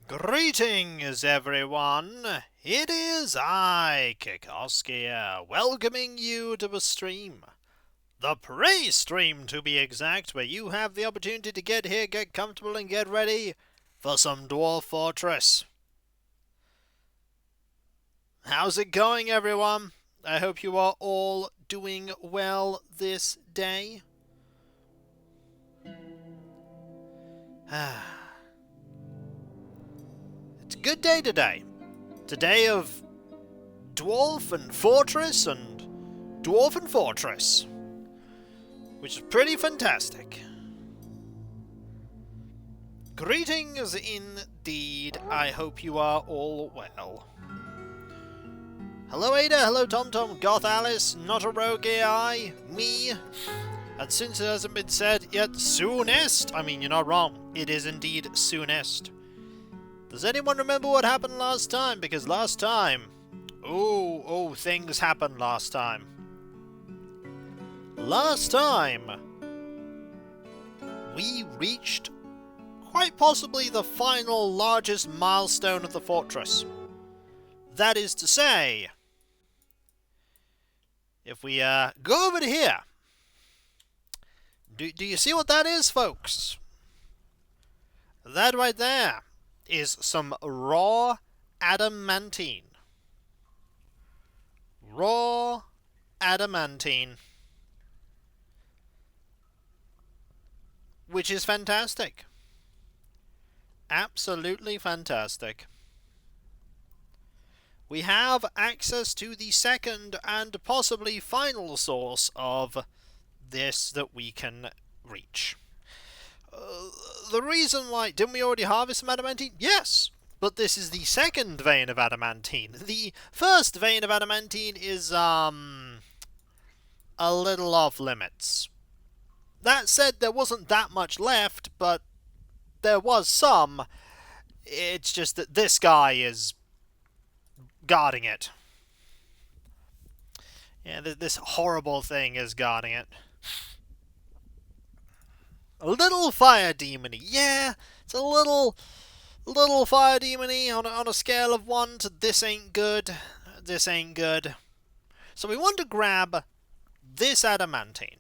Greetings, everyone! It is I, Kikoskia, welcoming you to the stream. The Prey stream, to be exact, where you have the opportunity to get here, get comfortable, and get ready for some Dwarf Fortress. How's it going, everyone? I hope you are all doing well this day. It's a good day today. It's a day of Dwarf and Fortress and Dwarf Fortress, which is pretty fantastic. Greetings indeed. I hope you are all well. Hello Ada, hello TomTom, Goth Alice, Not a Rogue AI, me, and since it hasn't been said yet, soonest. I mean, you're not wrong. It is indeed soonest. Does anyone remember what happened last time? Because last time, things happened last time. Last time, we reached quite possibly the final largest milestone of the fortress. That is to say, if we go over to here, do you see what that is, folks? That right there is some raw adamantine. Raw adamantine. Which is fantastic. Absolutely fantastic. We have access to the second and possibly final source of this that we can reach. The reason why... Didn't we already harvest some adamantine? Yes! But this is the second vein of adamantine. The first vein of adamantine is, a little off limits. That said, there wasn't that much left, but there was some. It's just that this guy is guarding it. Yeah, this horrible thing is guarding it. A little fire demon-y. Yeah, it's a little fire demon-y on a scale of 1 to this ain't good. This ain't good. So we want to grab this adamantine.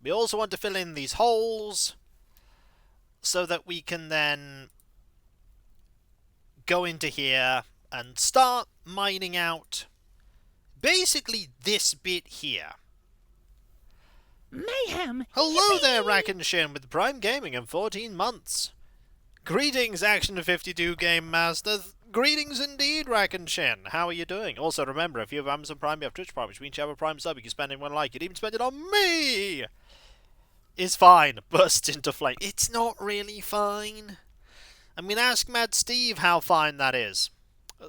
We also want to fill in these holes so that we can then go into here and start mining out basically this bit here. Mayhem! Hello there, Rackenshin with Prime Gaming in 14 months. Greetings, Action52 Game Master. Greetings indeed, Rackenshin. How are you doing? Also, remember, if you have Amazon Prime, you have Twitch Prime, which means you have a Prime sub, you can spend it when like. You'd even spend it on me! It's fine. Burst into flame. It's not really fine. I mean, ask Mad Steve how fine that is.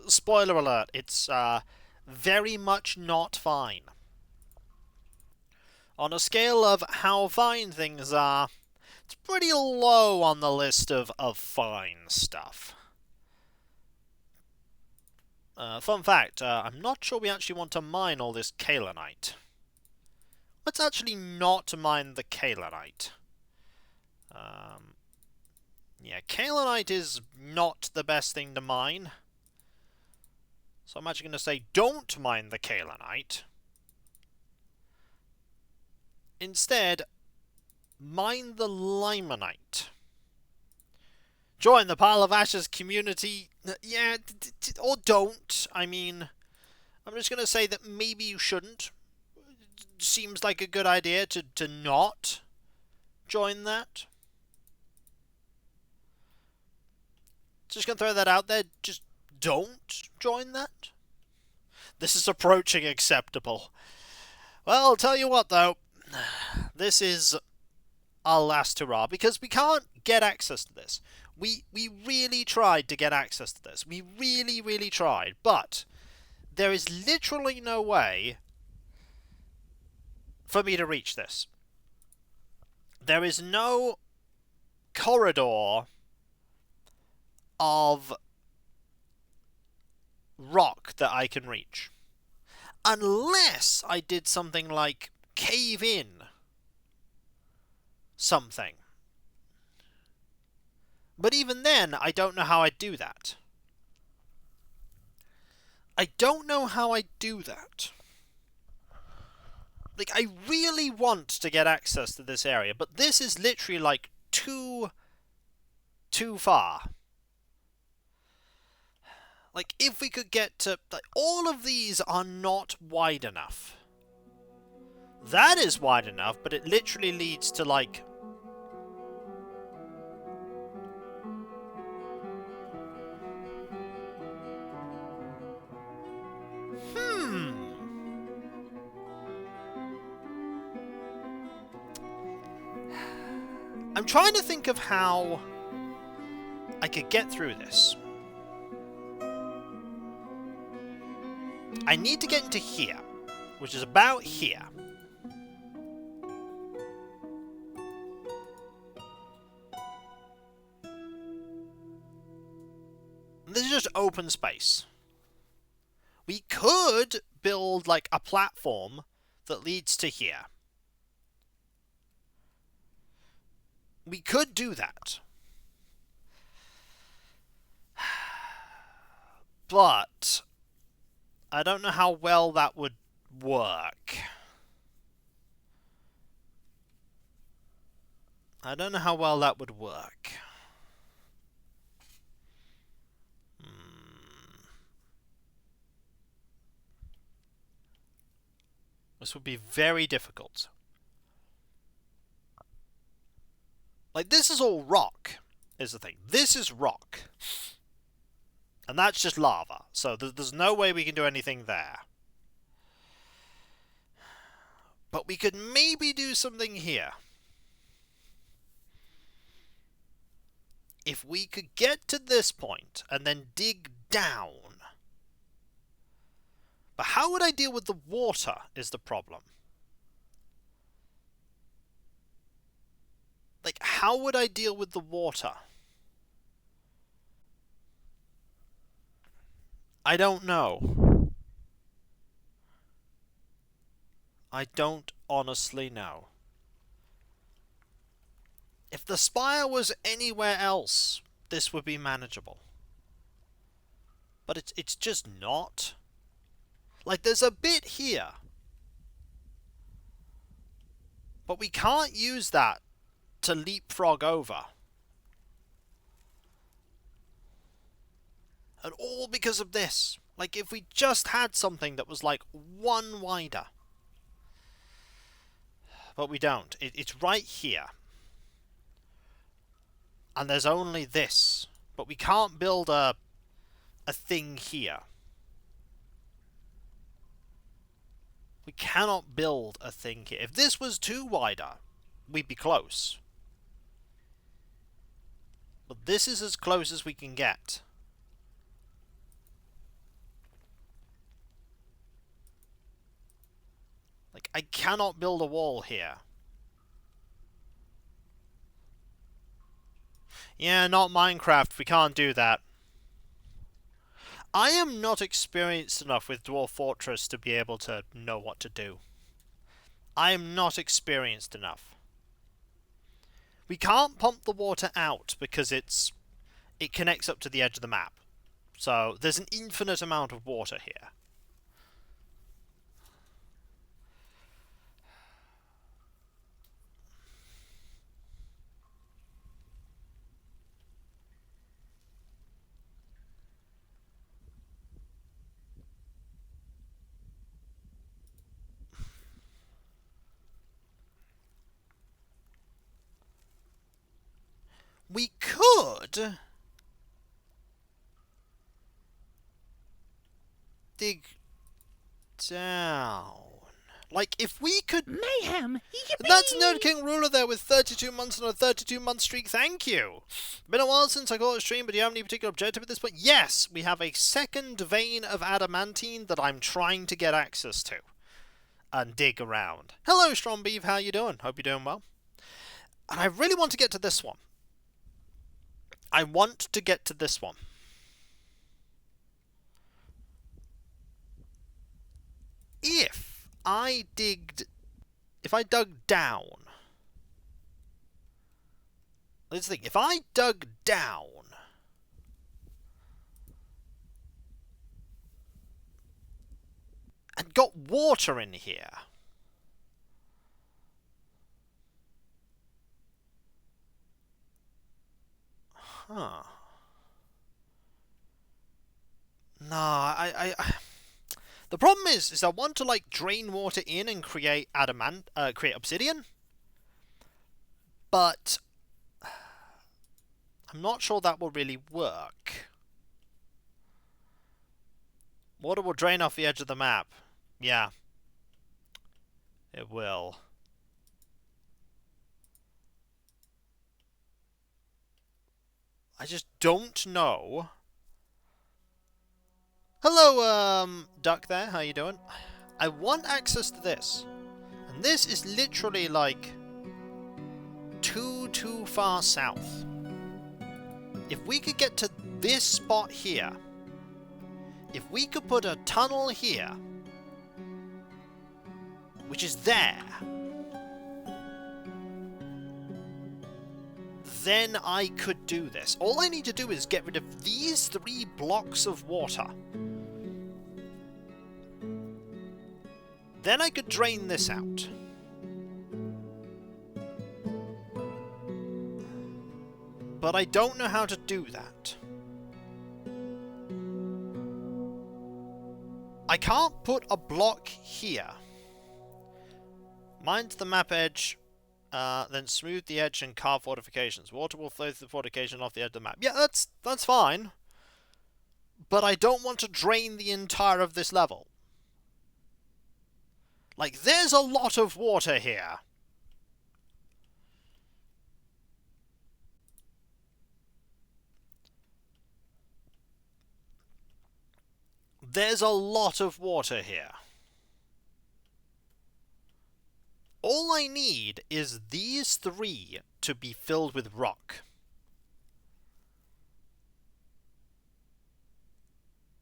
Spoiler alert, it's very much not fine. On a scale of how fine things are, it's pretty low on the list of fine stuff. Fun fact, I'm not sure we actually want to mine all this kaolinite. Let's actually not mine the kaolinite. Yeah, kaolinite is not the best thing to mine. So I'm actually going to say don't mine the kaolinite. Instead, mine the limonite. Join the Pile of Ashes community. Yeah, or don't. I mean, I'm just going to say that maybe you shouldn't. Seems like a good idea to not join that. Just going to throw that out there. Just don't join that. This is approaching acceptable. Well, I'll tell you what, though. This is our last hurrah, because we can't get access to this. We really tried to get access to this. We really tried, but there is literally no way for me to reach this. There is no corridor of rock that I can reach. Unless I did something like cave in something. But even then, I don't know how I'd do that. I don't know how I do that. Like, I really want to get access to this area, but this is literally, like, too far. Like, if we could get to... Like, all of these are not wide enough. That is wide enough, but it literally leads to, like... I'm trying to think of how I could get through this. I need to get into here, which is about here. This is just open space. We could build, like, a platform that leads to here. We could do that. But I don't know how well that would work. I don't know how well that would work. This would be very difficult. Like, this is all rock, is the thing. This is rock. And that's just lava. So there's no way we can do anything there. But we could maybe do something here. If we could get to this point and then dig down. But how would I deal with the water is the problem. Like, how would I deal with the water? I don't know. I don't honestly know. If the spire was anywhere else, this would be manageable. But it's just not. Like, there's a bit here. But we can't use that to leapfrog over. And all because of this. Like, if we just had something that was, like, one wider. But we don't. It's right here. And there's only this. But we can't build a thing here. We cannot build a thing here. If this was too wider, we'd be close. But this is as close as we can get. Like, I cannot build a wall here. Yeah, not Minecraft. We can't do that. I am not experienced enough with Dwarf Fortress to be able to know what to do. I am not experienced enough. We can't pump the water out because it connects up to the edge of the map. So there's an infinite amount of water here. We could dig down. Like, if we could... Mayhem! Yippee! That's Nerd King Ruler there with 32 months on a 32-month streak. Thank you! Been a while since I caught a stream, but do you have any particular objective at this point? Yes! We have a second vein of adamantine that I'm trying to get access to. And dig around. Hello, Strombeef. How you doing? Hope you're doing well. And I really want to get to this one. I want to get to this one. If I dug down... Let's think. If I dug down... and got water in here. Huh. No, the problem is I want to like drain water in and create create obsidian, but I'm not sure that will really work. Water will drain off the edge of the map. Yeah, it will. I just don't know. Hello, duck there. How you doing? I want access to this, and this is literally like too far south. If we could get to this spot here, if we could put a tunnel here, which is there, then I could do this. All I need to do is get rid of these 3 blocks of water. Then I could drain this out. But I don't know how to do that. I can't put a block here. Mind the map edge, then smooth the edge and carve fortifications. Water will flow through the fortification off the edge of the map. Yeah, that's fine. But I don't want to drain the entire of this level. Like, there's a lot of water here. There's a lot of water here. All I need is these 3 to be filled with rock.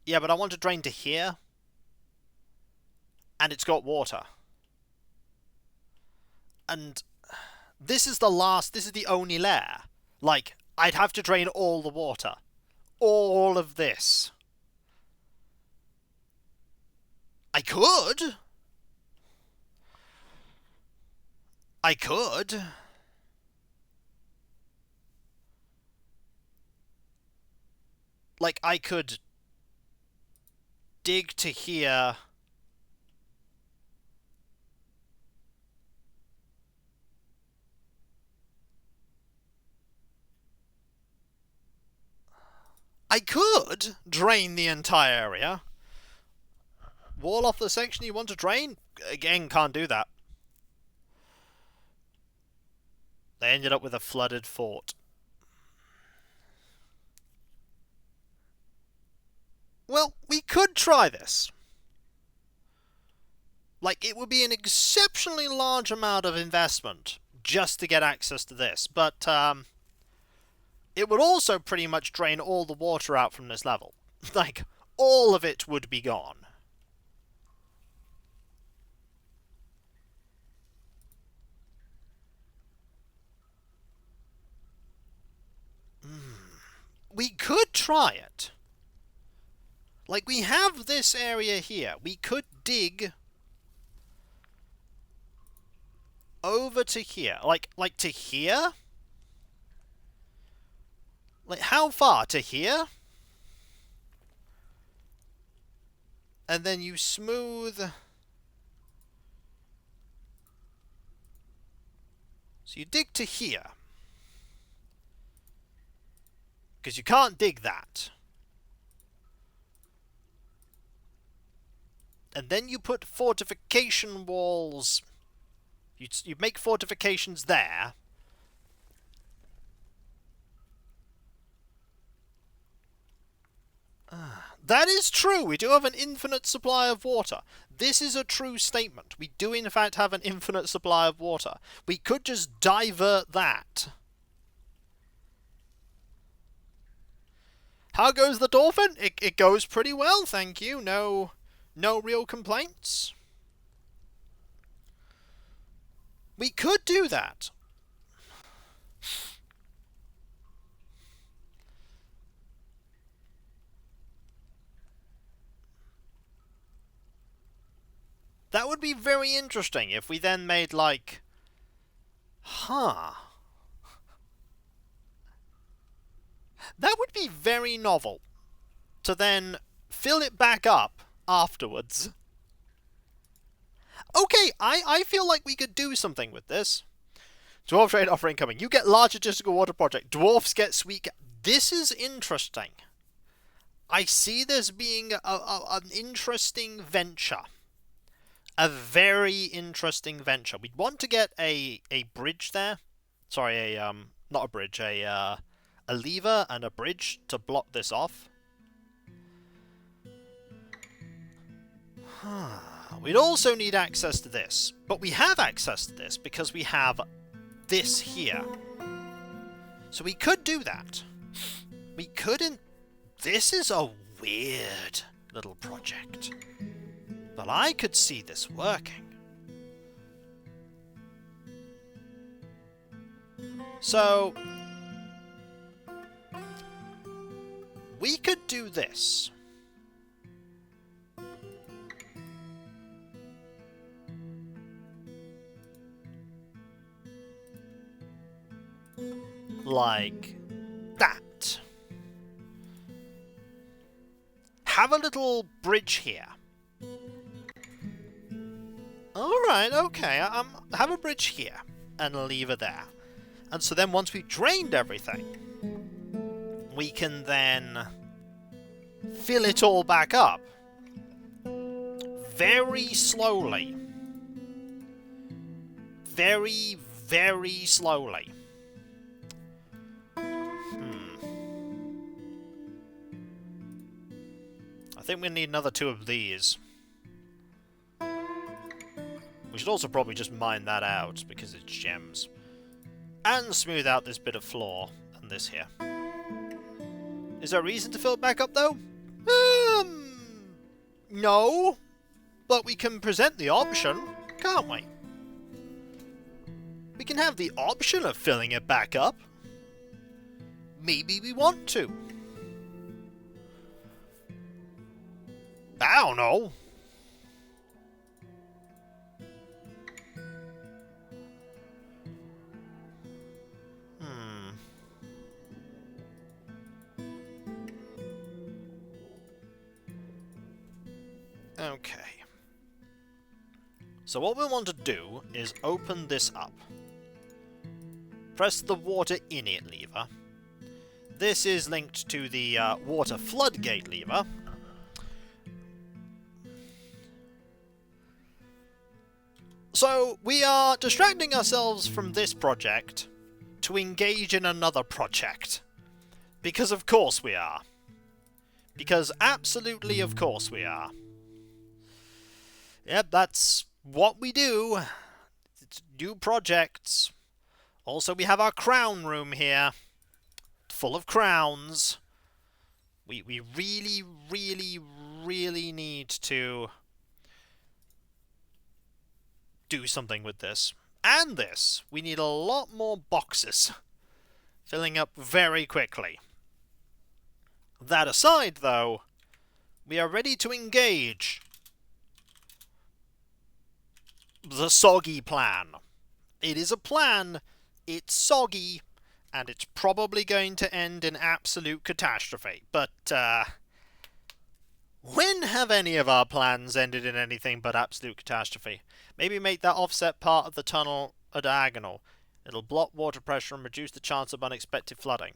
Yeah, but I want to drain to here. And it's got water. And this is the only layer. Like, I'd have to drain all the water. All of this. I could. Like, I could dig to here. I could drain the entire area. Wall off the section you want to drain? Again, can't do that. They ended up with a flooded fort. Well, we could try this. Like, it would be an exceptionally large amount of investment just to get access to this, but it would also pretty much drain all the water out from this level. Like, all of it would be gone. We could try it. Like, we have this area here. We could dig over to here. Like to here? Like, how far? To here? And then you smooth. So you dig to here. Because you can't dig that. And then you put fortification walls. You make fortifications there. That is true. We do have an infinite supply of water. This is a true statement. We do in fact have an infinite supply of water. We could just divert that. How goes the dolphin? It goes pretty well, thank you. No real complaints. We could do that. That would be very interesting if we then made, like... Huh. That would be very novel. To then fill it back up afterwards. Okay, I feel like we could do something with this. Dwarf trade offer incoming. You get large logistical water project. Dwarfs get sweet... This is interesting. I see this being an interesting venture. A very interesting venture. We'd want to get a bridge there. Sorry, not a bridge, a lever and a bridge to block this off. We'd also need access to this. But we have access to this because we have this here. So we could do that. We couldn't... This is a weird little project. But I could see this working. So... we could do this. Like that. Have a little bridge here. Alright, okay, have a bridge here. And a lever there. And so then once we've drained everything, we can then fill it all back up. Very slowly. Very, very slowly. I think we need another 2 of these. We should also probably just mine that out, because it's gems. And smooth out this bit of floor, and this here. Is there a reason to fill it back up, though? No. But we can present the option, can't we? We can have the option of filling it back up. Maybe we want to. I don't know. Okay. So what we want to do is open this up. Press the water in it lever. This is linked to the water floodgate lever. So we are distracting ourselves from this project to engage in another project. Because of course we are. Because absolutely of course we are. Yep, that's what we do. It's new projects. Also, we have our crown room here. Full of crowns. We really, really, really need to do something with this. And this. We need a lot more boxes. Filling up very quickly. That aside, though, we are ready to engage the soggy plan. It is a plan, it's soggy, and it's probably going to end in absolute catastrophe. But, when have any of our plans ended in anything but absolute catastrophe? Maybe make that offset part of the tunnel a diagonal. It'll block water pressure and reduce the chance of unexpected flooding.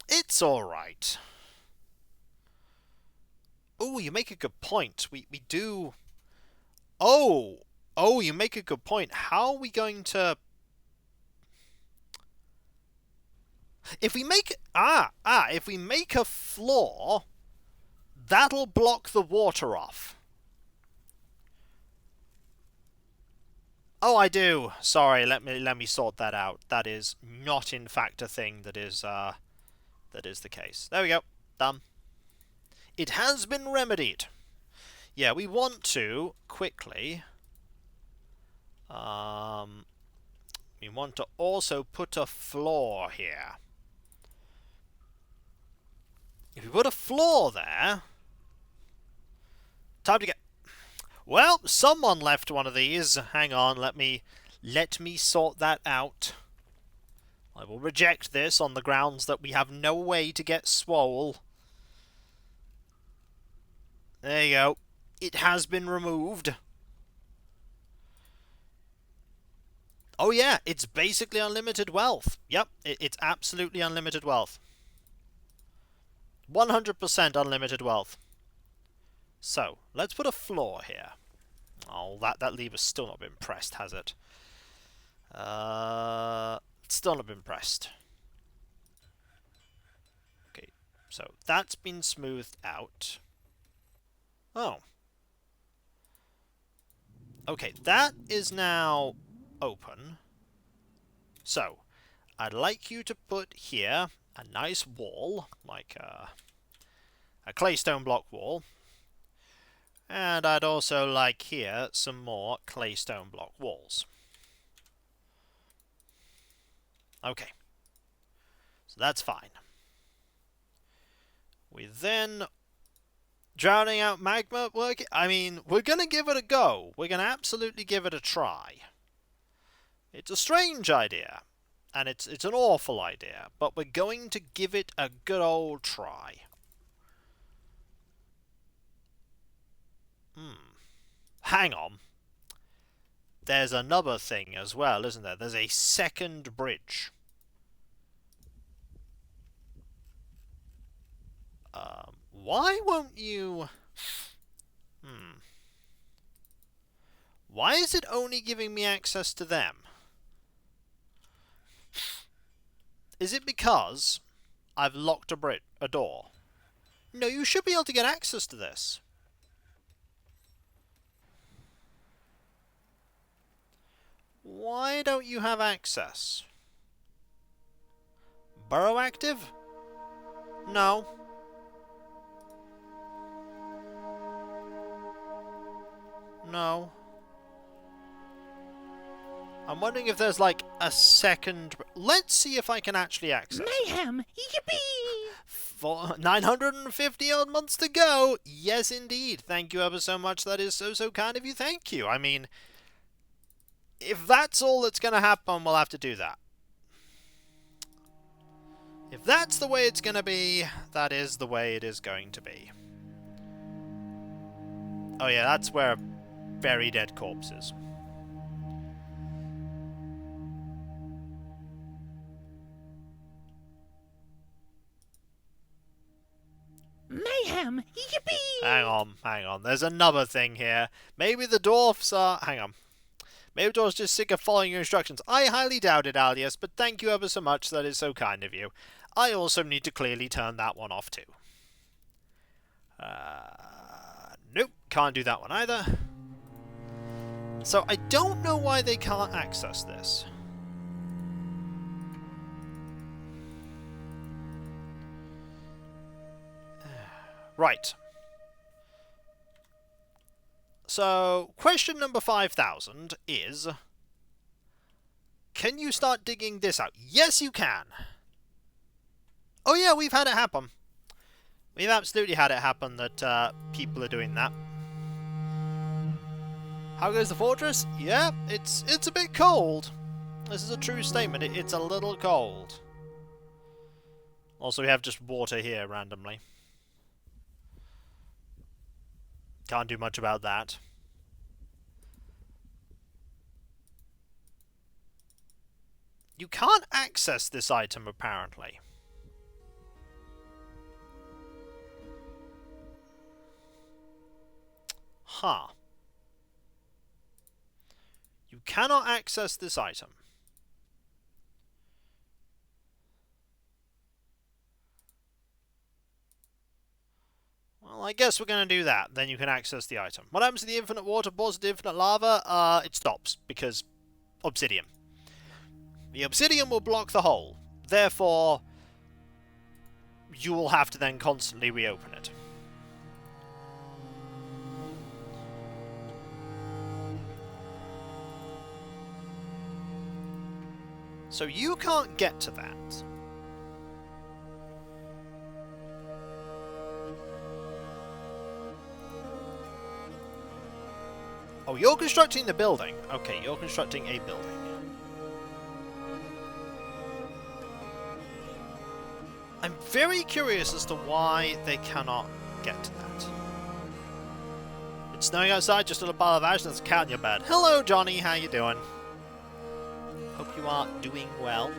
It's alright. Oh, you make a good point. We do... Oh, you make a good point. How are we going to... If we make... if we make a floor, that'll block the water off. Oh, I do. Sorry, let me sort that out. That is not, in fact, a thing that is the case. There we go. Done. It has been remedied. Yeah, we want to, quickly... we want to also put a floor here. If we put a floor there, Time to get... Well, someone left one of these. Hang on, let me sort that out. I will reject this on the grounds that we have no way to get swole. There you go. It has been removed. Oh yeah, it's basically unlimited wealth. Yep, it's absolutely unlimited wealth. 100% unlimited wealth. So, let's put a floor here. Oh, that lever's still not been pressed, has it? Still not been pressed. Okay, so that's been smoothed out. Oh. Okay, that is now open. So, I'd like you to put here a nice wall, like a claystone block wall. And I'd also like here some more claystone block walls. Okay. So that's fine. We then... Drowning out magma work? I mean, we're going to give it a go. We're going to absolutely give it a try. It's a strange idea. And it's an awful idea. But we're going to give it a good old try. Hang on. There's another thing as well, isn't there? There's a second bridge. Why won't you... Why is it only giving me access to them? Is it because I've locked a door? No, you should be able to get access to this. Why don't you have access? Burrow active? No. No. I'm wondering if there's like a second... Let's see if I can actually access. Mayhem! Yippee! For 950 odd months to go. Yes, indeed. Thank you ever so much. That is so kind of you. Thank you. I mean, if that's all that's going to happen, we'll have to do that. If that's the way it's going to be, that is the way it is going to be. Oh yeah, that's where very dead corpses. Mayhem! Yippee! Hang on. There's another thing here. Maybe the dwarfs are... Hang on. Maybe the dwarfs are just sick of following your instructions. I highly doubt it, Alias, but thank you ever so much. That is so kind of you. I also need to clearly turn that one off too. Nope, can't do that one either. So I don't know why they can't access this. Right. So, question number 5,000 is... Can you start digging this out? Yes, you can! Oh yeah, we've had it happen. We've absolutely had it happen that people are doing that. How goes the fortress? Yeah, it's a bit cold. This is a true statement. It's a little cold. Also, we have just water here randomly. Can't do much about that. You can't access this item, apparently. Huh. You cannot access this item. Well, I guess we're going to do that. Then you can access the item. What happens to the infinite water pause to infinite lava? It stops, because obsidian. The obsidian will block the hole. Therefore, you will have to then constantly reopen it. So you can't get to that. Oh, you're constructing the building. Okay, you're constructing a building. I'm very curious as to why they cannot get to that. It's snowing outside, just a little pile of ash, and there's a cat in your bed. Hello, Johnny, how you doing? Hope you are doing well.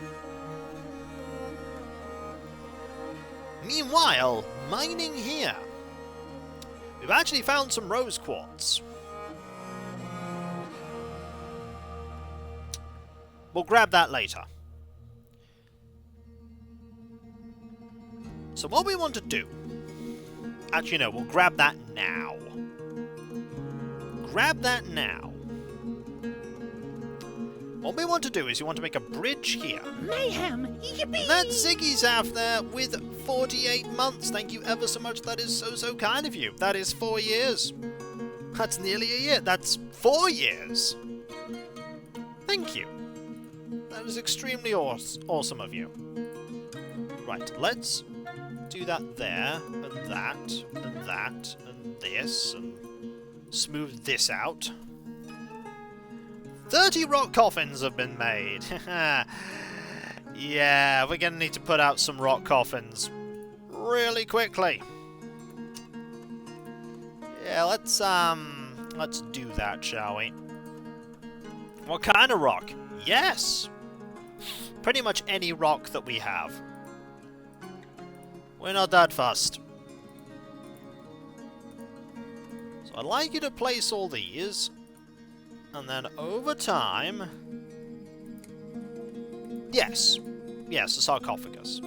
Meanwhile, mining here. We've actually found some rose quartz. We'll grab that later. So what we want to do... Actually, no, we'll grab that now. Grab that now. What we want to do is you want to make a bridge here. Mayhem! Yippee! And that's Ziggy's out there with 48 months. Thank you ever so much. That is so kind of you. That is 4 years. That's nearly a year. That's 4 years. Thank you. That is extremely awesome of you. Right, let's do that there, and that, and that, and this, and smooth this out. 30 rock coffins have been made. Yeah, we're gonna need to put out some rock coffins really quickly. Yeah, let's do that, shall we? What kind of rock? Yes! Pretty much any rock that we have. We're not that fussed. So I'd like you to place all these, and then over time... Yes, a sarcophagus.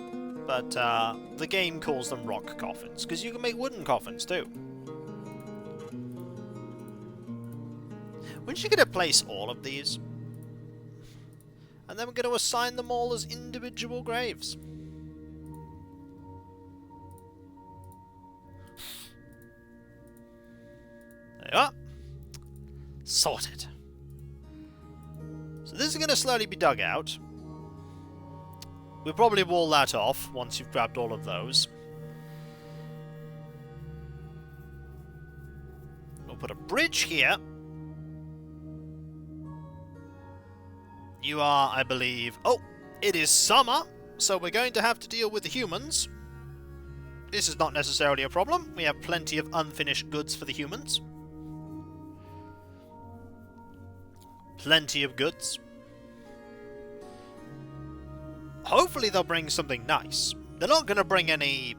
But the game calls them rock coffins, because you can make wooden coffins too. We're just going to place all of these, and then we're going to assign them all as individual graves. There you are. Sorted. So this is going to slowly be dug out. We'll probably wall that off once you've grabbed all of those. We'll put a bridge here. You are, I believe... Oh, it is summer, so we're going to have to deal with the humans. This is not necessarily a problem. We have plenty of unfinished goods for the humans. Plenty of goods. Hopefully they'll bring something nice. They're not going to bring any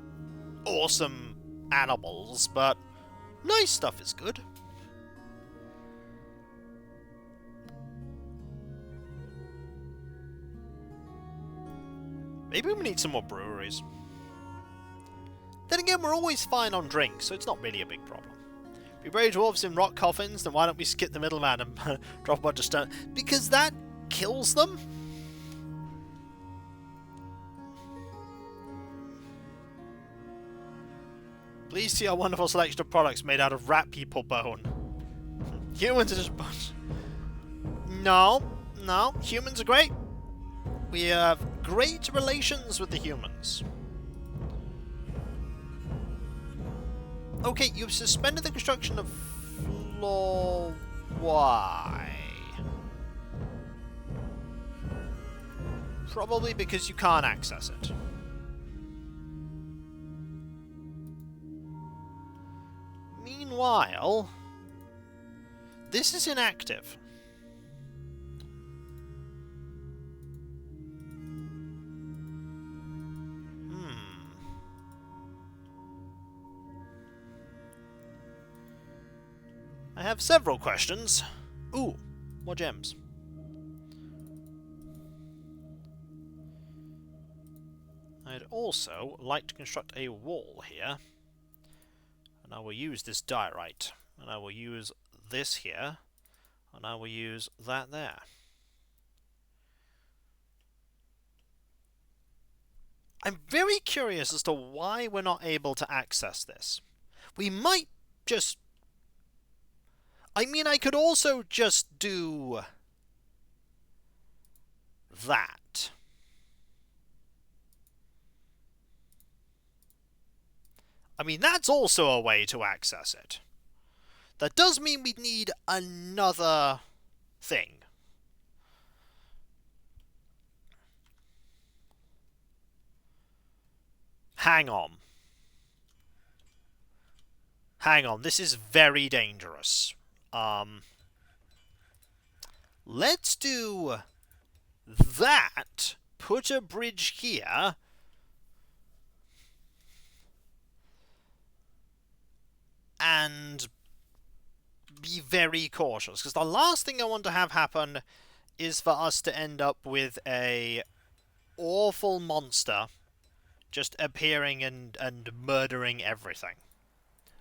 awesome animals, but nice stuff is good. Maybe we need some more breweries. Then again, we're always fine on drinks, so it's not really a big problem. If we bury dwarves in rock coffins, then why don't we skip the middleman and drop a bunch of stone? Because that kills them? Please see our wonderful selection of products made out of rat people bone. Humans are just... No, humans are great. We have great relations with the humans. Okay, you've suspended the construction of floor... Why? Probably because you can't access it. Meanwhile, this is inactive. I have several questions. Ooh, more gems. I'd also like to construct a wall here. And I will use this diorite. And I will use this here. And I will use that there. I'm very curious as to why we're not able to access this. We might just... I mean, I could also just do... that. I mean, that's also a way to access it. That does mean we need another thing. Hang on. Hang on, this is very dangerous. Let's do that. Put a bridge here. And be very cautious, because the last thing I want to have happen is for us to end up with a awful monster just appearing and murdering everything.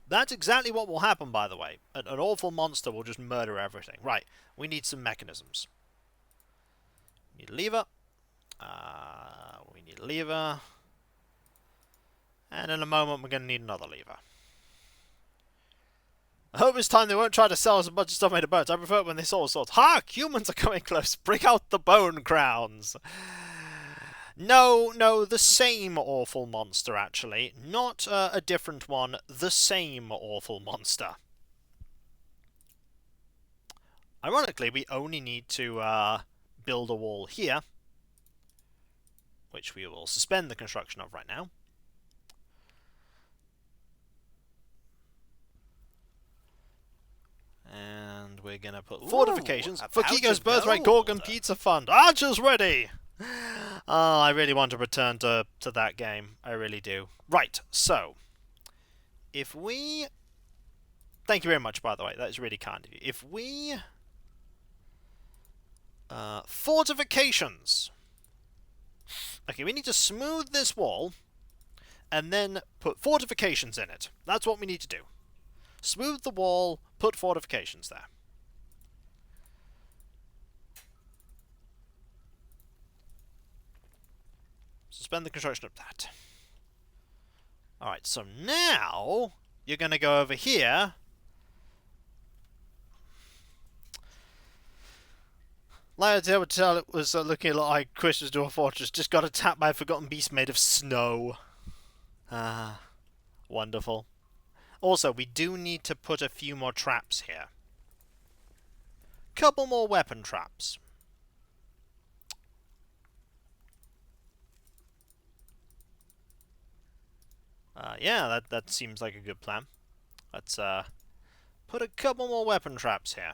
That's exactly what will happen, by the way. An awful monster will just murder everything. Right, we need some mechanisms. We need a lever. We need a lever. And in a moment we're going to need another lever. I hope this time they won't try to sell us a bunch of stuff made of bones. I prefer it when they saw swords. Hark! Humans are coming close. Bring out the bone crowns. No, the same awful monster, actually. Not a different one. The same awful monster. Ironically, we only need to build a wall here, which we will suspend the construction of right now. And we're going to put fortifications for Kiko's Birthright Gorgon Pizza Fund. Archers ready! Oh, I really want to return to that game. I really do. Right, so, if we... Thank you very much, by the way. That is really kind of you. If we... fortifications. Okay, we need to smooth this wall, and then put fortifications in it. That's what we need to do. Smooth the wall, put fortifications there. Suspend the construction of that. Alright, so now you're going to go over here. Like I would tell, it was looking a lot like Christmas Dwarf Fortress. Just got attacked by a forgotten beast made of snow. Ah, wonderful. Also, we do need to put a few more traps here. Couple more weapon traps. Yeah, that seems like a good plan. Let's put a couple more weapon traps here.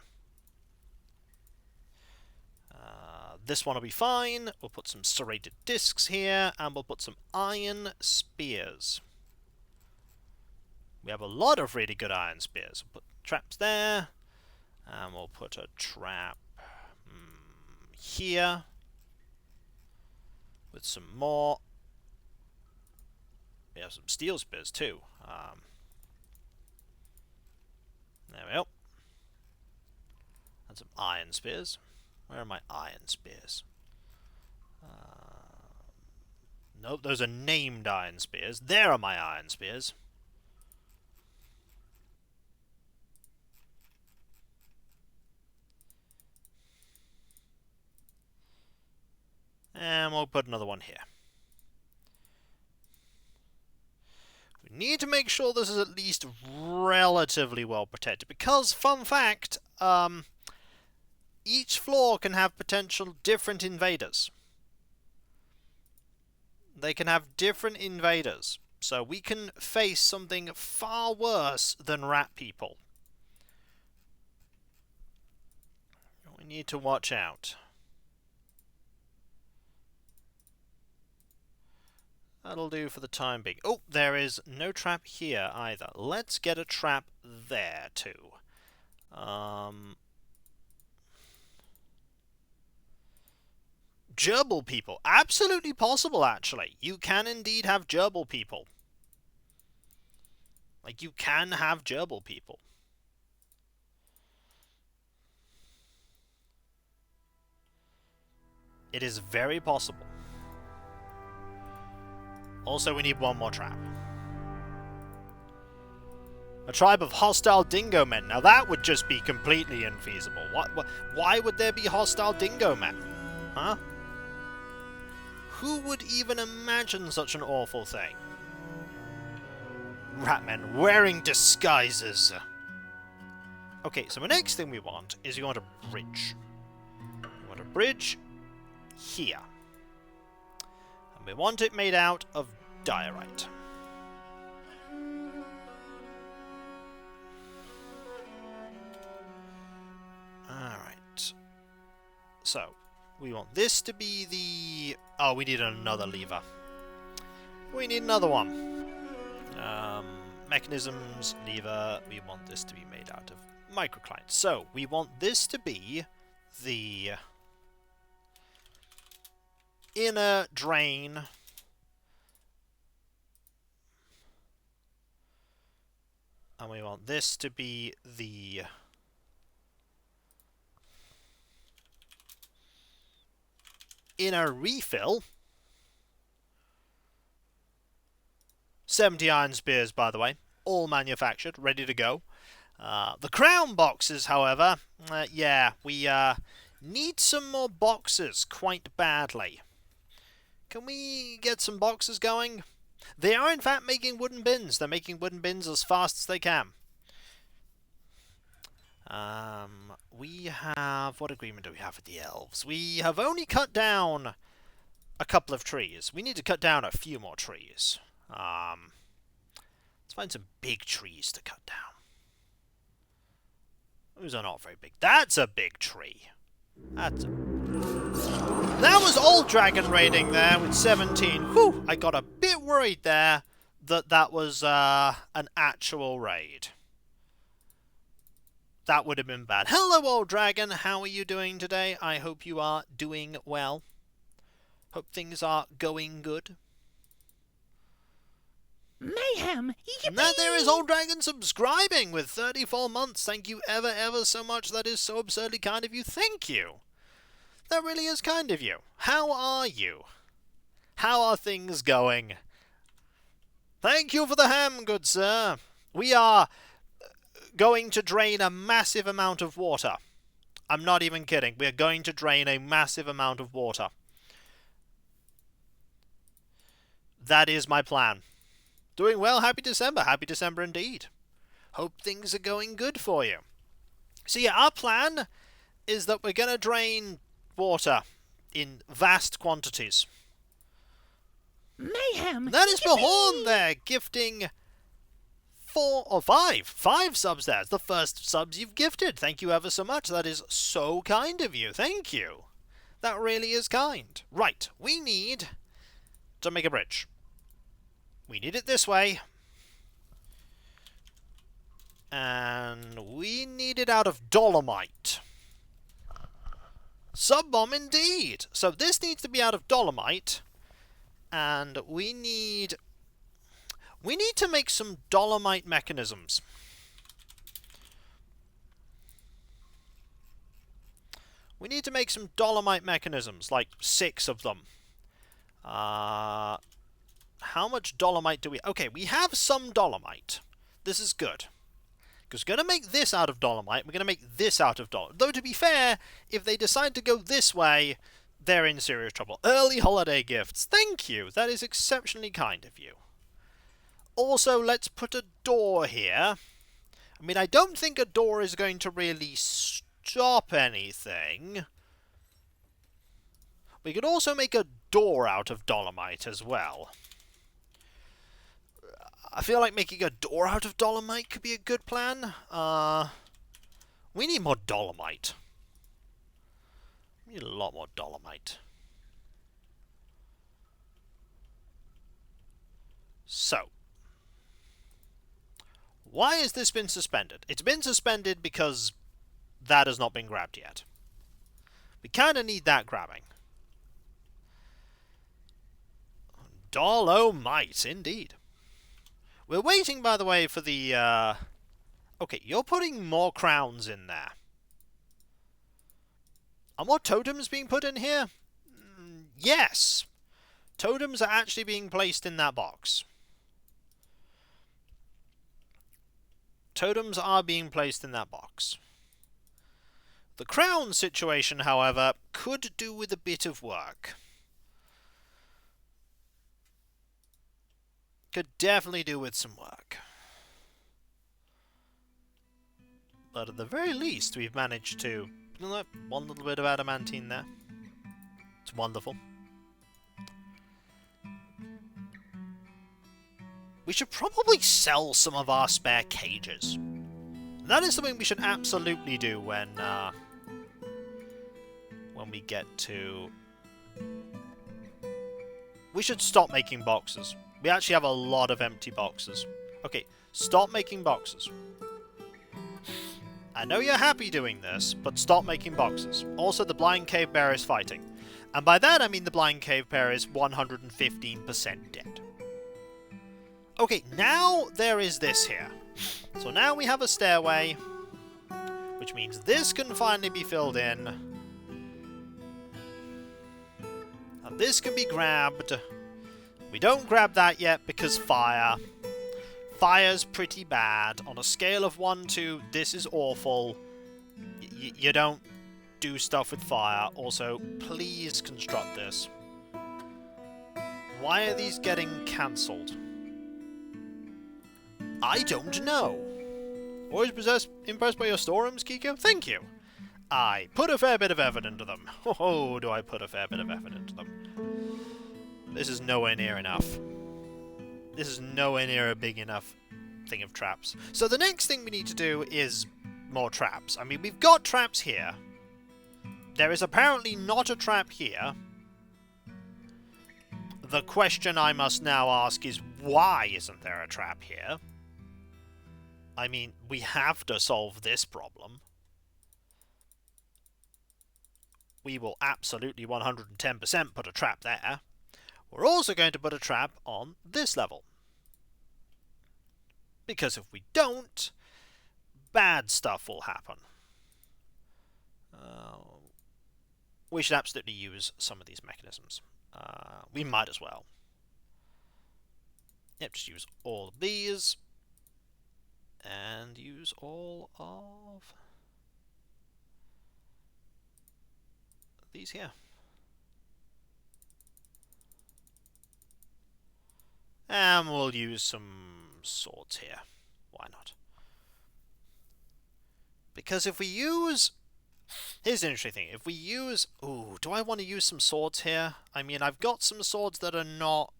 This one will be fine. We'll put some serrated discs here, and we'll put some iron spears. We have a lot of really good iron spears. We'll put traps there, and we'll put a trap here with some more. We have some steel spears too. There we go. And some iron spears. Where are my iron spears? Nope, those are named iron spears. There are my iron spears. And we'll put another one here. We need to make sure this is at least relatively well protected, because, fun fact, each floor can have potential different invaders. They can have different invaders, so we can face something far worse than rat people. We need to watch out. That'll do for the time being. Oh, there is no trap here either. Let's get a trap there too. Gerbil people. Absolutely possible, actually. You can indeed have gerbil people. Like, you can have gerbil people. It is very possible. Also, we need one more trap. A tribe of hostile dingo men. Now, that would just be completely infeasible. Why would there be hostile dingo men? Huh? Who would even imagine such an awful thing? Ratmen wearing disguises. Okay, so the next thing we want is we want a bridge. We want a bridge here. And we want it made out of diorite. Alright. So, we want this to be the... Oh, we need another lever. We need another one. Mechanisms, lever, we want this to be made out of microclients. So, we want this to be the inner drain and we want this to be the inner refill. 70 iron spears, by the way, all manufactured, ready to go. The crown boxes, however, yeah, we need some more boxes quite badly. Can we get some boxes going? They are, in fact, making wooden bins. They're making wooden bins as fast as they can. We have... What agreement do we have with the elves? We have only cut down a couple of trees. We need to cut down a few more trees. Let's find some big trees to cut down. Those are not very big. That's a big tree. That was old dragon raiding there with 17. Whew, I got a bit worried there that was an actual raid. That would have been bad. Hello, old dragon. How are you doing today? I hope you are doing well. Hope things are going good. Mayhem! And that there is Old Dragon subscribing with 34 months. Thank you ever so much. That is so absurdly kind of you. Thank you. That really is kind of you. How are you? How are things going? Thank you for the ham, good sir. We are going to drain a massive amount of water. I'm not even kidding. We are going to drain a massive amount of water. That is my plan. Doing well. Happy December. Happy December indeed. Hope things are going good for you. So yeah, our plan is that we're going to drain water in vast quantities. Mayhem! That is Bahorn there, gifting 4 or 5. 5 subs there. It's the first subs you've gifted. Thank you ever so much. That is so kind of you. Thank you. That really is kind. Right, we need to make a bridge. We need it this way. And we need it out of dolomite. Sub-bomb indeed. So this needs to be out of dolomite. And we need to make some dolomite mechanisms. We need to make some dolomite mechanisms, like 6 of them. How much dolomite do we... Okay, we have some dolomite. This is good. Because we're going to make this out of dolomite. We're going to make this out of dolomite. Though, to be fair, if they decide to go this way, they're in serious trouble. Early holiday gifts. Thank you. That is exceptionally kind of you. Also, let's put a door here. I mean, I don't think a door is going to really stop anything. We could also make a door out of dolomite as well. I feel like making a door out of dolomite could be a good plan. We need more dolomite. We need a lot more dolomite. So, why has this been suspended? It's been suspended because that has not been grabbed yet. We kind of need that grabbing. Dolomite, indeed. We're waiting, by the way, for the... Okay, you're putting more crowns in there. Are more totems being put in here? Yes! Totems are actually being placed in that box. Totems are being placed in that box. The crown situation, however, could do with a bit of work. Could definitely do with some work. But at the very least, we've managed to... One little bit of adamantine there. It's wonderful. We should probably sell some of our spare cages. That is something we should absolutely do when we get to... We should stop making boxes. We actually have a lot of empty boxes. Okay, stop making boxes. I know you're happy doing this, but stop making boxes. Also, the blind cave bear is fighting. And by that I mean the blind cave bear is 115% dead. Okay, now there is this here. So now we have a stairway, which means this can finally be filled in. And this can be grabbed. We don't grab that yet because fire. Fire's pretty bad. On a scale of 1 to this is awful. You don't do stuff with fire. Also, please construct this. Why are these getting cancelled? I don't know. Always impressed by your storerooms, Kiko? Thank you. I put a fair bit of effort into them. Oh, do I put a fair bit of effort into them. This is nowhere near enough. This is nowhere near a big enough thing of traps. So the next thing we need to do is more traps. I mean, we've got traps here. There is apparently not a trap here. The question I must now ask is, why isn't there a trap here? I mean, we have to solve this problem. We will absolutely 110% put a trap there. We're also going to put a trap on this level. Because if we don't, bad stuff will happen. We should absolutely use some of these mechanisms. We might as well. Yep, just use all of these. And use all of these here. And we'll use some swords here. Why not? Because if we use... Here's the interesting thing. If we use... Ooh, do I want to use some swords here? I mean, I've got some swords that are not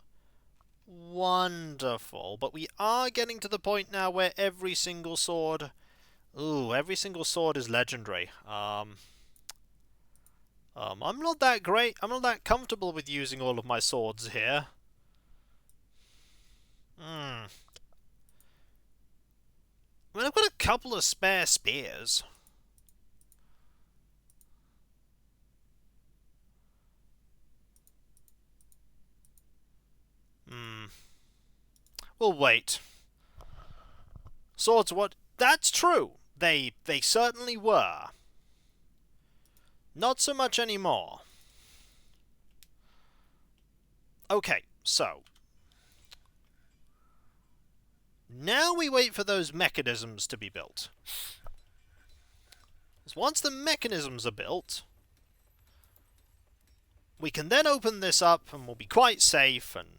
wonderful, but we are getting to the point now where every single sword... Ooh, every single sword is legendary. I'm not that great. I'm not that comfortable with using all of my swords here. I mean, I've got a couple of spare spears. We'll wait. Swords, what? That's true. They certainly were. Not so much anymore. Okay, so... Now we wait for those mechanisms to be built. Once the mechanisms are built, we can then open this up and we'll be quite safe, and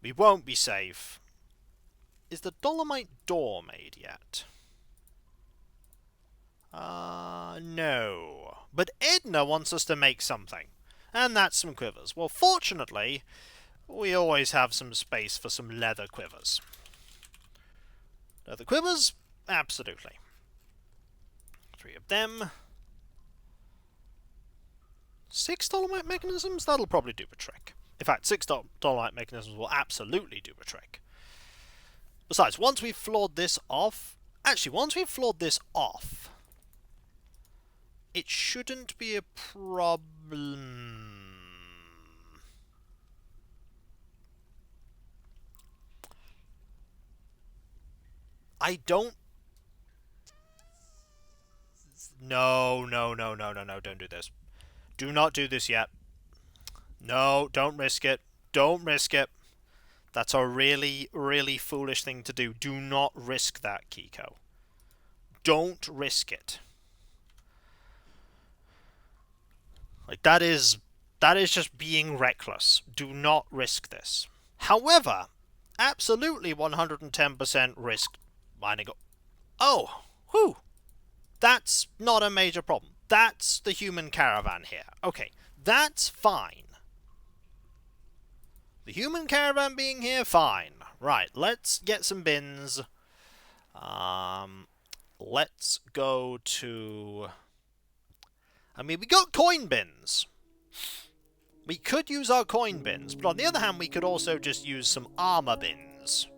we won't be safe. Is the dolomite door made yet? No. But Edna wants us to make something, and that's some quivers. Well, fortunately, we always have some space for some leather quivers. Leather quivers? Absolutely. 3 of them. 6 dolomite mechanisms? That'll probably do a trick. In fact, 6 dolomite mechanisms will absolutely do a trick. Besides, once we've floored this off... Actually, once we've floored this off, it shouldn't be a problem. I don't... No, don't do this. Do not do this yet. No, don't risk it. Don't risk it. That's a really, really foolish thing to do. Do not risk that, Kiko. Don't risk it. Like, that is just being reckless. Do not risk this. However, absolutely 110% risk mining. Oh, whew. That's not a major problem. That's the human caravan here. Okay, that's fine. The human caravan being here, fine. Right, let's get some bins. Let's go to... I mean, we got coin bins. We could use our coin bins, but on the other hand, we could also just use some armor bins.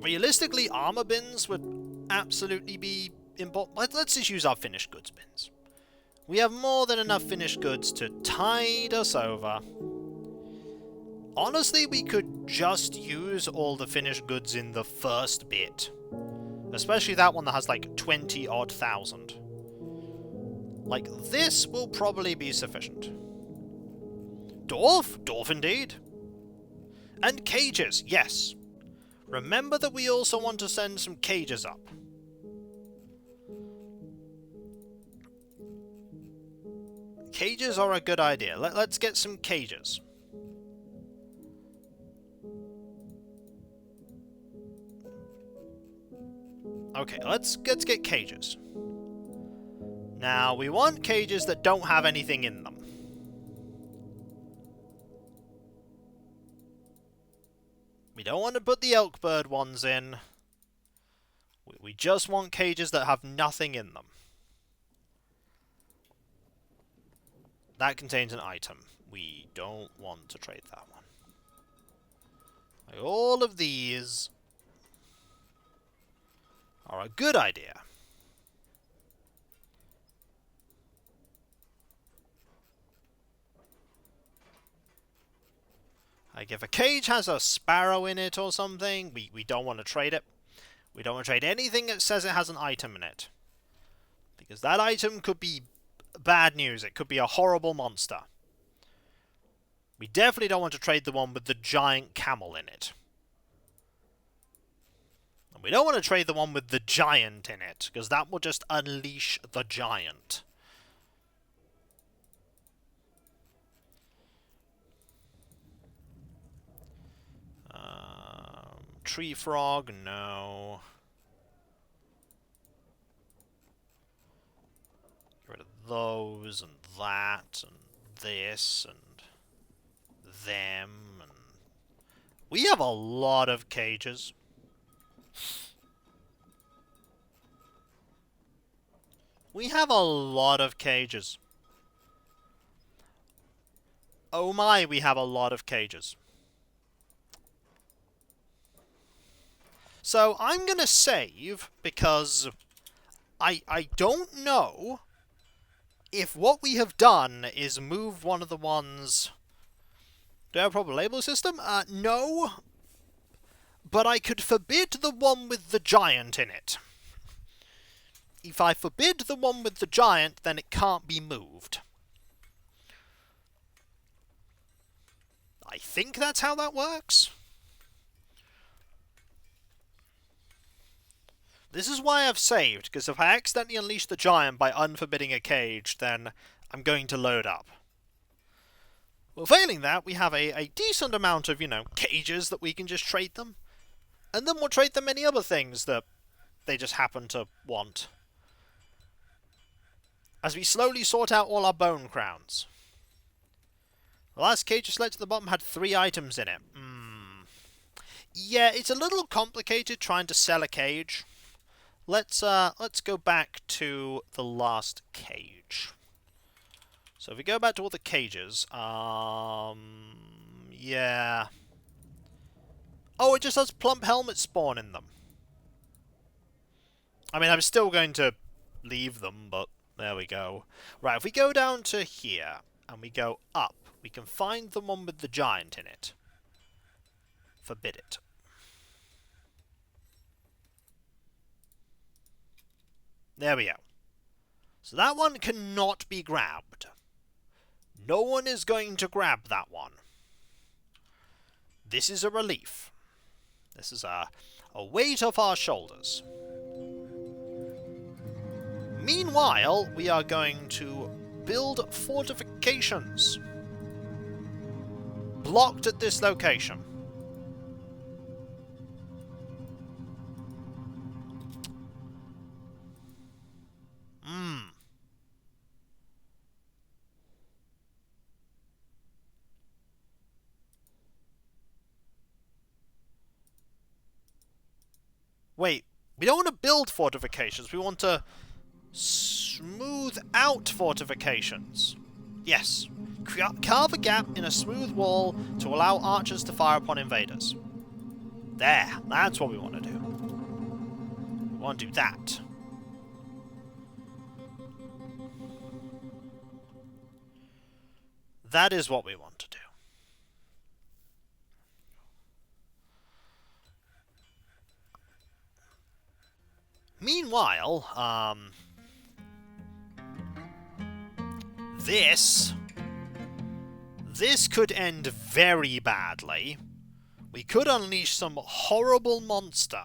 Realistically, armor bins would absolutely be important. Let's just use our finished goods bins. We have more than enough finished goods to tide us over. Honestly, we could just use all the finished goods in the first bit. Especially that one that has like 20-odd thousand. Like, this will probably be sufficient. Dwarf? Dwarf indeed. And cages, yes. Remember that we also want to send some cages up. Cages are a good idea. Let's get some cages. Okay, let's get cages. Now, we want cages that don't have anything in them. We don't want to put the elk bird ones in. We just want cages that have nothing in them. That contains an item. We don't want to trade that one. Like, all of these are a good idea. Like, if a cage has a sparrow in it or something, we don't want to trade it. We don't want to trade anything that says it has an item in it. Because that item could be bad news. It could be a horrible monster. We definitely don't want to trade the one with the giant camel in it. And we don't want to trade the one with the giant in it, because that will just unleash the giant. Tree frog, no. Get rid of those, and that, and this, and them, and... We have a lot of cages. We have a lot of cages. Oh my, we have a lot of cages. So I'm going to save, because I don't know if what we have done is move one of the ones... Do I have a proper label system? No. But I could forbid the one with the giant in it. If I forbid the one with the giant, then it can't be moved. I think that's how that works. This is why I've saved, because if I accidentally unleash the giant by unforbidding a cage, then I'm going to load up. Well, failing that, we have a decent amount of, cages that we can just trade them. And then we'll trade them any other things that they just happen to want. As we slowly sort out all our bone crowns. The last cage I selected at the bottom had 3 items in it. Yeah, it's a little complicated trying to sell a cage. Let's go back to the last cage. So if we go back to all the cages, yeah. Oh, it just has plump helmets spawn in them. I mean, I'm still going to leave them, but there we go. Right, if we go down to here, and we go up, we can find the one with the giant in it. Forbid it. There we go. So that one cannot be grabbed. No one is going to grab that one. This is a relief. This is a weight off our shoulders. Meanwhile, we are going to build fortifications. Blocked at this location. Wait, we don't want to build fortifications. We want to smooth out fortifications. Yes. Carve a gap in a smooth wall to allow archers to fire upon invaders. There. That's what we want to do. We want to do that. That is what we want to do. Meanwhile, this could end very badly. We could unleash some horrible monster.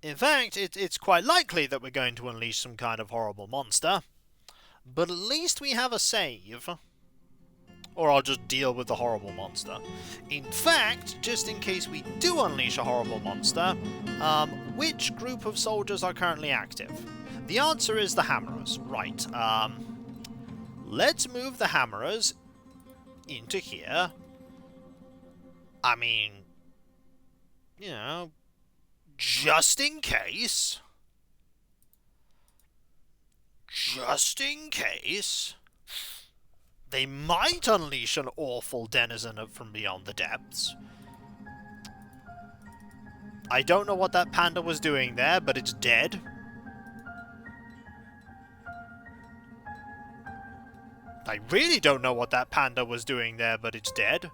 In fact, it's quite likely that we're going to unleash some kind of horrible monster. But at least we have a save. Or I'll just deal with the horrible monster. In fact, just in case we do unleash a horrible monster, which group of soldiers are currently active? The answer is the hammerers. Right. Let's move the hammerers into here. I mean, you know, just in case. Just in case. They might unleash an awful denizen from beyond the depths. I don't know what that panda was doing there, but it's dead. I really don't know what that panda was doing there, but it's dead.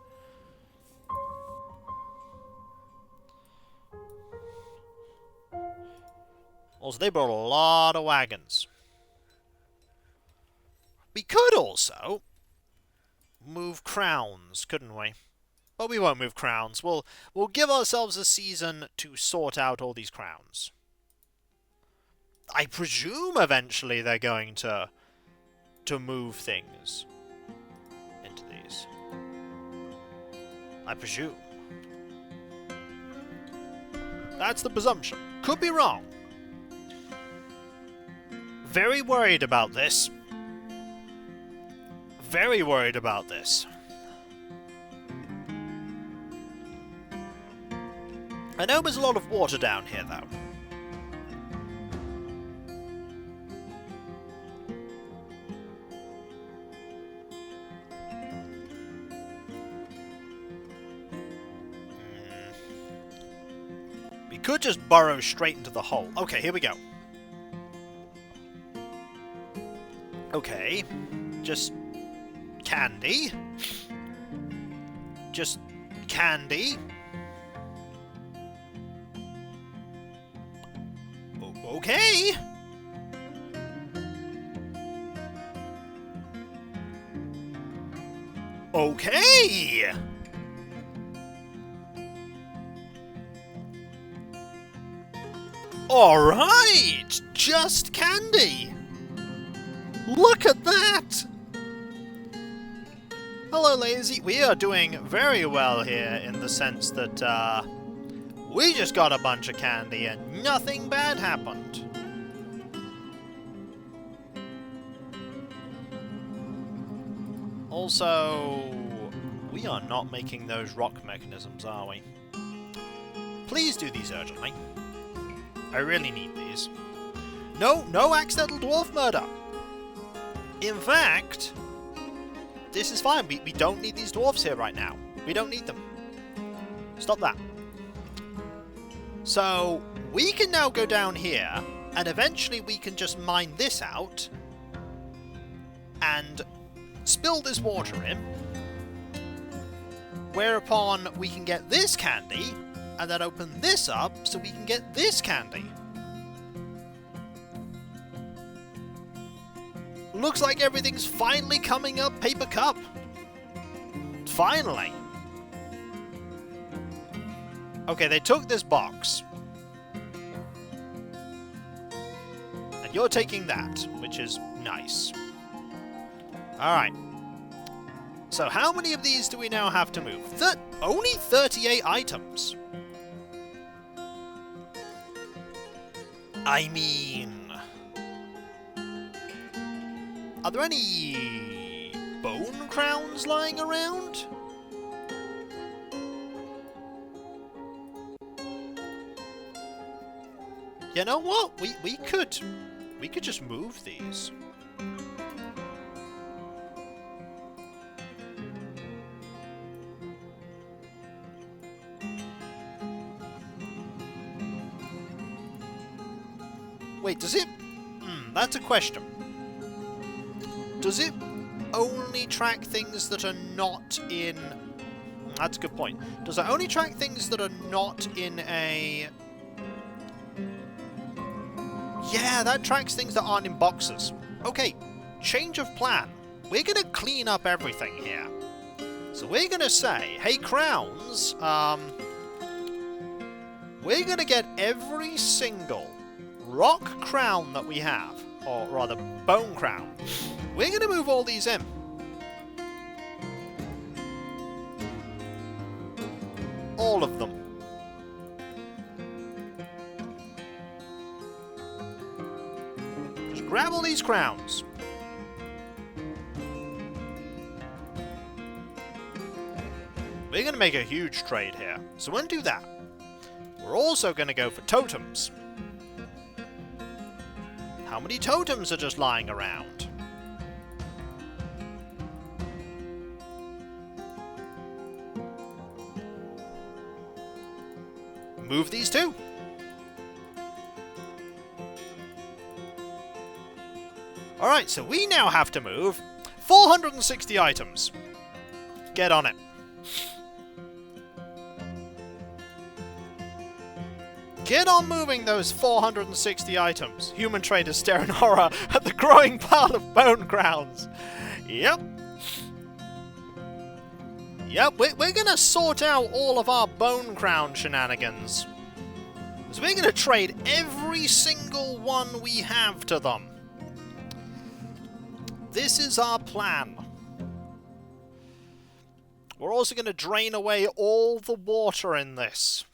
Also, they brought a lot of wagons. We could also move crowns, couldn't we? But we won't move crowns. We'll give ourselves a season to sort out all these crowns. I presume eventually they're going to move things into these. I presume. That's the presumption. Could be wrong. Very worried about this. Very worried about this. I know there's a lot of water down here, though. We could just burrow straight into the hole. Okay, here we go. Okay. Just candy. Just candy. Okay. Okay. All right. Just candy. Look at that. Hello, Lazy. We are doing very well here in the sense that, we just got a bunch of candy and nothing bad happened. Also, we are not making those rock mechanisms, are we? Please do these urgently. I really need these. No accidental dwarf murder! In fact, this is fine. We don't need these dwarves here right now. We don't need them. Stop that. So, we can now go down here, and eventually we can just mine this out, and spill this water in, whereupon we can get this candy, and then open this up so we can get this candy. Looks like everything's finally coming up Papercup. Finally. Okay, they took this box. And you're taking that, which is nice. Alright. So how many of these do we now have to move? Only 38 items. I mean... Are there any bone crowns lying around? You know what? We could just move these. Wait, does it... that's a question. Does it only track things that are not in... That's a good point. Does it only track things that are not in a... Yeah, that tracks things that aren't in boxes. Okay, change of plan. We're going to clean up everything here. So we're going to say, hey, crowns, we're going to get every single rock crown that we have, or rather, bone crown. We're going to move all these in. All of them. Just grab all these crowns. We're going to make a huge trade here. So we're going to do that. We're also going to go for totems. How many totems are just lying around? Move these too. Alright, so we now have to move 460 items. Get on it. Get on moving those 460 items. Human traders stare in horror at the growing pile of bone crowns. Yep. Yep, we're gonna sort out all of our bone crown shenanigans. So we're gonna trade every single one we have to them. This is our plan. We're also gonna drain away all the water in this.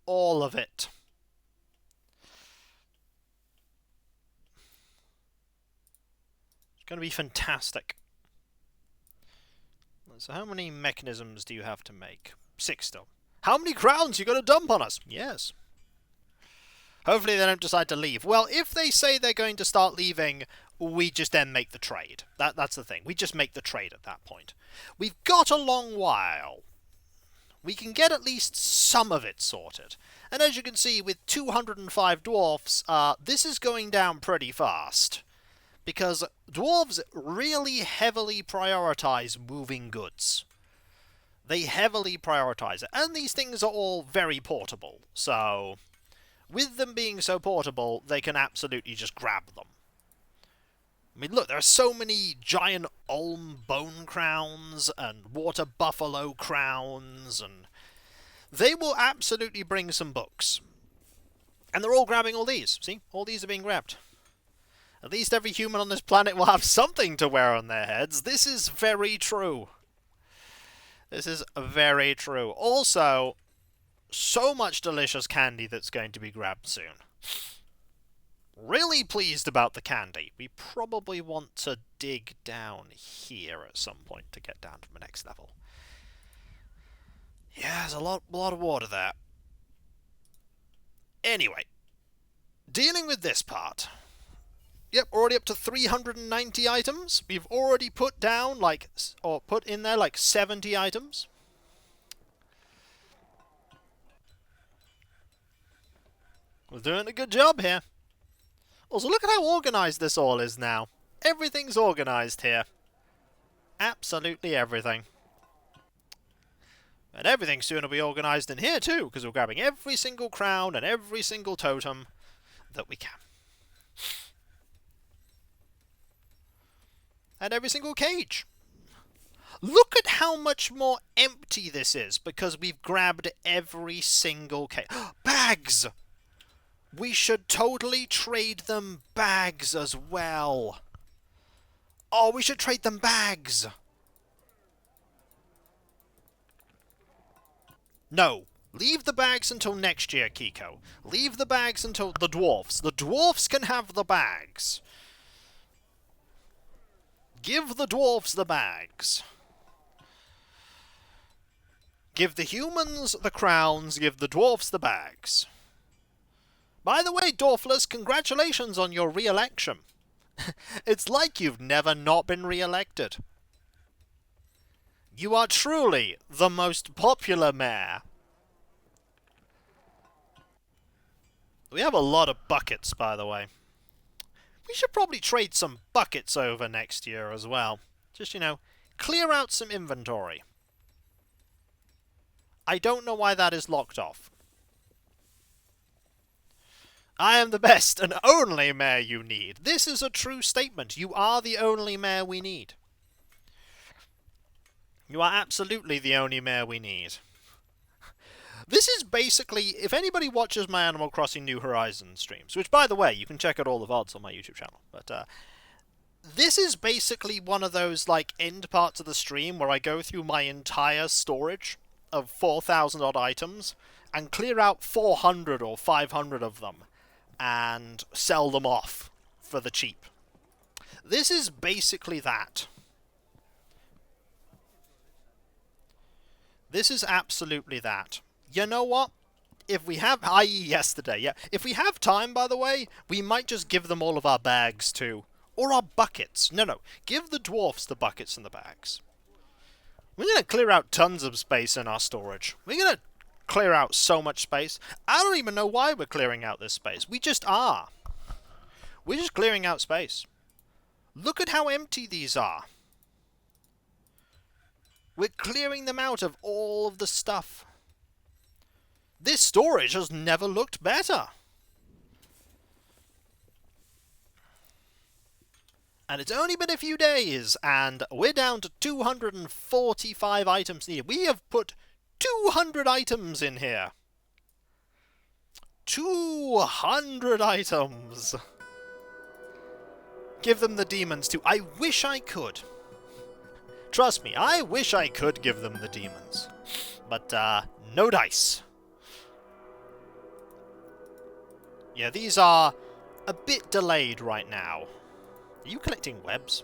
All of it. It's going to be fantastic. So how many mechanisms do you have to make? 6 still. How many crowns you going to dump on us? Yes. Hopefully they don't decide to leave. Well, if they say they're going to start leaving, we just then make the trade. That's the thing. We just make the trade at that point. We've got a long while. We can get at least some of it sorted. And as you can see, with 205 dwarfs, this is going down pretty fast. Because dwarves really heavily prioritize moving goods. They heavily prioritize it. And these things are all very portable. So, with them being so portable, they can absolutely just grab them. I mean, look, there are so many giant Ulm bone crowns and water buffalo crowns, and they will absolutely bring some books. And they're all grabbing all these. See? All these are being grabbed. At least every human on this planet will have something to wear on their heads. This is very true. This is very true. Also, so much delicious candy that's going to be grabbed soon. Really pleased about the candy. We probably want to dig down here at some point to get down to the next level. Yeah, there's a lot of water there. Anyway, dealing with this part. Yep, already up to 390 items. We've already put down put in there like 70 items. We're doing a good job here. Also, look at how organised this all is now. Everything's organised here. Absolutely everything. And everything soon will be organised in here too, because we're grabbing every single crown and every single totem that we can. And every single cage. Look at how much more empty this is, because we've grabbed every single cage. Bags! We should totally trade them bags as well. Oh, we should trade them bags. No. Leave the bags until next year, Kiko. Leave the bags until the dwarfs. The dwarfs can have the bags. Give the dwarfs the bags. Give the humans the crowns, give the dwarfs the bags. By the way, Dwarfless, congratulations on your re-election. It's like you've never not been re-elected. You are truly the most popular mayor. We have a lot of buckets, by the way. We should probably trade some buckets over next year as well. Just, clear out some inventory. I don't know why that is locked off. I am the best and only mayor you need. This is a true statement. You are the only mayor we need. You are absolutely the only mayor we need. This is basically, if anybody watches my Animal Crossing New Horizons streams, which, by the way, you can check out all the VODs on my YouTube channel, but this is basically one of those, end parts of the stream where I go through my entire storage of 4,000-odd items and clear out 400 or 500 of them and sell them off for the cheap. This is basically that. This is absolutely that. You know what? If we have, i.e. yesterday, yeah. If we have time, by the way, we might just give them all of our bags too. Or our buckets. No. Give the dwarfs the buckets and the bags. We're going to clear out tons of space in our storage. We're going to clear out so much space. I don't even know why we're clearing out this space. We just are. We're just clearing out space. Look at how empty these are. We're clearing them out of all of the stuff. This storage has never looked better. And it's only been a few days, and we're down to 245 items needed. We have put 200 items in here. 200 items. Give them the demons too. I wish I could. Trust me, I wish I could give them the demons. But, no dice. Yeah, these are a bit delayed right now. Are you collecting webs?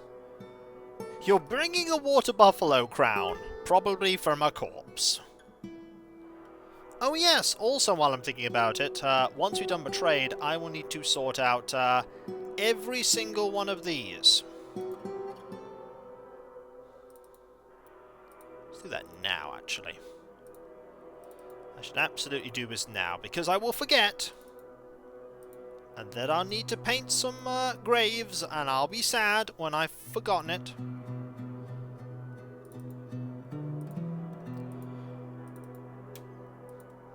You're bringing a water buffalo crown, probably from a corpse. Oh yes, also while I'm thinking about it, once we've done the trade, I will need to sort out every single one of these. Let's do that now, actually. I should absolutely do this now, because I will forget. And then I'll need to paint some graves, and I'll be sad when I've forgotten it.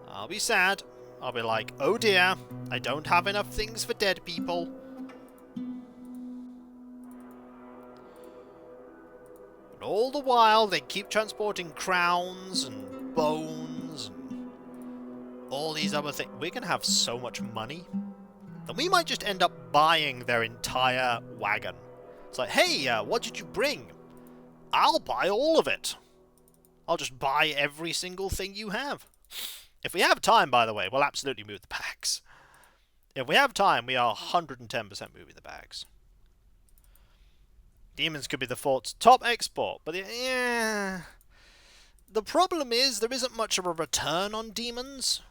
I'll be sad. I'll be like, oh dear, I don't have enough things for dead people. But all the while, they keep transporting crowns and bones and all these other things. We're going to have so much money. And we might just end up buying their entire wagon. It's like, hey, what did you bring? I'll buy all of it. I'll just buy every single thing you have. If we have time, by the way, we'll absolutely move the bags. If we have time, we are 110% moving the bags. Demons could be the fort's top export, but yeah. The problem is there isn't much of a return on demons.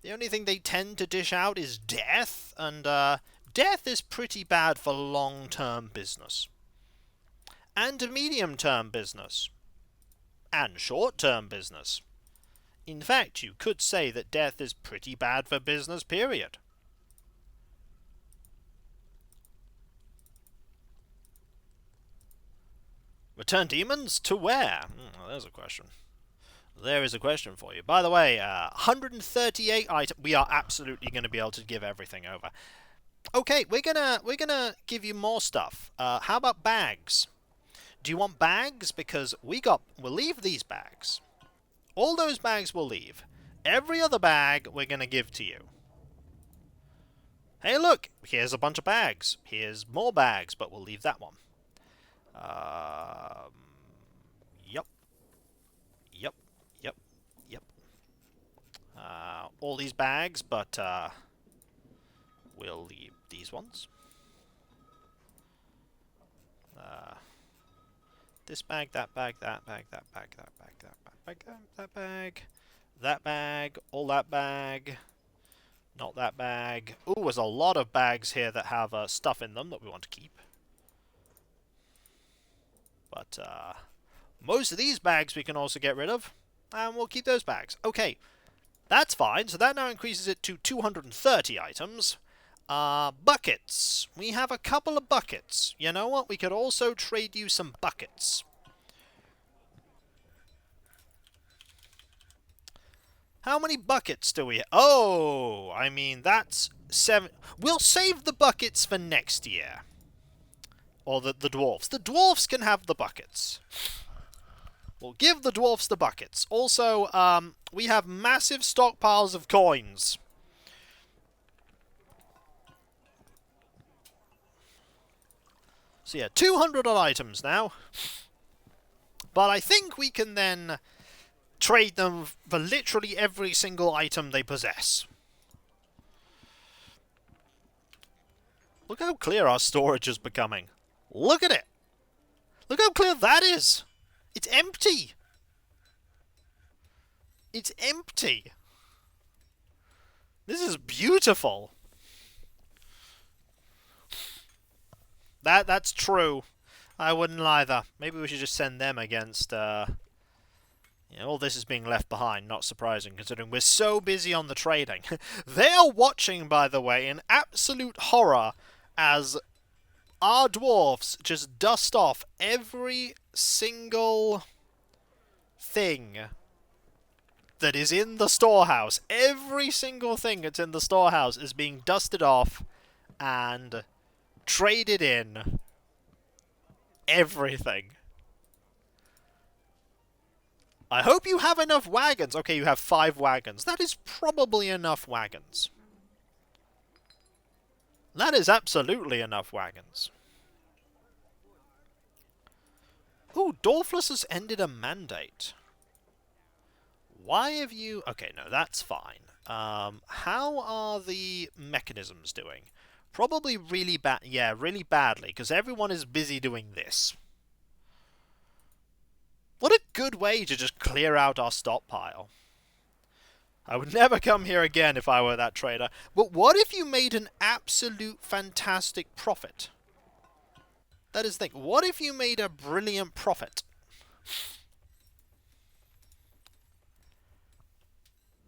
The only thing they tend to dish out is death, and death is pretty bad for long-term business. And medium-term business. And short-term business. In fact, you could say that death is pretty bad for business, period. Return demons? To where? Well, there's a question. There is a question for you. By the way, 138 items. We are absolutely going to be able to give everything over. Okay, we're gonna give you more stuff. How about bags? Do you want bags? Because we'll leave these bags. All those bags we'll leave. Every other bag we're gonna give to you. Hey, look! Here's a bunch of bags. Here's more bags, but we'll leave that one. Yep. All these bags, but we'll leave these ones. This bag, that bag, that bag, that bag, that bag, that bag, that bag, that bag, all that bag, Not that bag. Ooh, there's a lot of bags here that have stuff in them that we want to keep. But most of these bags we can also get rid of. And we'll keep those bags. Okay, that's fine. So that now increases it to 230 items. Buckets. We have a couple of buckets. You know what? We could also trade you some buckets. How many buckets do we have? Oh, I mean, that's 7. We'll save the buckets for next year. Or the dwarfs. The dwarfs can have the buckets. We'll give the dwarfs the buckets. Also, we have massive stockpiles of coins. So yeah, 200 odd items now. But I think we can then trade them for literally every single item they possess. Look how clear our storage is becoming. Look at it! Look how clear that is! It's empty! It's empty! This is beautiful! That's true. I wouldn't either. Maybe we should just send them against, you know, all this is being left behind. Not surprising, considering we're so busy on the trading. They are watching, by the way, in absolute horror as our dwarfs just dust off every single thing that is in the storehouse. Every single thing that's in the storehouse is being dusted off and traded in. Everything. I hope you have enough wagons. Okay, you have 5 wagons. That is probably enough wagons. That is absolutely enough wagons. Ooh, Dorfless has ended a mandate. Why have you... Okay, no, that's fine. How are the mechanisms doing? Probably really bad. Yeah, really badly, because everyone is busy doing this. What a good way to just clear out our stockpile. I would never come here again if I were that trader. But what if you made an absolute fantastic profit? That is the thing. What if you made a brilliant profit?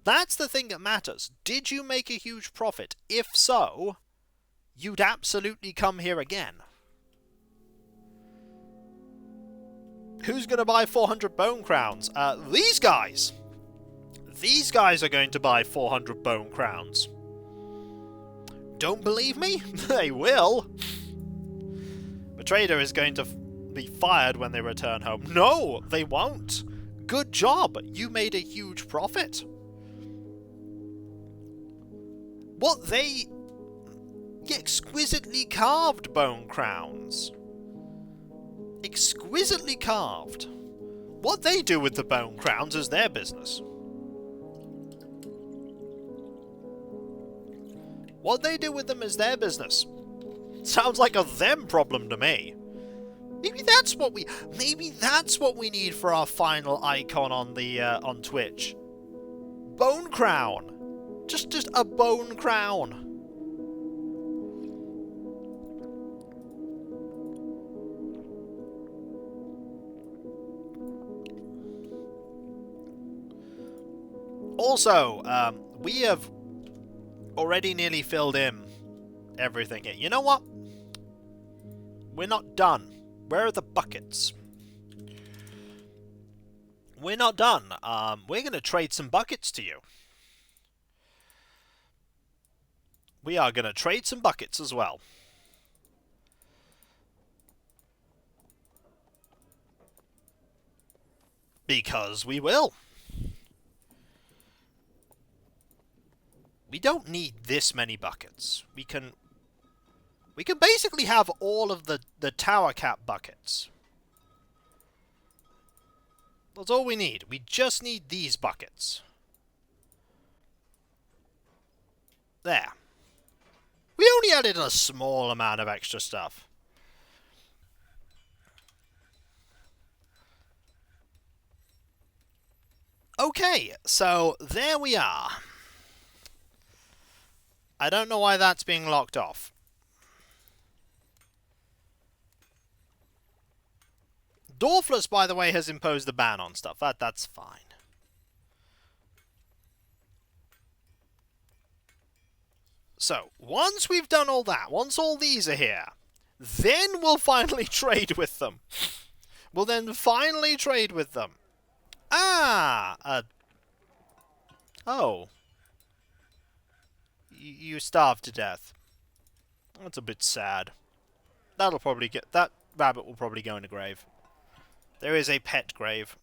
That's the thing that matters. Did you make a huge profit? If so, you'd absolutely come here again. Who's going to buy 400 bone crowns? These guys! These guys are going to buy 400 bone crowns. Don't believe me? They will. The trader is going to be fired when they return home. No, they won't. Good job. You made a huge profit. What they... exquisitely carved bone crowns. Exquisitely carved. What they do with the bone crowns is their business. What they do with them is their business. Sounds like a them problem to me. Maybe that's what we need for our final icon on the on Twitch. Bone crown. Just a bone crown. Also, we have already nearly filled in everything here. You know what? We're not done. Where are the buckets? We're not done. We're going to trade some buckets to you. We are going to trade some buckets as well. Because we will. We don't need this many buckets. We can basically have all of the tower cap buckets. That's all we need. We just need these buckets. There. We only added a small amount of extra stuff. Okay, so there we are. I don't know why that's being locked off. Dwarfless, by the way, has imposed a ban on stuff. That's fine. So, once we've done all that, once all these are here, then we'll finally trade with them. We'll then finally trade with them. Oh. You starved to death. That's a bit sad. That'll probably get... That rabbit will probably go in a grave. There is a pet grave.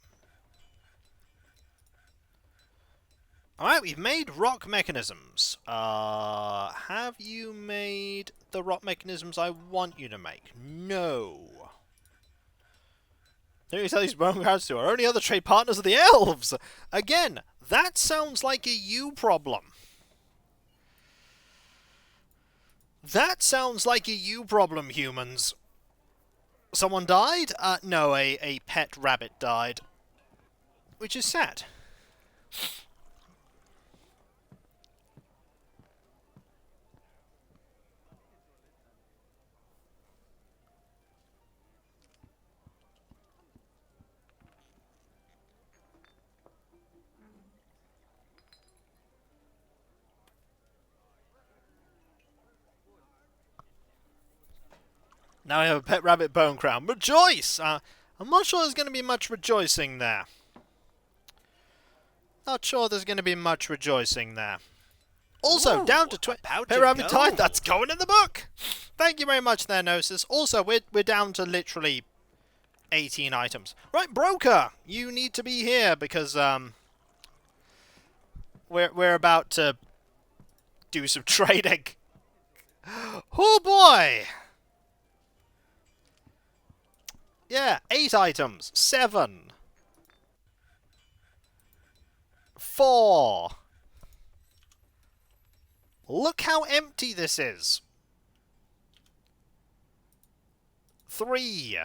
Alright, we've made rock mechanisms. Have you made the rock mechanisms I want you to make? No. Let me tell these bone crowds to our only other trade partners are the elves! Again, that sounds like a you problem. That sounds like a you problem, humans. Someone died? No, a pet rabbit died. Which is sad. Now I have a pet rabbit bone crown. Rejoice! I'm not sure there's going to be much rejoicing there. Not sure there's going to be much rejoicing there. Also, Ooh, down to 20. Pet rabbit died. That's going in the book! Thank you very much there, Gnosis. Also, we're down to literally 18 items. Right, Broker! You need to be here because, we're about to do some trading. Oh boy! Yeah, 8 items. 7. 4. Look how empty this is. 3.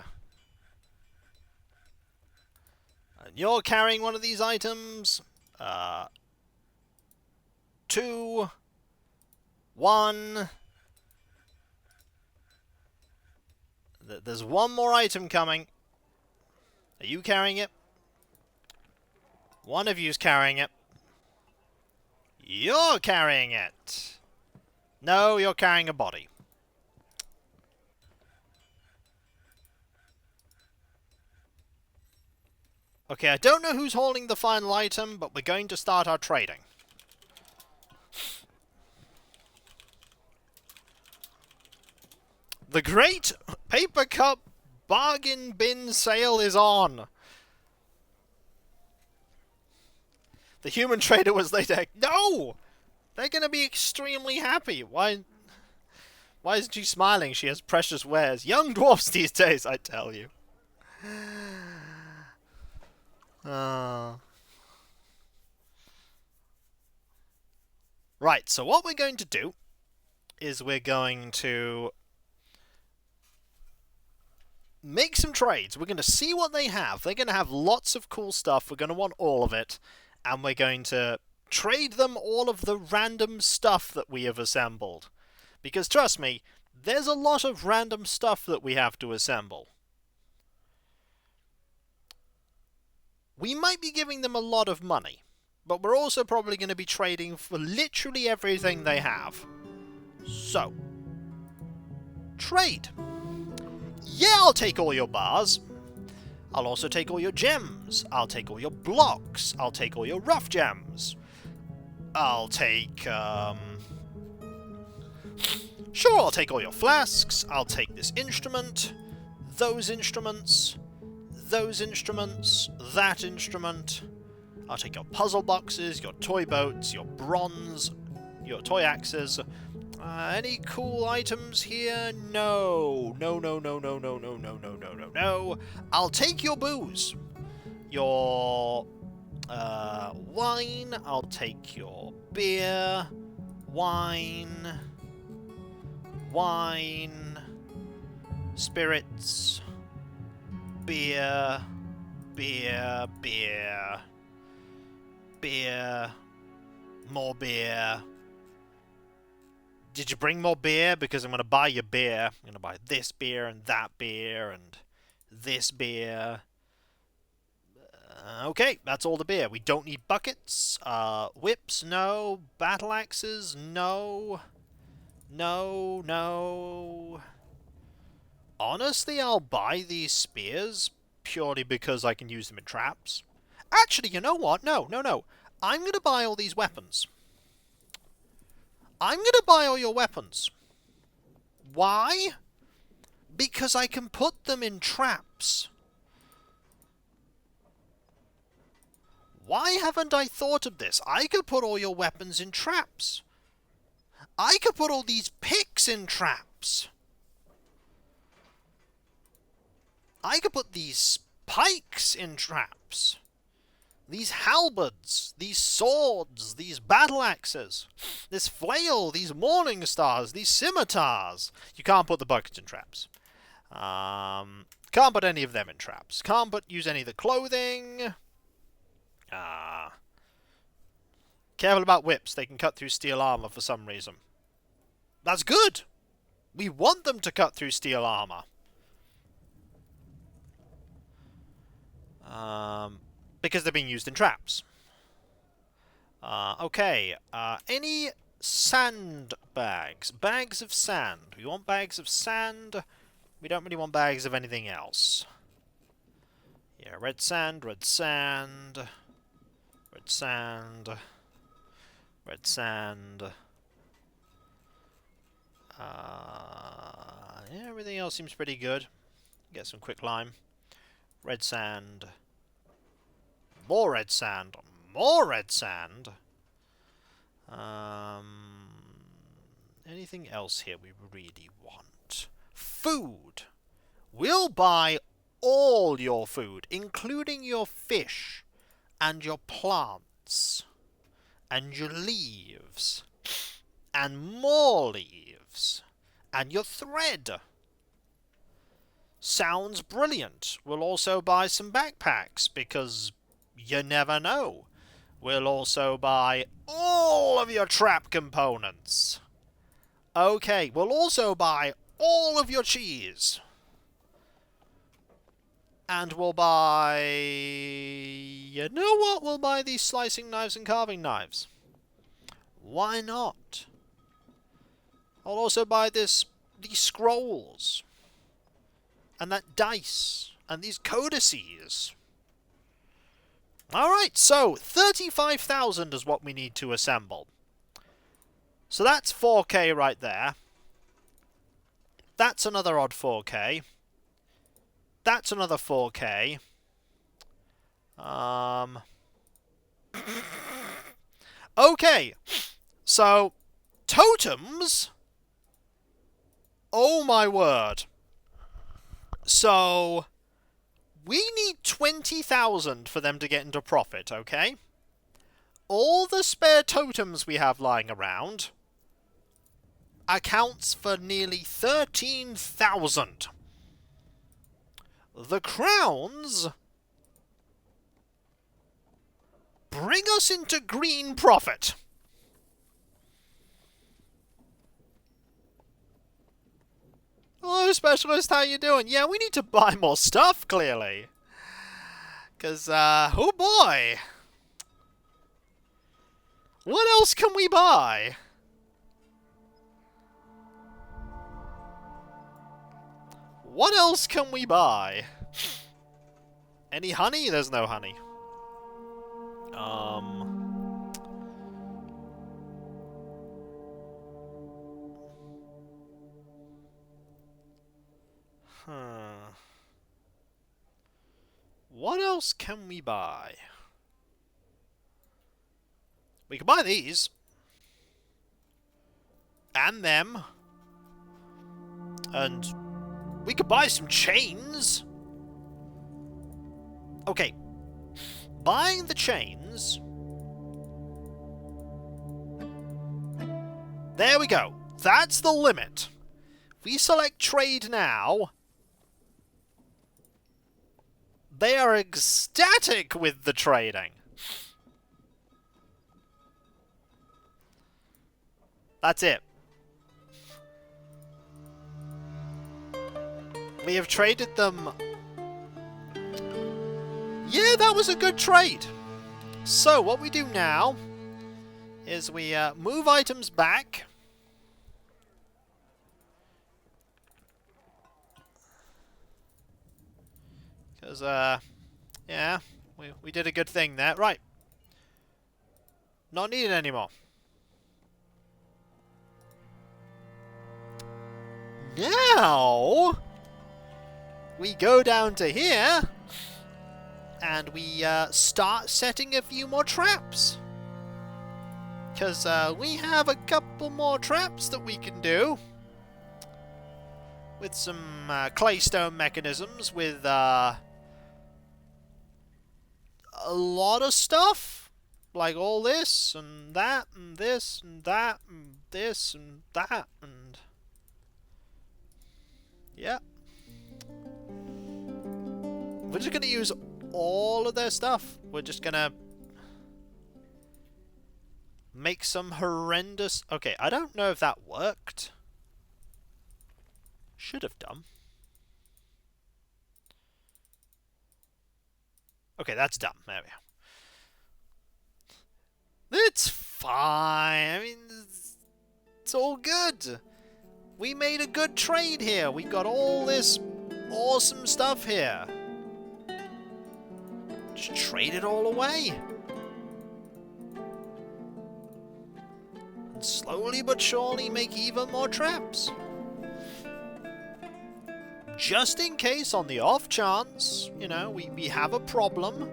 And you're carrying one of these items. 2. 1. There's one more item coming. Are you carrying it? One of you's carrying it. You're carrying it. No, you're carrying a body. Okay, I don't know who's holding the final item, but we're going to start our trading. The great Papercup bargain bin sale is on. The human trader was later... No! They're going to be extremely happy. Why isn't she smiling? She has precious wares. Young dwarfs these days, I tell you. Right, so what we're going to do is we're going to make some trades. We're going to see what they have. They're going to have lots of cool stuff. We're going to want all of it. And we're going to trade them all of the random stuff that we have assembled. Because trust me, there's a lot of random stuff that we have to assemble. We might be giving them a lot of money, but we're also probably going to be trading for literally everything they have. So, trade. Yeah, I'll take all your bars. I'll also take all your gems. I'll take all your blocks. I'll take all your rough gems. I'll take, Sure, I'll take all your flasks. I'll take this instrument. Those instruments. Those instruments. That instrument. I'll take your puzzle boxes, your toy boats, your bronze, your toy axes. Any cool items here? No. No, no, no, no, no, no, no, no, no, no, no. I'll take your booze. Your wine. I'll take your beer. Wine. Wine. Spirits. Beer. Beer. Beer. Beer. More beer. Did you bring more beer? Because I'm going to buy your beer. I'm going to buy this beer and that beer and this beer. Okay, that's all the beer. We don't need buckets. Whips, no. Battle axes, no. No, no. Honestly, I'll buy these spears purely because I can use them in traps. Actually, you know what? No, no, no. I'm going to buy all these weapons. I'm going to buy all your weapons. Why? Because I can put them in traps. Why haven't I thought of this? I could put all your weapons in traps. I could put all these picks in traps. I could put these pikes in traps. These halberds, these swords, these battle axes, this flail, these morning stars, these scimitars. You can't put the buckets in traps. Can't put any of them in traps. Can't use any of the clothing. Careful about whips. They can cut through steel armor for some reason. That's good. We want them to cut through steel armor. Because they're being used in traps. Okay. Any sand bags? Bags of sand. We want bags of sand. We don't really want bags of anything else. Yeah, red sand, red sand. Red sand. Red sand. Yeah, everything else seems pretty good. Get some quick lime. Red sand. More red sand. More red sand. Anything else here we really want? Food. We'll buy all your food, including your fish, and your plants, and your leaves, and more leaves, and your thread. Sounds brilliant. We'll also buy some backpacks, because you never know. We'll also buy all of your trap components. Okay, we'll also buy all of your cheese. And we'll buy... You know what? We'll buy these slicing knives and carving knives. Why not? I'll also buy these scrolls. And that dice. And these codices. Alright, so 35,000 is what we need to assemble. So that's 4K right there. That's another odd 4K. That's another 4K. Okay. So, totems. Oh my word. So, we need 20,000 for them to get into profit, okay? All the spare totems we have lying around accounts for nearly 13,000. The crowns bring us into green profit. Hello, Specialist, how you doing? Yeah, we need to buy more stuff, clearly. Because, oh boy. What else can we buy? What else can we buy? Any honey? There's no honey. What else can we buy? We can buy these. And them. And we could buy some chains. Okay. Buying the chains. There we go. That's the limit. If we select trade now, they are ecstatic with the trading. That's it. We have traded them. Yeah, that was a good trade. So, what we do now is we move items back. Because, yeah, we did a good thing there. Right. Not needed anymore. Now, we go down to here, and we start setting a few more traps. Because we have a couple more traps that we can do. With some claystone mechanisms, with a lot of stuff. Like all this, and that, and this, and that, and this, and that, and... yeah. We're just going to use all of their stuff. We're just going to make some horrendous... okay, I don't know if that worked. Should have done. Okay, that's done. There we go. It's fine. I mean, it's all good. We made a good trade here. We got all this awesome stuff here. Just trade it all away. And slowly but surely make even more traps. Just in case, on the off chance, you know, we have a problem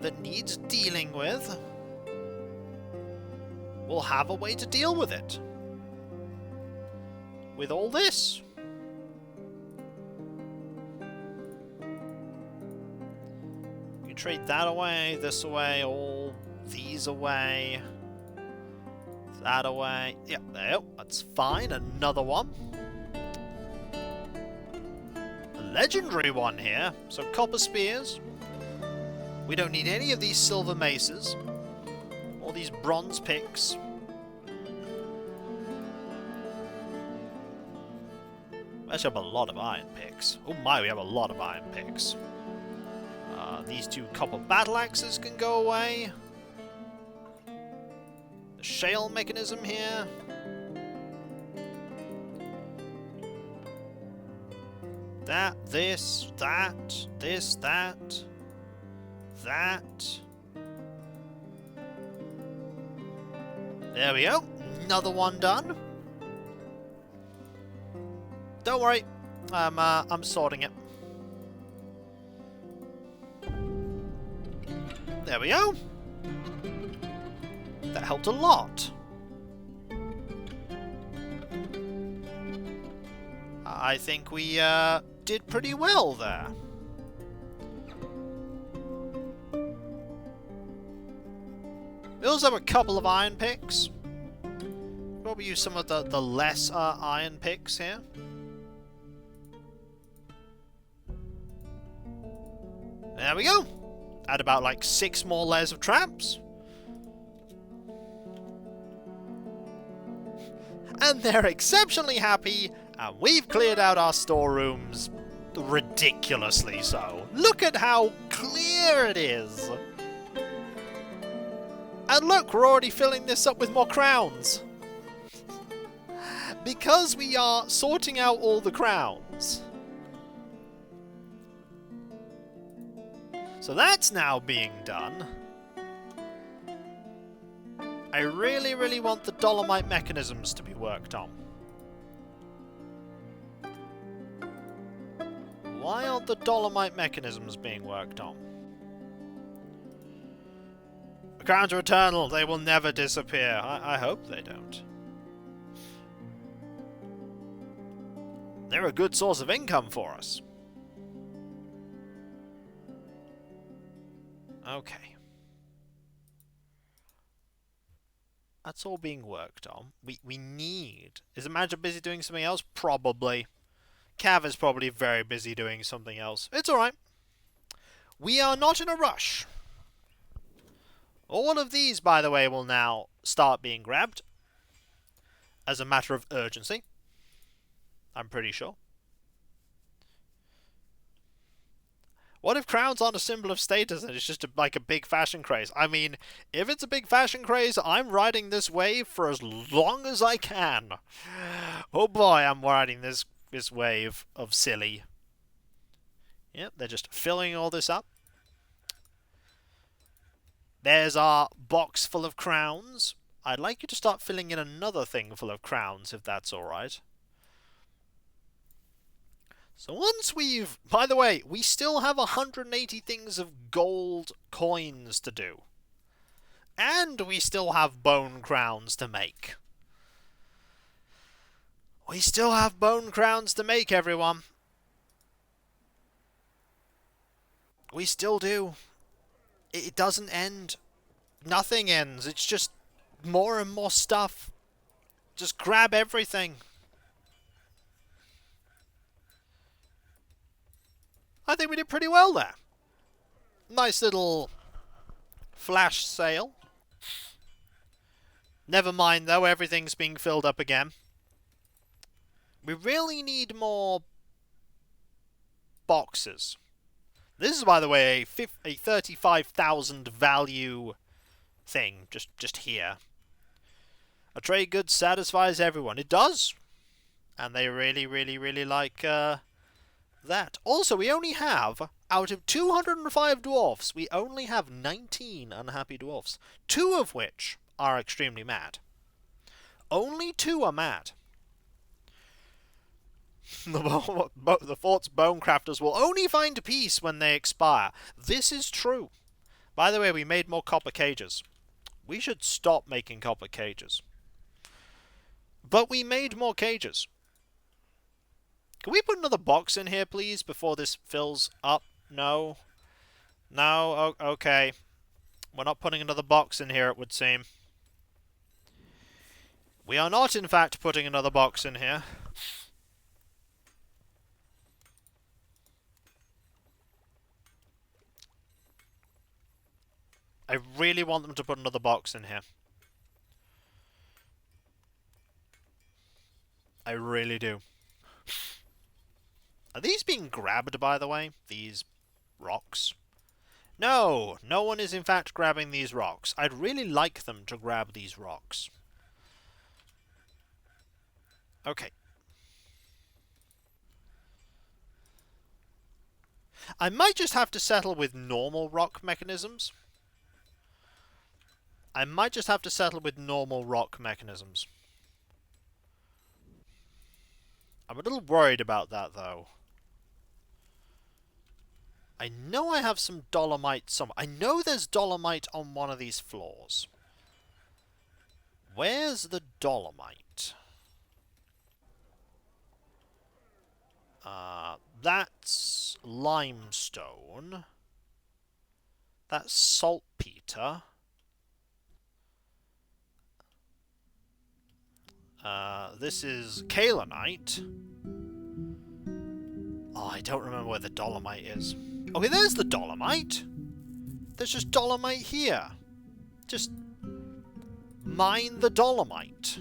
that needs dealing with. We'll have a way to deal with it. With all this. You can trade that away, this away, all these away. That away. Yep, there you go. That's fine. Another one. A legendary one here. So copper spears. We don't need any of these silver maces. All these bronze picks. We actually have a lot of iron picks. Oh my, we have a lot of iron picks. These two copper battle axes can go away. The shale mechanism here. That, this, that, this, that, that. There we go. Another one done. Don't worry. I'm sorting it. There we go. That helped a lot. I think we did pretty well there. We also have a couple of iron picks. Probably use some of the less iron picks here. There we go. Add about like 6 more layers of traps. And they're exceptionally happy, and we've cleared out our storerooms ridiculously so. Look at how clear it is. And look, we're already filling this up with more crowns. Because we are sorting out all the crowns. So that's now being done. I really, really want the dolomite mechanisms to be worked on. Why aren't the dolomite mechanisms being worked on? The crowns are eternal. They will never disappear. I hope they don't. They're a good source of income for us. Okay. That's all being worked on. We need... Is the manager busy doing something else? Probably. Cav is probably very busy doing something else. It's alright. We are not in a rush. All of these, by the way, will now start being grabbed. As a matter of urgency. I'm pretty sure. What if crowns aren't a symbol of status and it's just like a big fashion craze? I mean, if it's a big fashion craze, I'm riding this wave for as long as I can. Oh boy, I'm riding this wave of silly. Yep, they're just filling all this up. There's our box full of crowns. I'd like you to start filling in another thing full of crowns, if that's alright. So once we've... By the way, we still have 180 things of gold coins to do. And we still have bone crowns to make. We still have bone crowns to make, everyone. We still do. It doesn't end. Nothing ends. It's just more and more stuff. Just grab everything. I think we did pretty well there. Nice little flash sale. Never mind though, everything's being filled up again. We really need more boxes. This is, by the way, a 35,000 value thing, just here. A trade good satisfies everyone. It does. And they really, really, really like that. Also, we only have, out of 205 dwarfs, we only have 19 unhappy dwarfs. 2 of which are extremely mad. Only 2 are mad. The fort's bone crafters will only find peace when they expire. This is true. By the way, we made more copper cages. We should stop making copper cages. But we made more cages. Can we put another box in here, please, before this fills up? No. No? Okay. We're not putting another box in here, it would seem. We are not, in fact, putting another box in here. I really want them to put another box in here. I really do. Are these being grabbed, by the way? These rocks? No! No one is in fact grabbing these rocks. I'd really like them to grab these rocks. Okay. I might just have to settle with normal rock mechanisms. I'm a little worried about that, though. I know I have some dolomite somewhere. I know there's dolomite on one of these floors. Where's the dolomite? That's limestone. That's saltpeter. This is kaolinite. Oh, I don't remember where the dolomite is. Okay, there's the dolomite. There's just dolomite here. Just mine the dolomite.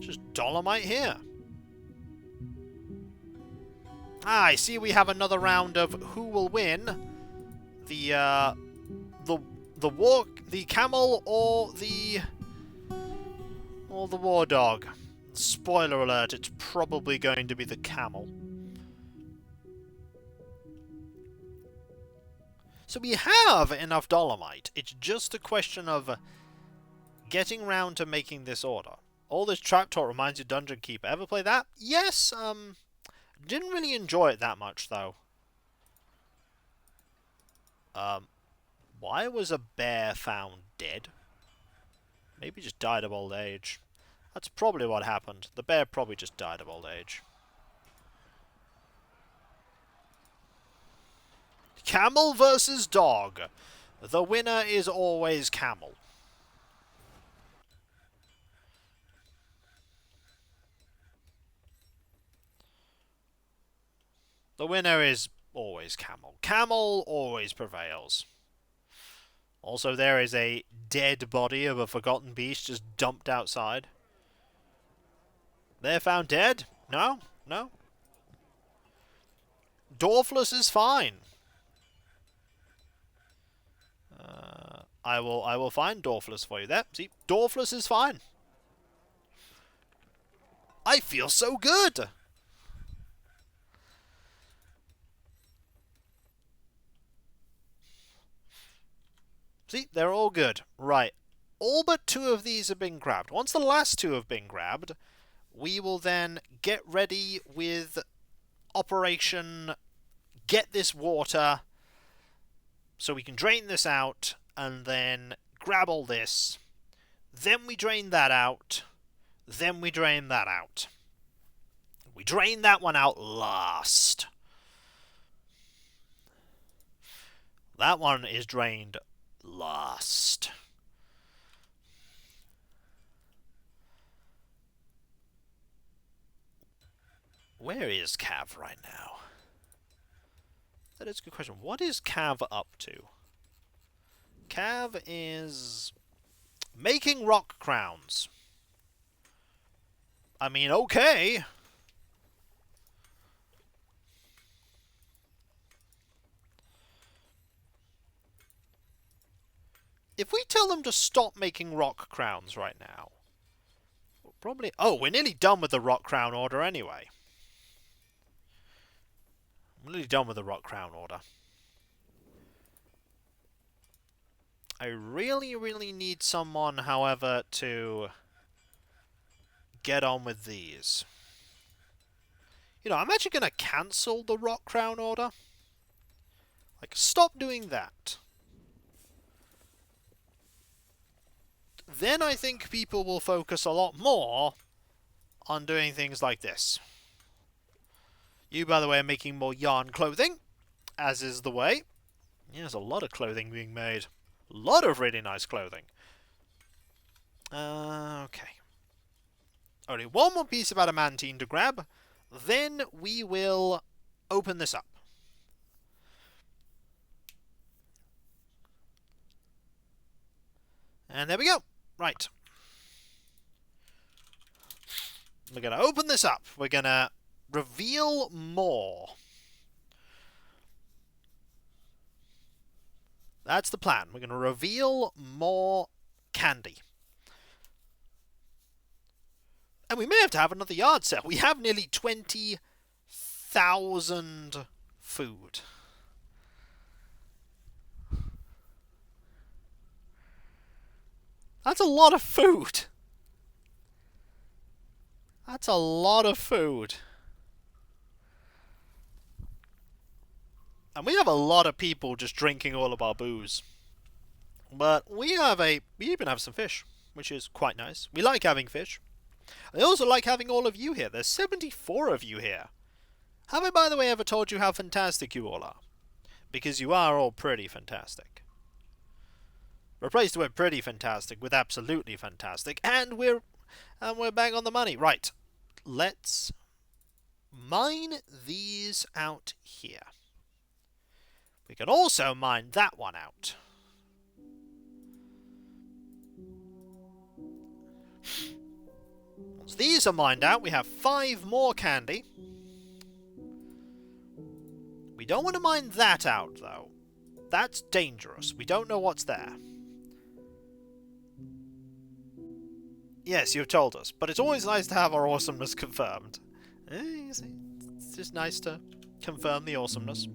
Just dolomite here. Ah, I see we have another round of who will win. The camel or the war dog. Spoiler alert, it's probably going to be the camel. So we have enough dolomite. It's just a question of getting round to making this order. All this trap talk reminds you of Dungeon Keeper. Ever play that? Yes, didn't really enjoy it that much though. Why was a bear found dead? Maybe just died of old age. That's probably what happened. The bear probably just died of old age. Camel versus dog. The winner is always camel. The winner is always camel. Camel always prevails. Also, there is a dead body of a forgotten beast just dumped outside. They're found dead? No? No? Dwarfless is fine. I will find Dwarfless for you there. See, Dwarfless is fine. I feel so good! See, they're all good. Right. All but 2 of these have been grabbed. Once the last 2 have been grabbed, we will then get ready with Operation Get This Water so we can drain this out and then grab all this. Then we drain that out. Then we drain that out. We drain that one out last. That one is drained last. Where is Cav right now? That is a good question. What is Cav up to? Cav is making rock crowns. I mean, okay. If we tell them to stop making rock crowns right now, we'll probably... Oh, we're nearly done with the rock crown order anyway. We're nearly done with the rock crown order. I really, really need someone, however, to get on with these. You know, I'm actually going to cancel the rock crown order. Like, stop doing that. Then I think people will focus a lot more on doing things like this. You, by the way, are making more yarn clothing, as is the way. Yeah, there's a lot of clothing being made. A lot of really nice clothing. Okay. Only one more piece of adamantine to grab. Then we will open this up. And there we go. Right. We're going to open this up. We're going to reveal more. That's the plan. We're going to reveal more candy. And we may have to have another yard sale. We have nearly 20,000 food. That's a lot of food. That's a lot of food. And we have a lot of people just drinking all of our booze. But we even have some fish, which is quite nice. We like having fish. I also like having all of you here. There's 74 of you here. Have I, by the way, ever told you how fantastic you all are? Because you are all pretty fantastic. Replace the word pretty fantastic with absolutely fantastic, and we're back on the money. Right. Let's mine these out here. We can also mine that one out. Once these are mined out, we have 5 more candy. We don't want to mine that out, though. That's dangerous. We don't know what's there. Yes, you've told us, but it's always nice to have our awesomeness confirmed. You see, it's just nice to confirm the awesomeness.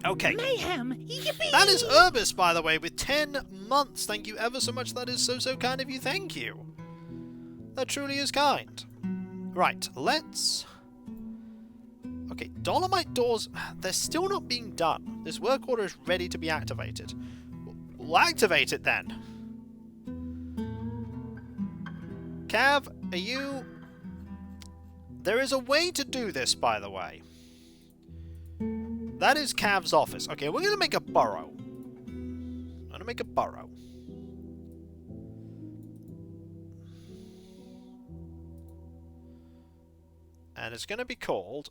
Okay. Mayhem! Yippee! That is Urbis, by the way, with 10 months. Thank you ever so much. That is so kind of you. Thank you. That truly is kind. Right, let's... Okay, Dolomite doors, they're still not being done. This work order is ready to be activated. We'll activate it then. Cav, are you... There is a way to do this, by the way. That is Cav's office. Okay, we're going to make a burrow. I'm going to make a burrow. And it's going to be called...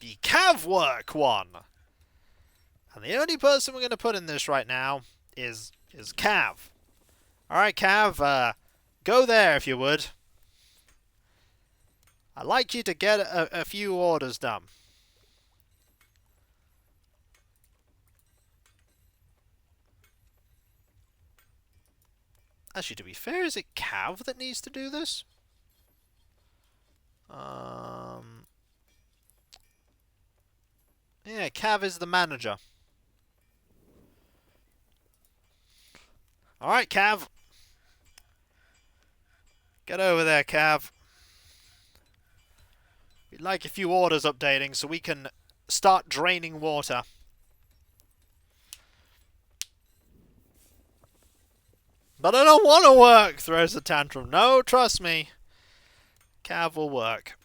the Cavwork one. And the only person we're going to put in this right now is is Cav. Alright, Cav, go there if you would. I'd like you to get a few orders done. Actually, to be fair, is it Cav that needs to do this? Yeah, Cav is the manager. Alright, Cav. Get over there, Cav. We'd like a few orders updating so we can start draining water. But I don't want to work, throws a tantrum. No, trust me. Cav will work.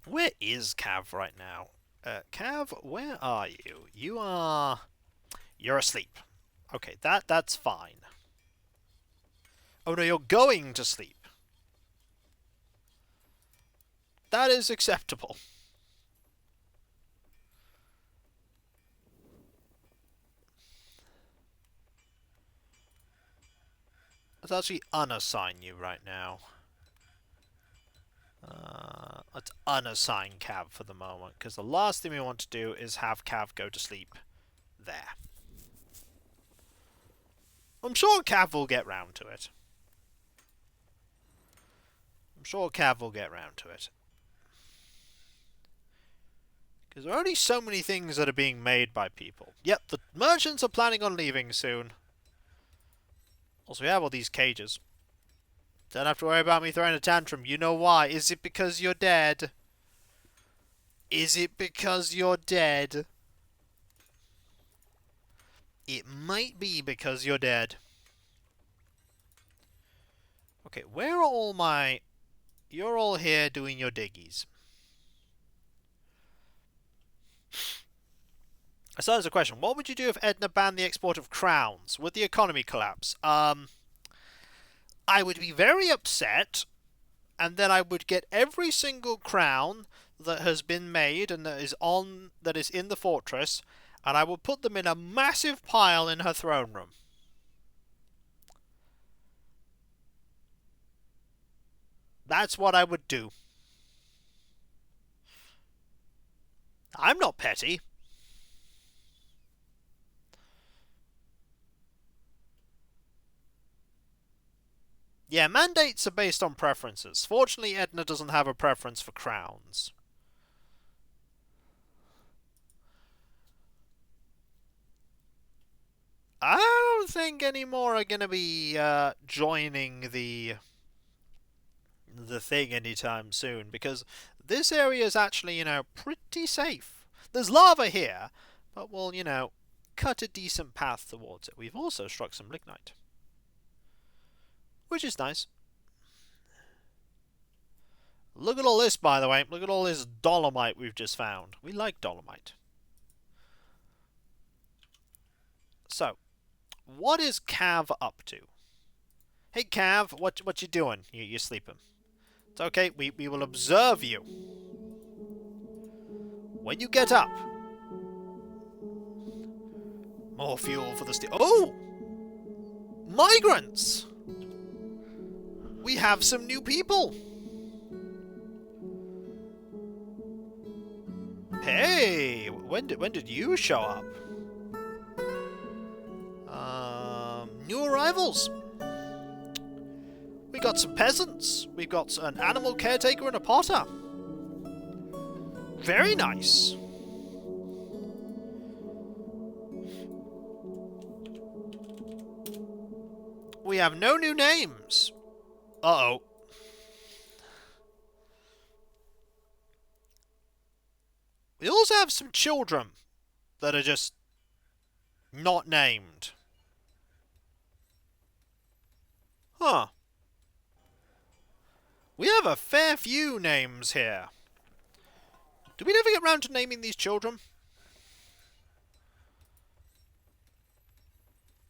Where is Cav right now? Cav, where are you? You're asleep. Okay, that's fine. Oh no, you're going to sleep. That is acceptable. Let's actually unassign you right now. Let's unassign Cav for the moment, because the last thing we want to do is have Cav go to sleep there. I'm sure Cav will get round to it. Because there are only so many things that are being made by people. Yep, the merchants are planning on leaving soon. Also, we have all these cages. Don't have to worry about me throwing a tantrum. You know why? Is it because you're dead? Is it because you're dead? It might be because you're dead. Okay, where are all my... You're all here doing your diggies. So there's a question. What would you do if Edna banned the export of crowns? Would the economy collapse? I would be very upset, and then I would get every single crown that has been made and that is in the fortress, and I would put them in a massive pile in her throne room. That's what I would do. I'm not petty. Yeah, mandates are based on preferences. Fortunately, Edna doesn't have a preference for crowns. I don't think any more are going to be joining the thing anytime soon, because this area is actually, pretty safe. There's lava here, but we'll, cut a decent path towards it. We've also struck some lignite, which is nice. Look at all this, by the way. Look at all this dolomite we've just found. We like dolomite. So, what is Cav up to? Hey, Cav, what you doing? You're sleeping. It's okay, we will observe you. When you get up. More fuel for the steel. Oh! Migrants! We have some new people. Hey, when did you show up? New arrivals. We got some peasants. We've got an animal caretaker and a potter. Very nice. We have no new names. Uh-oh. We also have some children that are just not named. Huh. We have a fair few names here. Did we never get round to naming these children?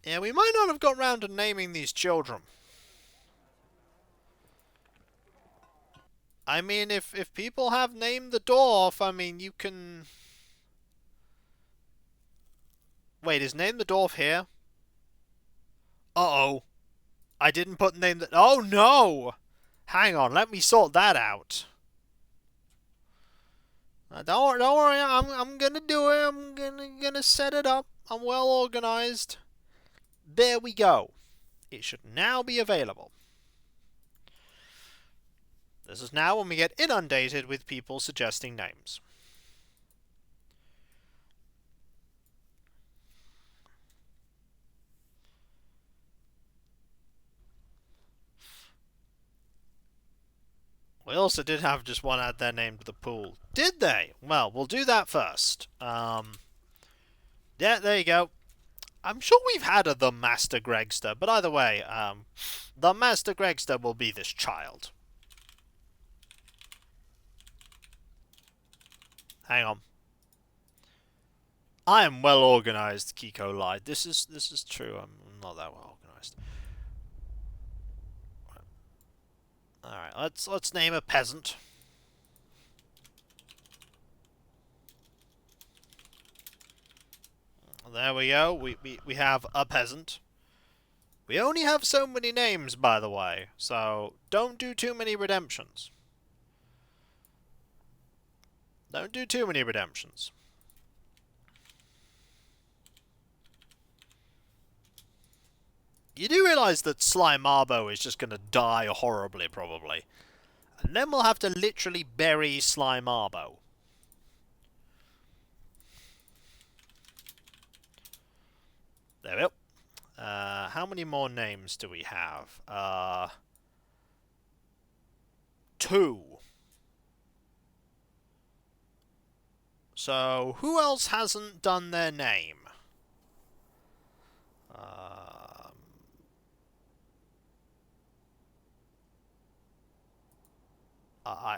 Yeah, we might not have got round to naming these children. I mean, if people have named the dwarf, I mean, you can... Wait, is Name the Dwarf here? Uh-oh. I didn't put the name that... Oh, no! Hang on, let me sort that out. Don't worry, I'm gonna do it. I'm gonna set it up. I'm well organized. There we go. It should now be available. This is now when we get inundated with people suggesting names. We also did have just one add their name to the pool. Did they? Well, we'll do that first. Yeah, there you go. I'm sure we've had a The Master Gregster, but either way, The Master Gregster will be this child. Hang on. I am well organized, Kiko lied. This is true. I'm not that well organized. Alright, let's name a peasant. There we go. We have a peasant. We only have so many names, by the way, so don't do too many redemptions. Don't do too many redemptions. You do realise that Slimarbo is just going to die horribly, probably. And then we'll have to literally bury Slimarbo. There we go. How many more names do we have? 2. So, who else hasn't done their name?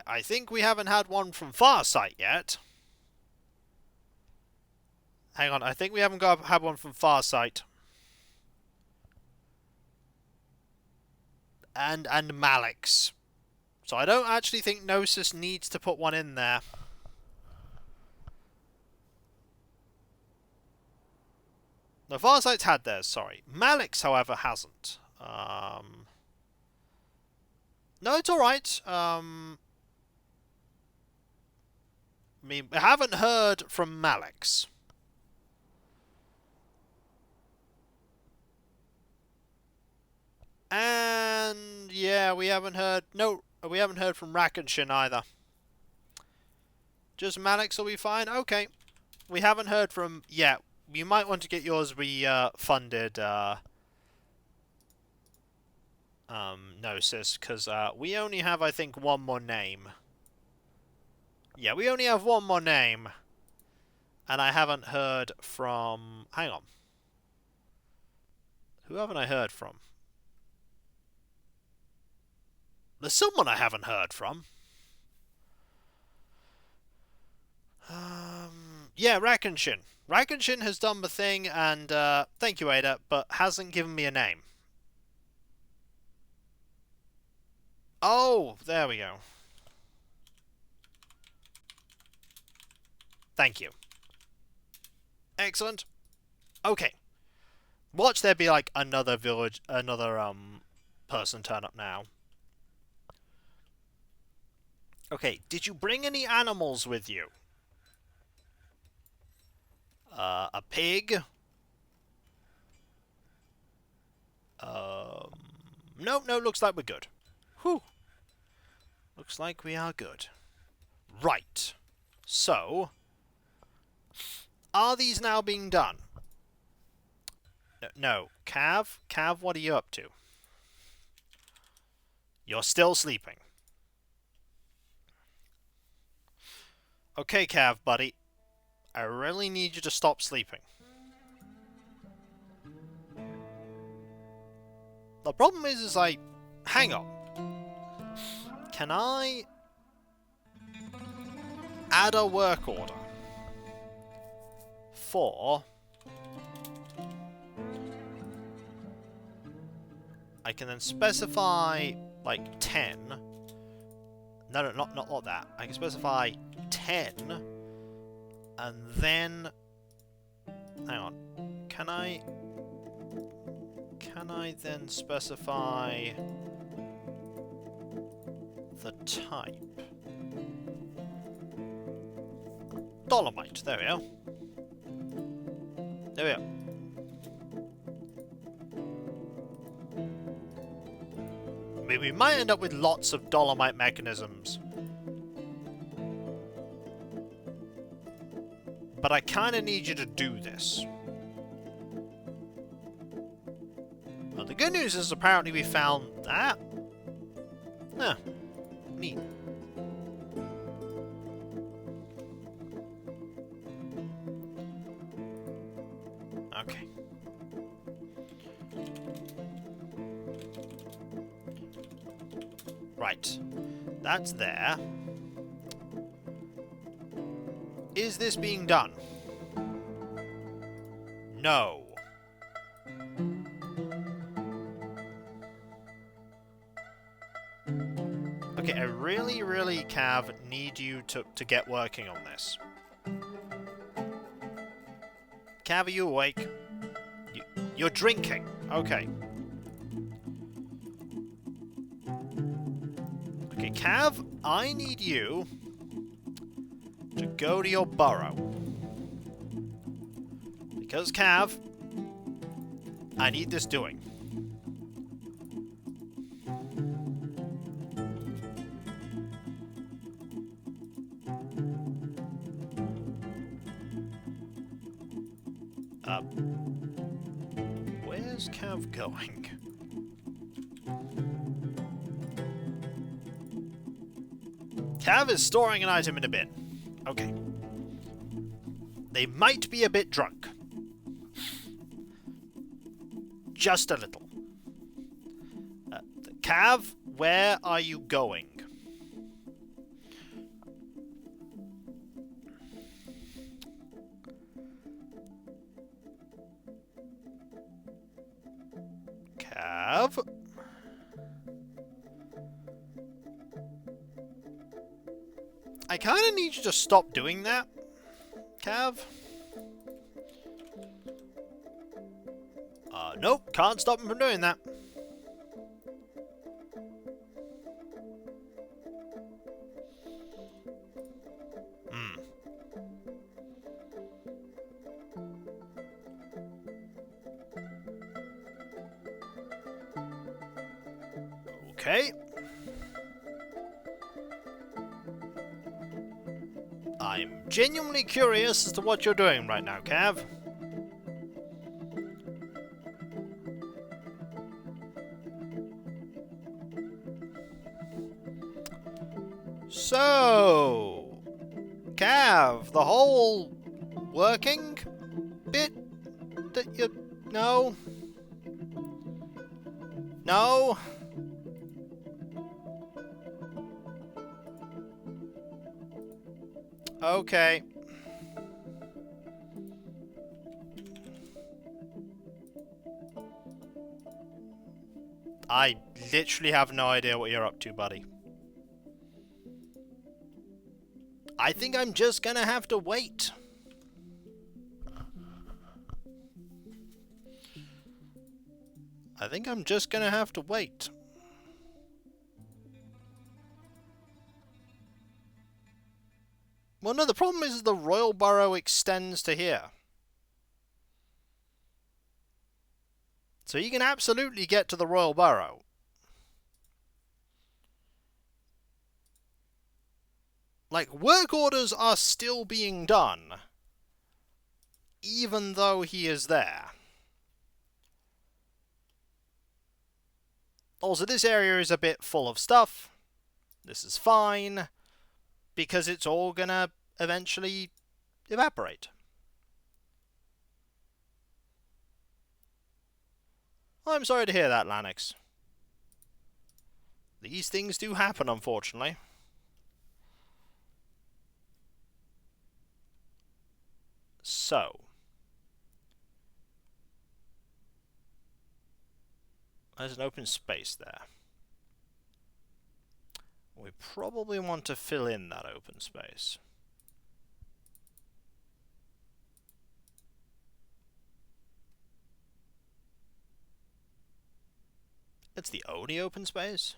I think we haven't had one from Farsight yet. Hang on, I think we haven't had one from Farsight. And Malix. So I don't actually think Gnosis needs to put one in there. No, Farsight's had theirs, sorry. Malix, however, hasn't. No, it's alright. I mean, we haven't heard from Malix. And yeah, we haven't heard... No, we haven't heard from Rakenshin either. Just Malix will be fine? Okay. We haven't heard from... Yeah, you might want to get yours refunded, Gnosis, because we only have, I think, one more name. Yeah, we only have one more name. And I haven't heard from... Hang on. Who haven't I heard from? There's someone I haven't heard from. Yeah, Rakenshin. Rakenshin has done the thing, and thank you, Ada, but hasn't given me a name. Oh, there we go. Thank you. Excellent. Okay. Watch there be like another village, another person turn up now. Okay, did you bring any animals with you? A pig? No, looks like we're good. Whew. Looks like we are good. Right. So, are these now being done? No. Cav, what are you up to? You're still sleeping. Okay, Cav, buddy. I really need you to stop sleeping. The problem is like... Hang on. Can I... add a work order? For... I can then specify, like, 10. No, not that. I can specify 10. And then... Hang on. Can I... Can I then specify the type? Dolomite, there we are. There we are. I mean, we might end up with lots of dolomite mechanisms. But I kind of need you to do this. Well, the good news is apparently we found that. Ah, neat. Okay. Right. That's there. Is this being done? No. Okay, I really, Cav, need you to get working on this. Cav, are you awake? You're drinking. Okay. Okay, Cav, I need you to go to your burrow. Because, Cav, I need this doing. Where's Cav going? Cav is storing an item in a bin. Okay. They might be a bit drunk. Just a little. Cav, where are you going? Cav? I kind of need you to stop doing that, Cav. Nope, can't stop him from doing that. Okay. I'm genuinely curious as to what you're doing right now, Cav. So, Cav, the whole working bit that you... No? No? Okay. I literally have no idea what you're up to, buddy. I think I'm just gonna have to wait. I think I'm just gonna have to wait. Well, no, the problem is the Royal Burrow extends to here. So you can absolutely get to the Royal Burrow. Like, work orders are still being done, even though he is there. Also, this area is a bit full of stuff. This is fine, because it's all gonna eventually evaporate. I'm sorry to hear that, Lanix. These things do happen, unfortunately. So, there's an open space there. We probably want to fill in that open space. It's the only open space?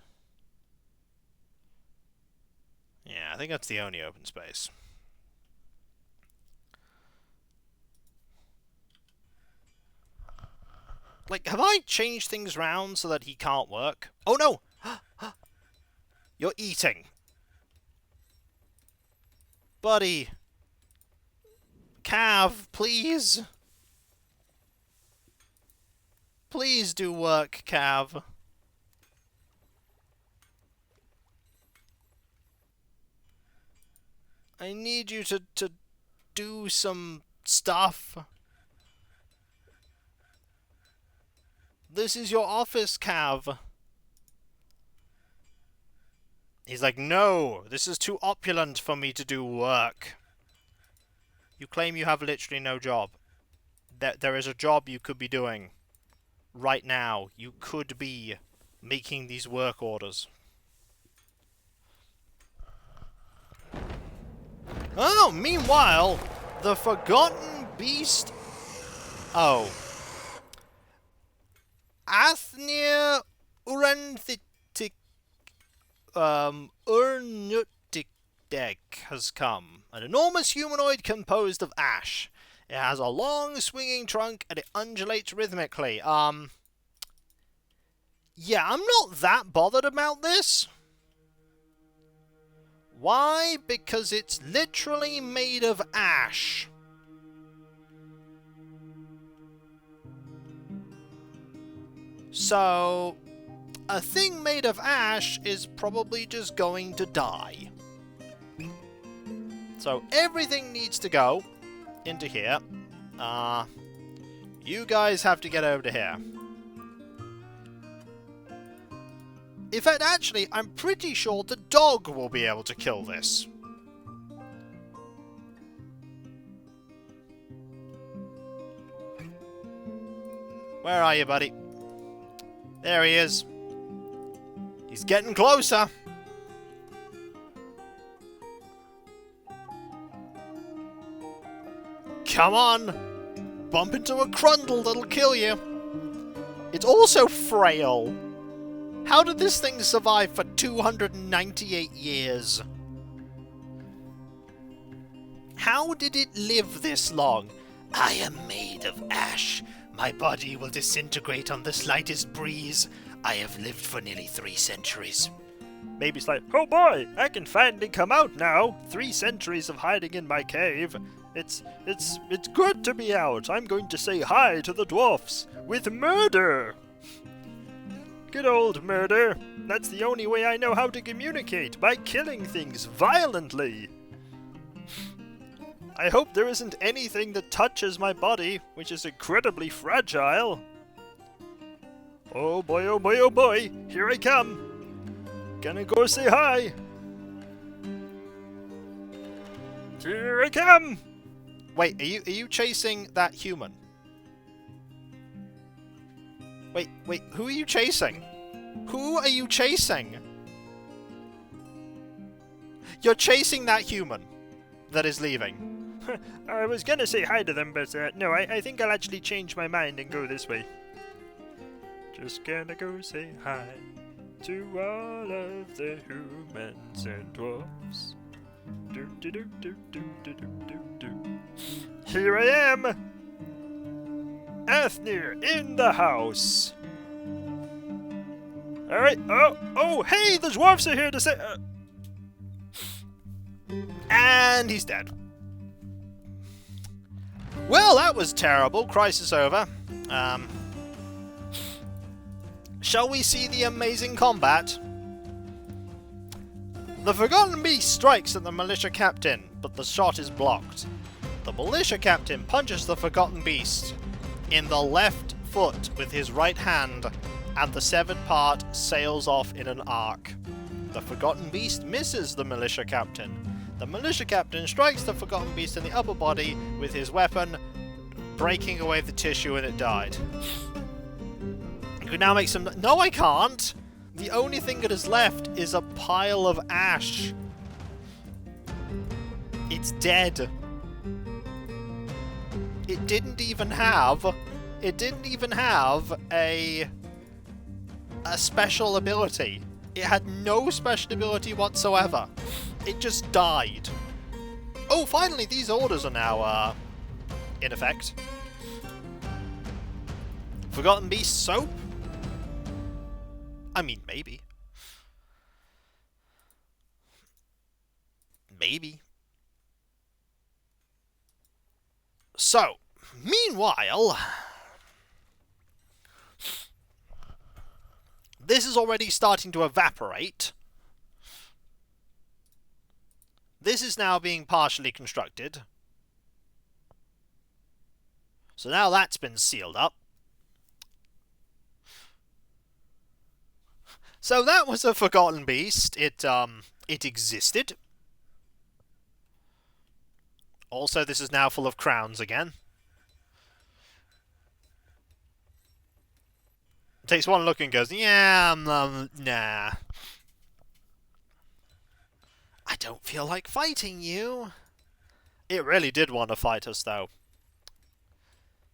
Yeah, I think that's the only open space. Like, have I changed things round so that he can't work? Oh no! You're eating. Buddy. Cav, please. Please do work, Cav. I need you to do some stuff. This is your office, Cav. He's like, no, this is too opulent for me to do work. You claim you have literally no job. There is a job you could be doing. Right now, you could be making these work orders. Oh, meanwhile, the Forgotten Beast... Oh. Athnir Uranthictic... Urnutic has come. An enormous humanoid composed of ash. It has a long, swinging trunk, and it undulates rhythmically. Yeah, I'm not that bothered about this. Why? Because it's literally made of ash. So, a thing made of ash is probably just going to die. So, everything needs to go into here. You guys have to get over to here. In fact, actually, I'm pretty sure the dog will be able to kill this. Where are you, buddy? There he is. He's getting closer. Come on! Bump into a crundle that'll kill you. It's also frail. How did this thing survive for 298 years? How did it live this long? I am made of ash. My body will disintegrate on the slightest breeze. I have lived for nearly 3 centuries. Maybe it's like, oh boy, I can finally come out now. 3 centuries of hiding in my cave. It's good to be out. I'm going to say hi to the dwarfs with murder. Good old murder. That's the only way I know how to communicate, by killing things violently. I hope there isn't anything that touches my body, which is incredibly fragile. Oh boy, oh boy, oh boy. Here I come. Gonna go say hi. Here I come. Wait, are you chasing that human? Wait, who are you chasing? Who are you chasing? You're chasing that human that is leaving. I was gonna say hi to them, but no, I think I'll actually change my mind and go this way. Just gonna go say hi to all of the humans and dwarfs. Do do do do do do do do do. Here I am! Athnir in the house! Alright, oh, hey, the dwarfs are here to say... And he's dead. Well, that was terrible. Crisis over. Shall we see the amazing combat? The Forgotten Beast strikes at the militia captain, but the shot is blocked. The militia captain punches the Forgotten Beast in the left foot with his right hand, and the severed part sails off in an arc. The Forgotten Beast misses the militia captain. The militia captain strikes the Forgotten Beast in the upper body with his weapon, breaking away the tissue, and it died. You can now make some... No, I can't! The only thing that is left is a pile of ash. It's dead. It didn't even have a a special ability. It had no special ability whatsoever. It just died. Oh, finally, these orders are now, in effect. Forgotten Beast soap? I mean, maybe. Maybe. So, meanwhile, this is already starting to evaporate. This is now being partially constructed. So now that's been sealed up. So that was a Forgotten Beast. It existed. Also, this is now full of crowns again. Takes one look and goes, yeah, nah. I don't feel like fighting you. It really did want to fight us, though.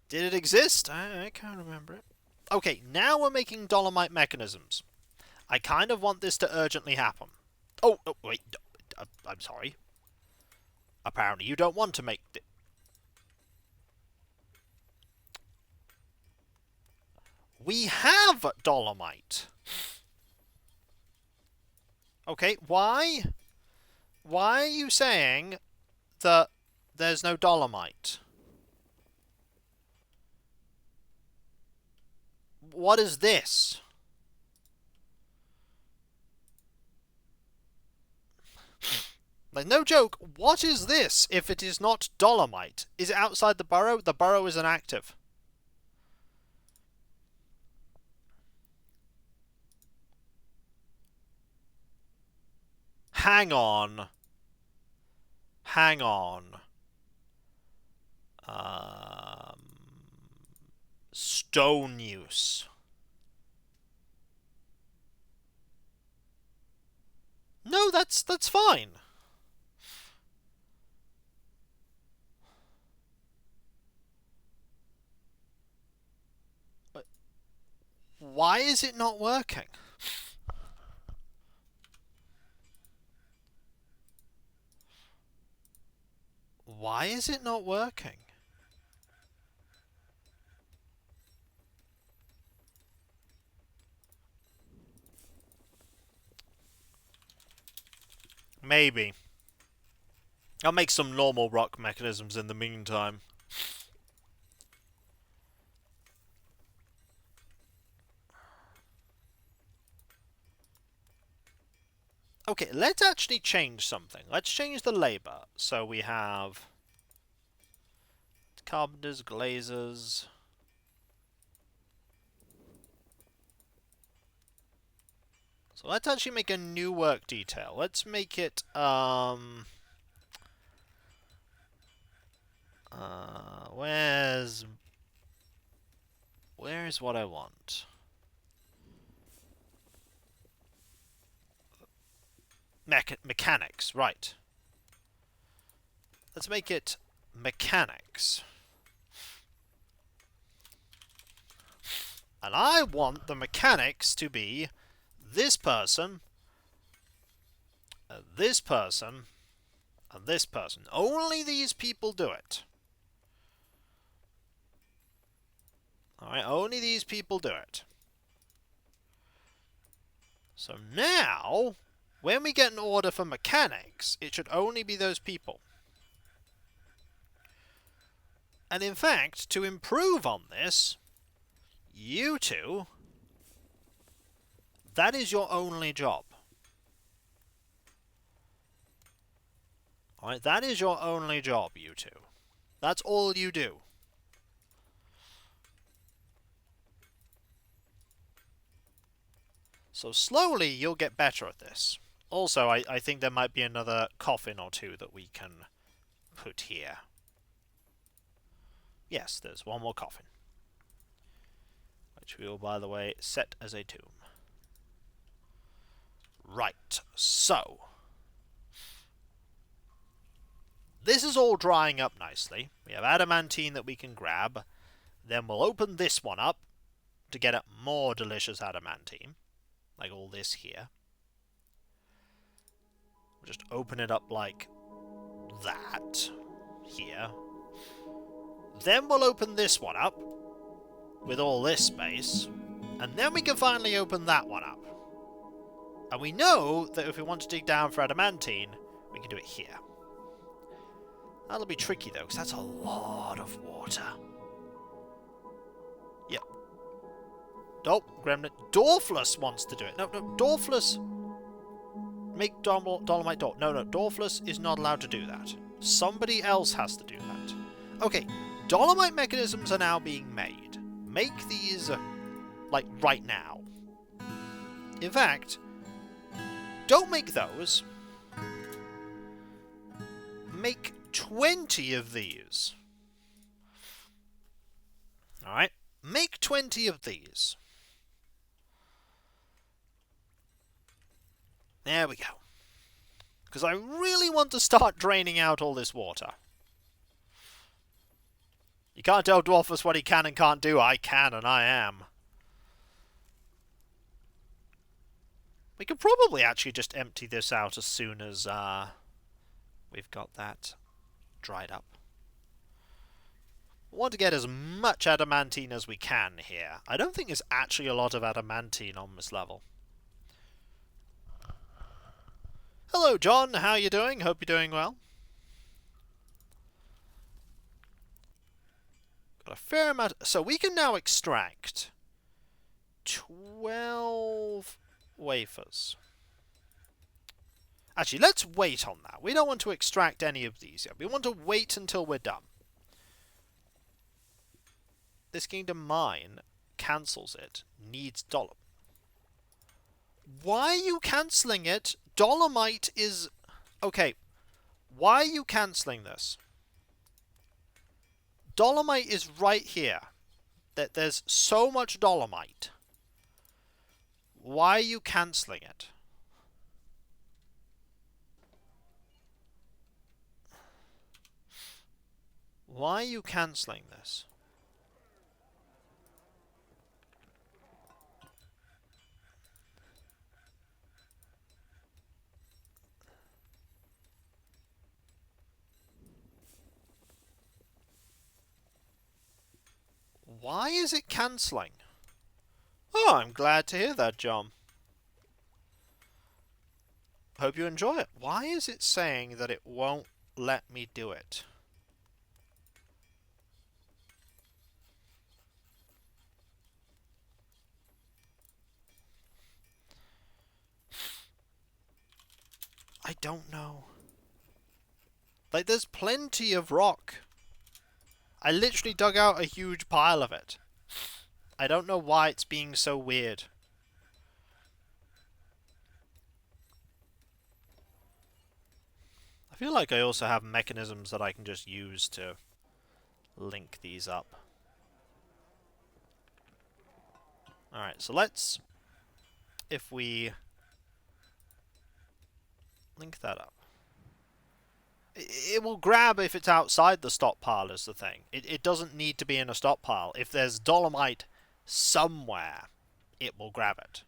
Did it exist? I can't remember it. Okay, now we're making dolomite mechanisms. I kind of want this to urgently happen. Oh wait. I'm sorry. Apparently you don't want to make... We have dolomite. Okay, why? Why are you saying that there's no dolomite? What is this? Like, no joke, what is this if it is not dolomite? Is it outside the burrow? The burrow is inactive. Hang on. Hang on. Stone use. No, that's fine. But why is it not working? Why is it not working? Maybe. I'll make some normal rock mechanisms in the meantime. Okay, let's actually change something. Let's change the labor. So we have carpenters, glazers. So let's actually make a new work detail. Let's make it, where's what I want? Mechanics, right. Let's make it mechanics. And I want the mechanics to be this person, this person, and this person. Only these people do it. Alright, only these people do it. So now, when we get an order for mechanics, it should only be those people. And in fact, to improve on this, you two, that is your only job. Alright, that is your only job, you two. That's all you do. So slowly, you'll get better at this. Also, I think there might be another coffin or two that we can put here. Yes, there's one more coffin. Which we will, by the way, set as a tomb. Right, so this is all drying up nicely. We have adamantine that we can grab. Then we'll open this one up. to get at more delicious adamantine, like all this here. We'll just open it up like that here. Then we'll open this one up with all this space, and then we can finally open that one up. And we know that if we want to dig down for adamantine, we can do it here. That'll be tricky though, because that's a lot of water. Yep. Oh, Gremlin. Dwarfless wants to do it. No, Dwarfless. Make Dolomite door. No, Dwarfless is not allowed to do that. Somebody else has to do that. Okay, Dolomite mechanisms are now being made. Make these, like, right now. In fact, don't make those. Make 20 of these. Alright, make 20 of these. There we go. Because I really want to start draining out all this water. You can't tell Dwarfus what he can and can't do. I can and I am. We could probably actually just empty this out as soon as we've got that dried up. We want to get as much adamantine as we can here. I don't think there's actually a lot of adamantine on this level. Hello, John. How you doing? Hope you're doing well. Got a fair amount. So we can now extract 12 wafers. Actually, let's wait on that. We don't want to extract any of these yet. We want to wait until we're done. This Kingdom Mine cancels it. Needs dollar. Why are you cancelling it? Dolomite is... Okay. Why are you cancelling this? Dolomite is right here. There's so much dolomite. Why are you cancelling it? Why are you cancelling this? Why is it cancelling? Oh, I'm glad to hear that, John. Hope you enjoy it. Why is it saying that it won't let me do it? I don't know. Like, there's plenty of rock. I literally dug out a huge pile of it. I don't know why it's being so weird. I feel like I also have mechanisms that I can just use to link these up. Alright, so let's... If we... link that up. It will grab if it's outside the stockpile is the thing. It doesn't need to be in a stockpile. If there's dolomite somewhere, it will grab it.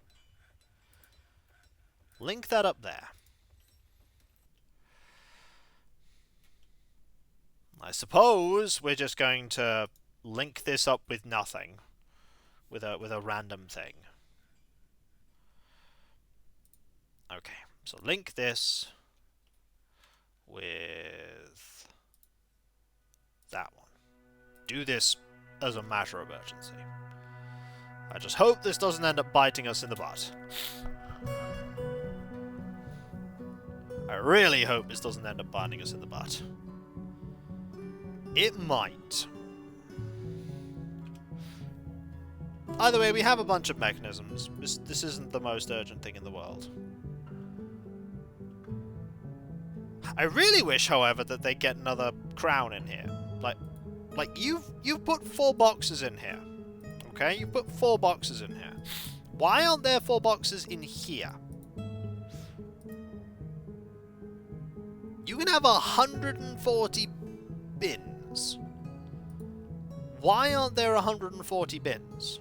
Link that up there. I suppose we're just going to link this up with nothing. With a random thing. Okay, so link this with that one. Do this as a matter of urgency. I just hope this doesn't end up biting us in the butt. I really hope this doesn't end up biting us in the butt. It might. Either way, we have a bunch of mechanisms. This isn't the most urgent thing in the world. I really wish, however, that they get another crown in here. Like you've put 4 boxes in here. Okay, you put 4 boxes in here. Why aren't there 4 boxes in here? You can have 140 bins. Why aren't there 140 bins?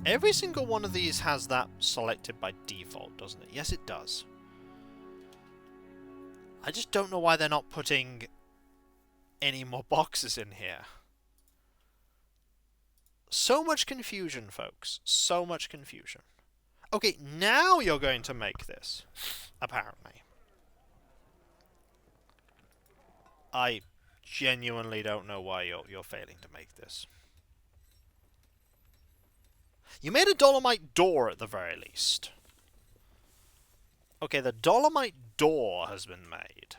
Every single one of these has that selected by default, doesn't it? Yes, it does. I just don't know why they're not putting any more boxes in here. So much confusion, folks. So much confusion. Okay, now you're going to make this, apparently. I genuinely don't know why you're failing to make this. You made a dolomite door at the very least. Okay, the dolomite door has been made.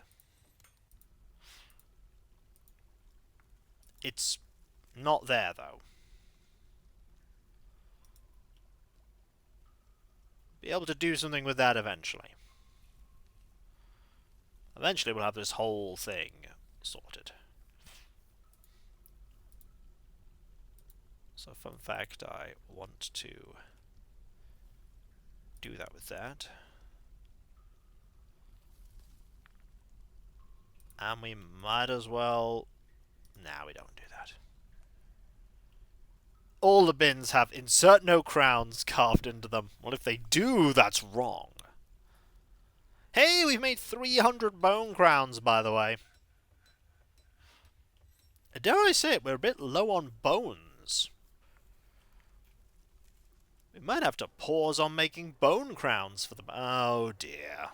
It's not there, though. Be able to do something with that eventually. Eventually we'll have this whole thing sorted. So, fun fact, I want to do that with that. And we might as well... Nah, we don't do that. All the bins have insert no crowns carved into them. Well, if they do, that's wrong. Hey, we've made 300 bone crowns, by the way. Dare I say it, we're a bit low on bones. We might have to pause on making bone crowns for them. Oh dear.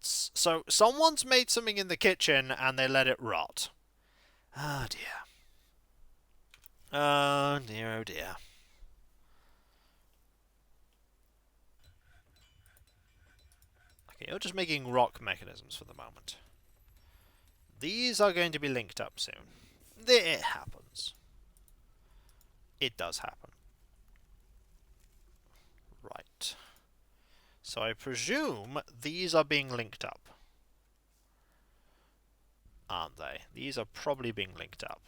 So, someone's made something in the kitchen and they let it rot. Oh dear. Oh dear, oh dear. Okay, you're just making rock mechanisms for the moment. These are going to be linked up soon. It happens. It does happen. Right. So I presume these are being linked up. Aren't they? These are probably being linked up.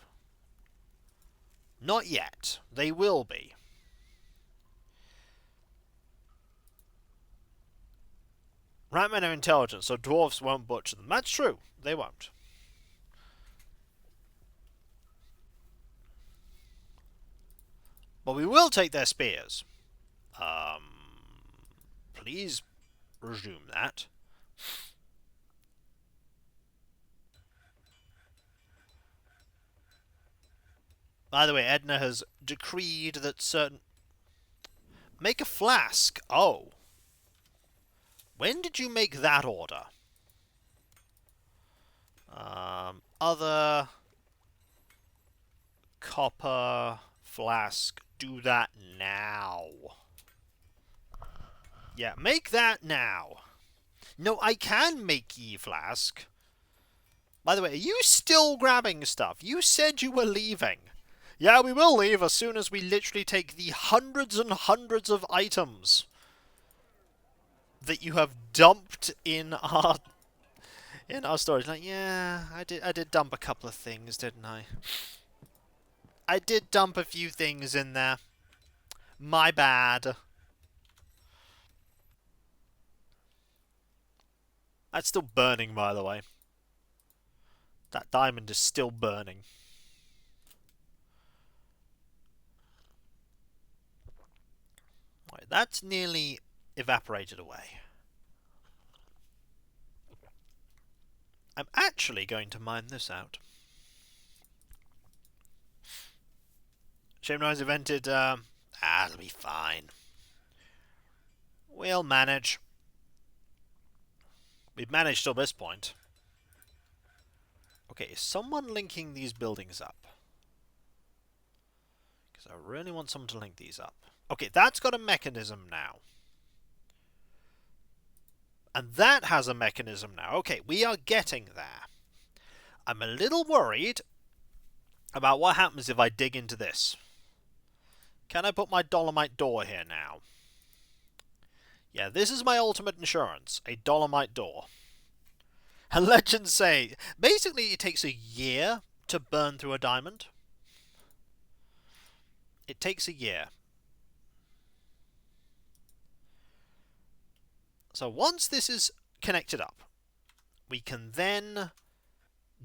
Not yet. They will be. Ratmen are intelligent, so dwarves won't butcher them. That's true. They won't. But we will take their spears. Please resume that. By the way, Edna has decreed that certain... Make a flask. Oh. When did you make that order? Other... Copper... Flask. Do that now. Yeah, make that now. No, I can make ye flask. By the way, are you still grabbing stuff? You said you were leaving. Yeah, we will leave as soon as we literally take the hundreds and hundreds of items that you have dumped in our storage. Like, yeah, I did dump a couple of things, didn't I? I did dump a few things in there. My bad. That's still burning, by the way. That diamond is still burning. Right, that's nearly evaporated away. I'm actually going to mine this out. Shame no one's invented, it'll be fine. We'll manage. We've managed till this point. Okay, is someone linking these buildings up? Because I really want someone to link these up. Okay, that's got a mechanism now. And that has a mechanism now. Okay, we are getting there. I'm a little worried about what happens if I dig into this. Can I put my dolomite door here now? Yeah, this is my ultimate insurance. A dolomite door. And legends say, basically it takes a year to burn through a diamond. It takes a year. So once this is connected up, we can then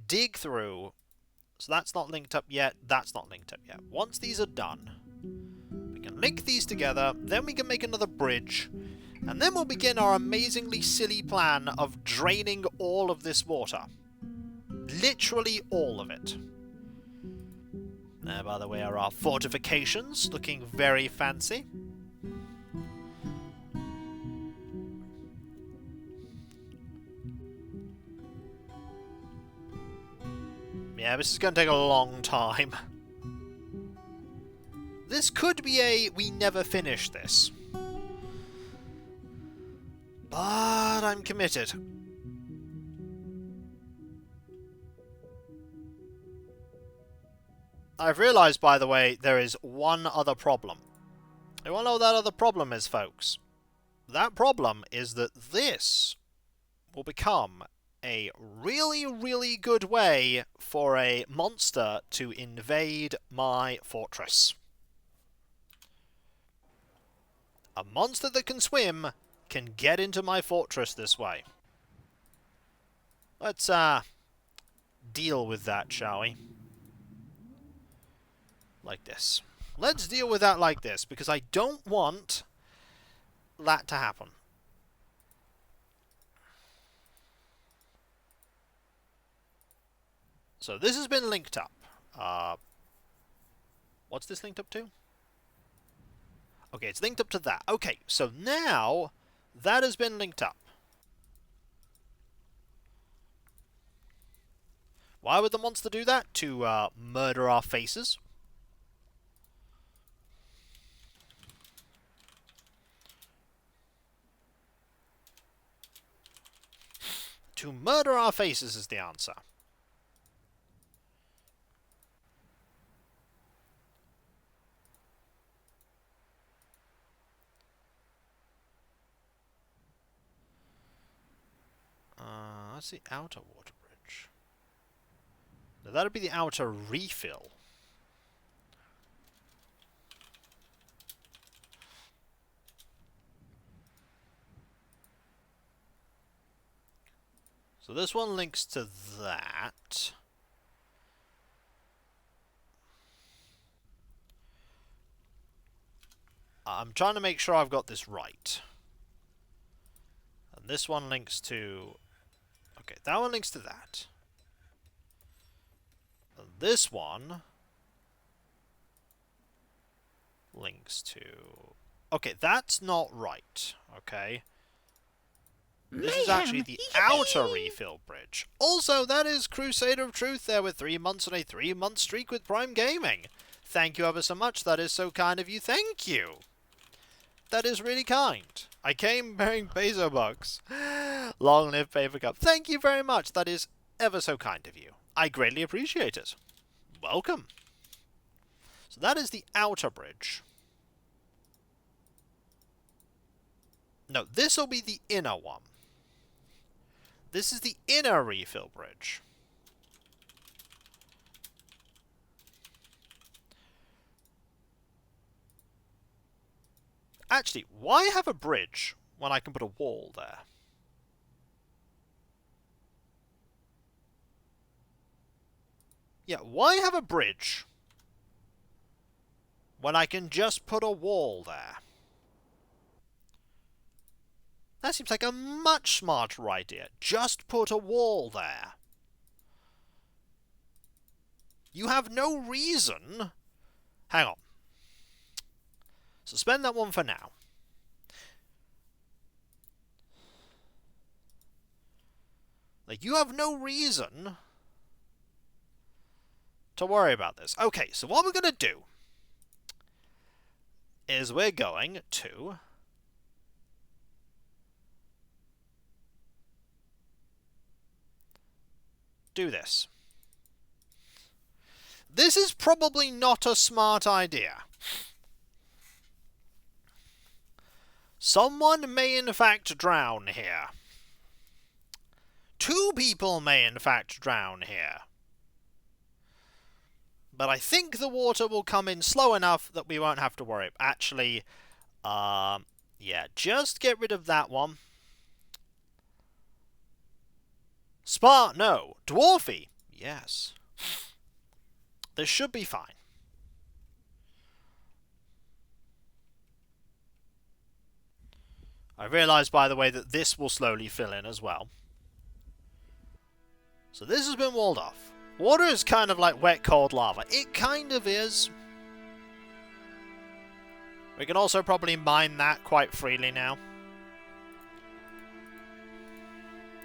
dig through So that's not linked up yet, that's not linked up yet. Once these are done, we can link these together, then we can make another bridge, and then we'll begin our amazingly silly plan of draining all of this water. Literally all of it. There, by the way, are our fortifications, looking very fancy. Yeah, this is going to take a long time. This could be a we never finish this. But I'm committed. I've realised, by the way, there is one other problem. You want to know what that other problem is, folks? That problem is that this will become a really, really good way for a monster to invade my fortress. A monster that can swim can get into my fortress this way. Let's, deal with that, shall we? Like this. Let's deal with that like this, because I don't want that to happen. So this has been linked up. What's this linked up to? Okay, it's linked up to that. Okay, so now that has been linked up. Why would the monster do that? To murder our faces. To murder our faces is the answer. That's the outer water bridge. Now that would be the outer refill. So this one links to that. I'm trying to make sure I've got this right. And this one links to... Okay, that one links to that. And this one links to... Okay, that's not right. Okay. This is actually the outer refill bridge. Also, that is Crusader of Truth there with 3 months on a 3-month streak with Prime Gaming. Thank you ever so much. That is so kind of you. Thank you. That is really kind. I came bearing peso bucks. Long live Papercup. Thank you very much. That is ever so kind of you. I greatly appreciate it. Welcome. So that is the outer bridge. No, this will be the inner one. This is the inner refill bridge. Actually, why have a bridge when I can put a wall there? Yeah, why have a bridge when I can just put a wall there? That seems like a much smarter idea. Just put a wall there. You have no reason... Hang on. Suspend that one for now. Like, you have no reason to worry about this. Okay, so what we're going to do is we're going to... do this. This is probably not a smart idea. Someone may in fact drown here. 2 people may in fact drown here. But I think the water will come in slow enough that we won't have to worry. Actually, yeah, just get rid of that one. No. Dwarfy. Yes. This should be fine. I realise, by the way, that this will slowly fill in as well. So this has been walled off. Water is kind of like wet, cold lava. It kind of is. We can also probably mine that quite freely now.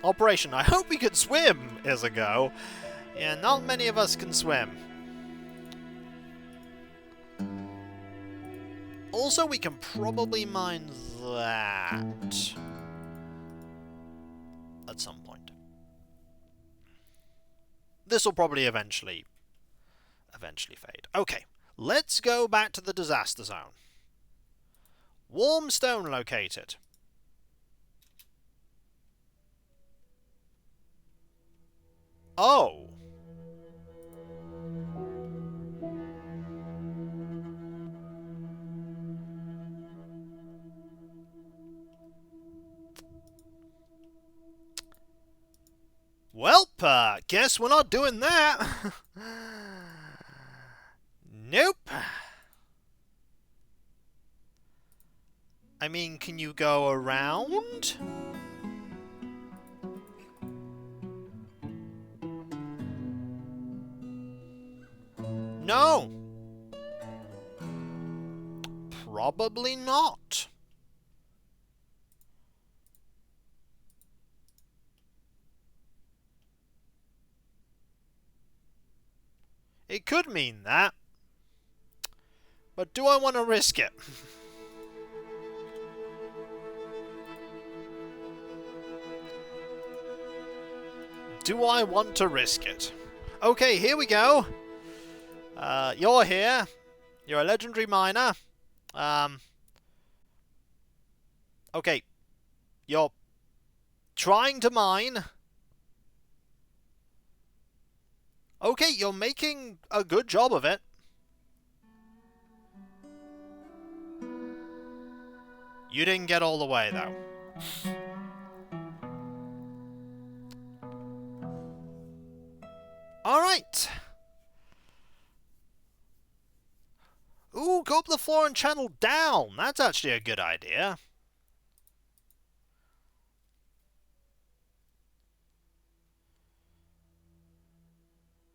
Operation, I hope we can swim, is a go. Yeah, not many of us can swim. Also, we can probably mine that at some point. This will probably eventually fade. Okay, let's go back to the disaster zone. Warm stone located. Oh. Welp, guess we're not doing that. Nope. I mean, can you go around? No. Probably not. It could mean that. But do I want to risk it? Do I want to risk it? Okay, here we go. You're here. You're a legendary miner. Okay. You're trying to mine. Okay, you're making a good job of it. You didn't get all the way, though. Alright. Ooh, go up the floor and channel down. That's actually a good idea.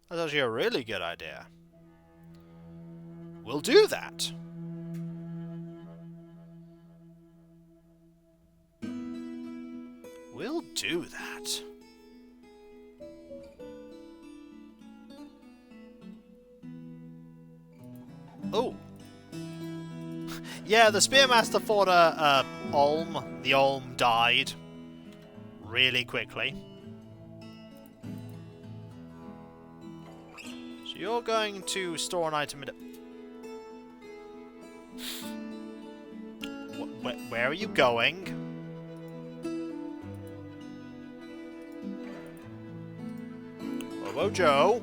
That's actually a really good idea. We'll do that. We'll do that. Oh. Yeah, the Spearmaster fought a Olm. The Olm died really quickly. So you're going to store an item in it. Where are you going? Bobo Joe.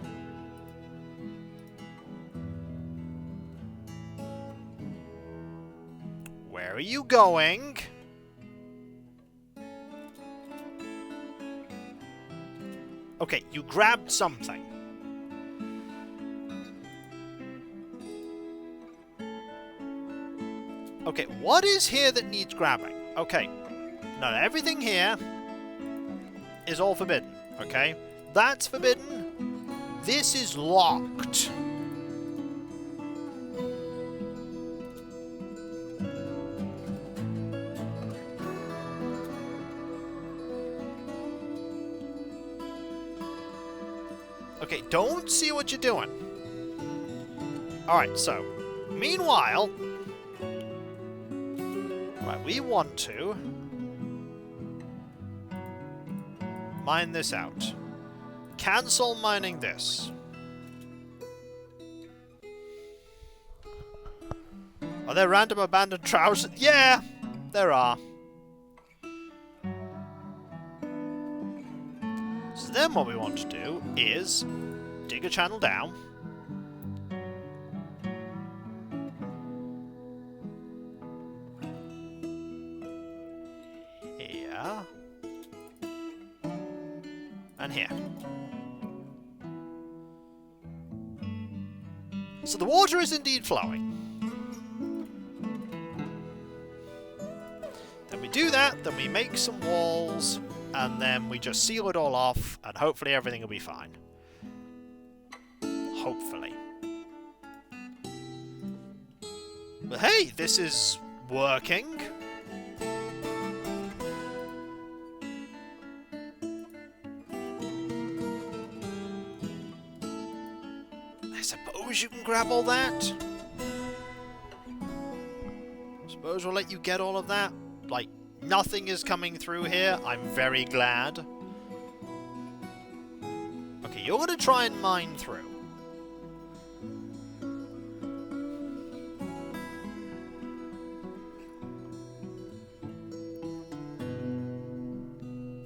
Where are you going? Okay, you grabbed something. Okay, what is here that needs grabbing? Okay, no, everything here is all forbidden, okay? That's forbidden. This is locked. Okay, don't see what you're doing. Alright, so, meanwhile, right, we want to mine this out. Cancel mining this. Are there random abandoned trousers? Yeah, there are. So then what we want to do is dig a channel down. Here. And here. So the water is indeed flowing. Then we do that, then we make some walls, and then we just seal it all off, and hopefully everything will be fine. Hopefully. But hey, this is working. I suppose you can grab all that. Suppose we'll let you get all of that. Like, nothing is coming through here. I'm very glad. Okay, you're gonna try and mine through.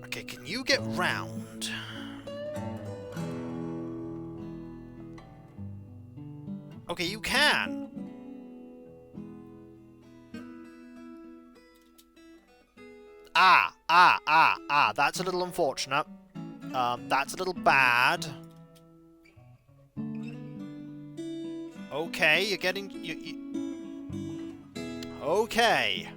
Okay, can you get round? Okay, you can. That's a little unfortunate. That's a little bad. Okay, you're getting... Okay.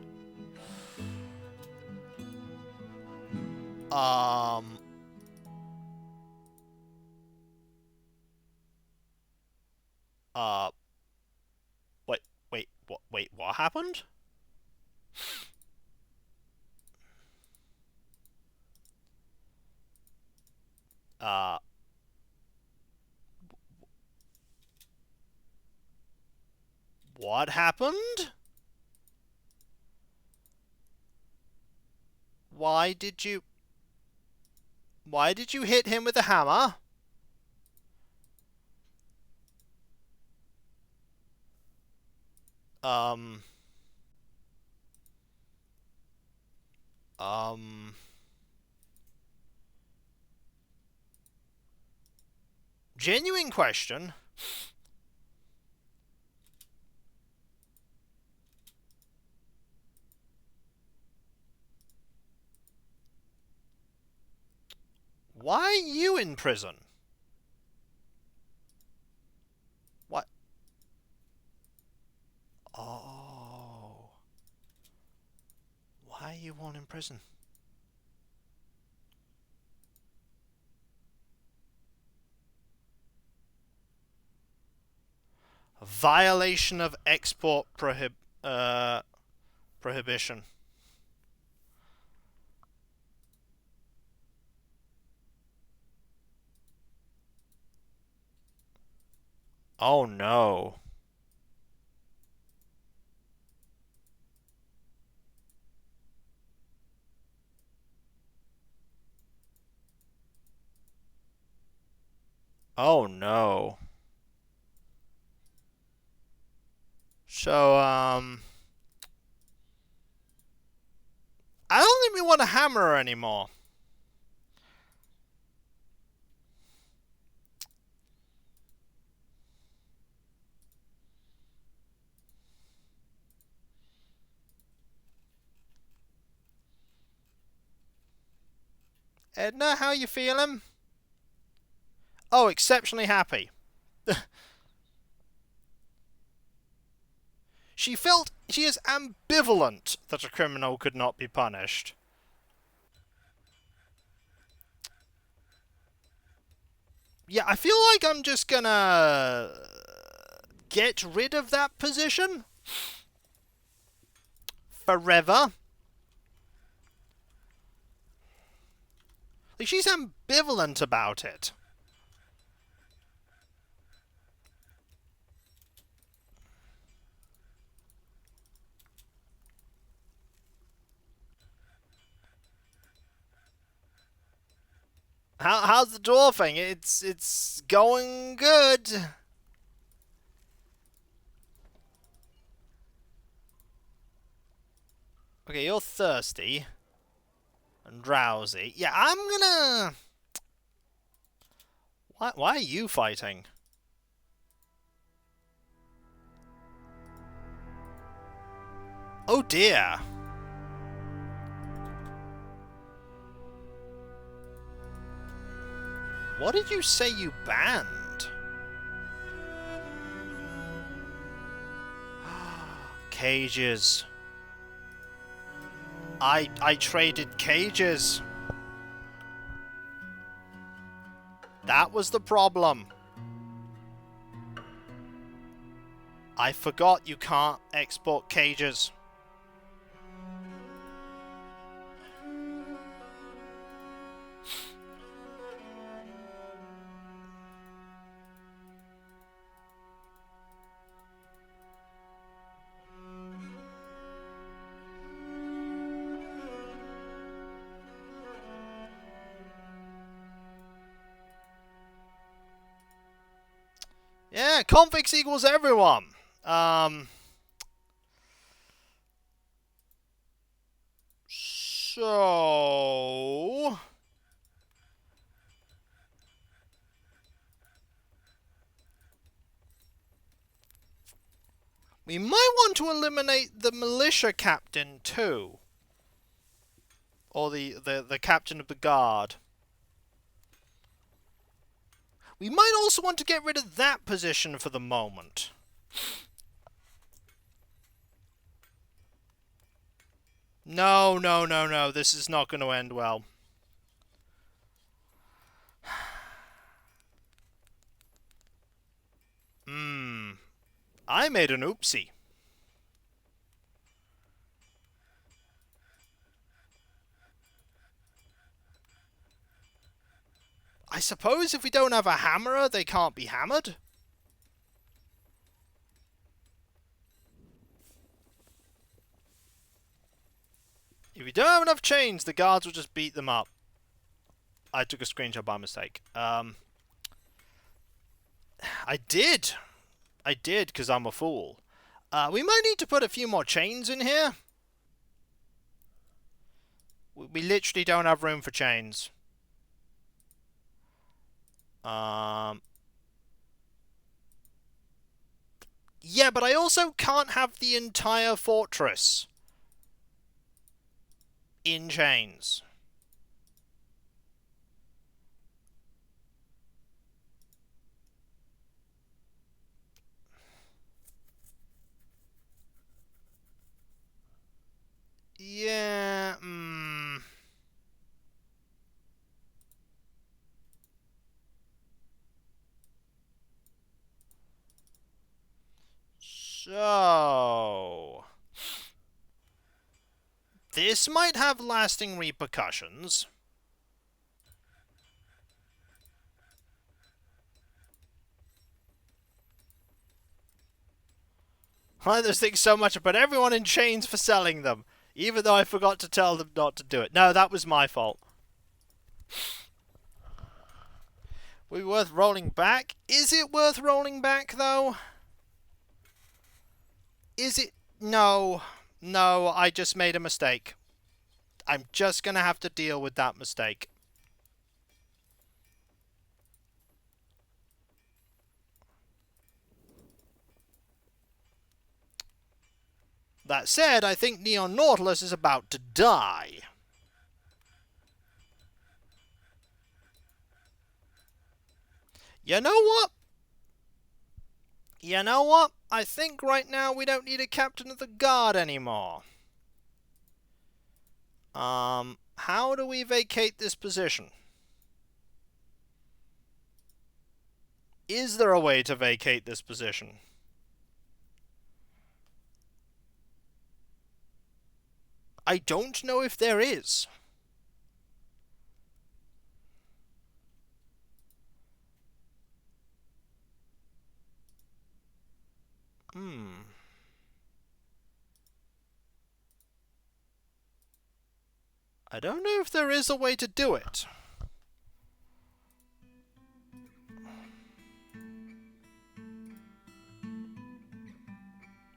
Wait, what happened? What happened? Why did you hit him with a hammer? Genuine question. Why are you in prison? What? Oh. Why are you all in prison? A violation of export prohibition. Oh no. Oh no. So, I don't think we want a hammer anymore. Edna, how you feeling? Oh, exceptionally happy. She is ambivalent that a criminal could not be punished. Yeah, I feel like I'm just gonna get rid of that position forever. Like, she's ambivalent about it. How's the dwarfing? It's going good. Okay, you're thirsty and drowsy. Yeah, I'm gonna... Why are you fighting? Oh dear. What did you say you banned? Cages. I traded cages. That was the problem. I forgot you can't export cages. Yeah, convicts equals everyone. So... we might want to eliminate the militia captain too. Or the captain of the guard. We might also want to get rid of that position for the moment. No, no, no, no. This is not going to end well. I made an oopsie. I suppose if we don't have a hammerer, they can't be hammered? If we don't have enough chains, the guards will just beat them up. I took a screenshot by mistake. I did, because I'm a fool. We might need to put a few more chains in here. We literally don't have room for chains. Yeah, but I also can't have the entire fortress in chains. Yeah, So... this might have lasting repercussions. I just think so much about everyone in chains for selling them, even though I forgot to tell them not to do it. No, that was my fault. Would it be worth rolling back? Is it worth rolling back, though? Is it? No. No, I just made a mistake. I'm just going to have to deal with that mistake. That said, I think Neon Nautilus is about to die. You know what? You know what? I think right now we don't need a captain of the guard anymore. How do we vacate this position? Is there a way to vacate this position? I don't know if there is. I don't know if there is a way to do it.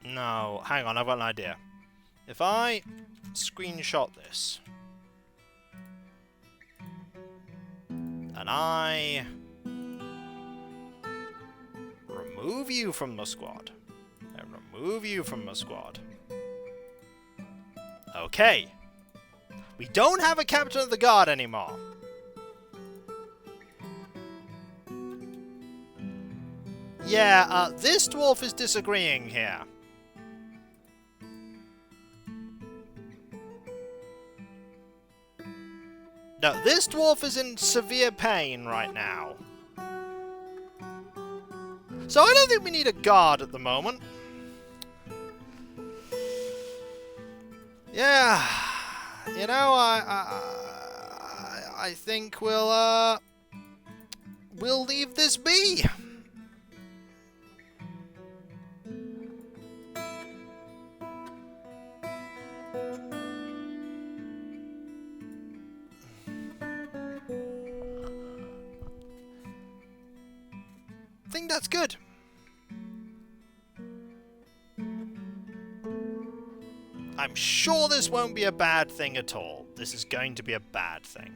No, hang on, I've got an idea. If I screenshot this, and I remove you from the squad, and remove you from the squad. Okay. We don't have a captain of the guard anymore. Yeah, this dwarf is disagreeing here. No, this dwarf is in severe pain right now. So I don't think we need a guard at the moment. Yeah, you know, I think we'll leave this be. I think that's good. I'm sure this won't be a bad thing at all. This is going to be a bad thing.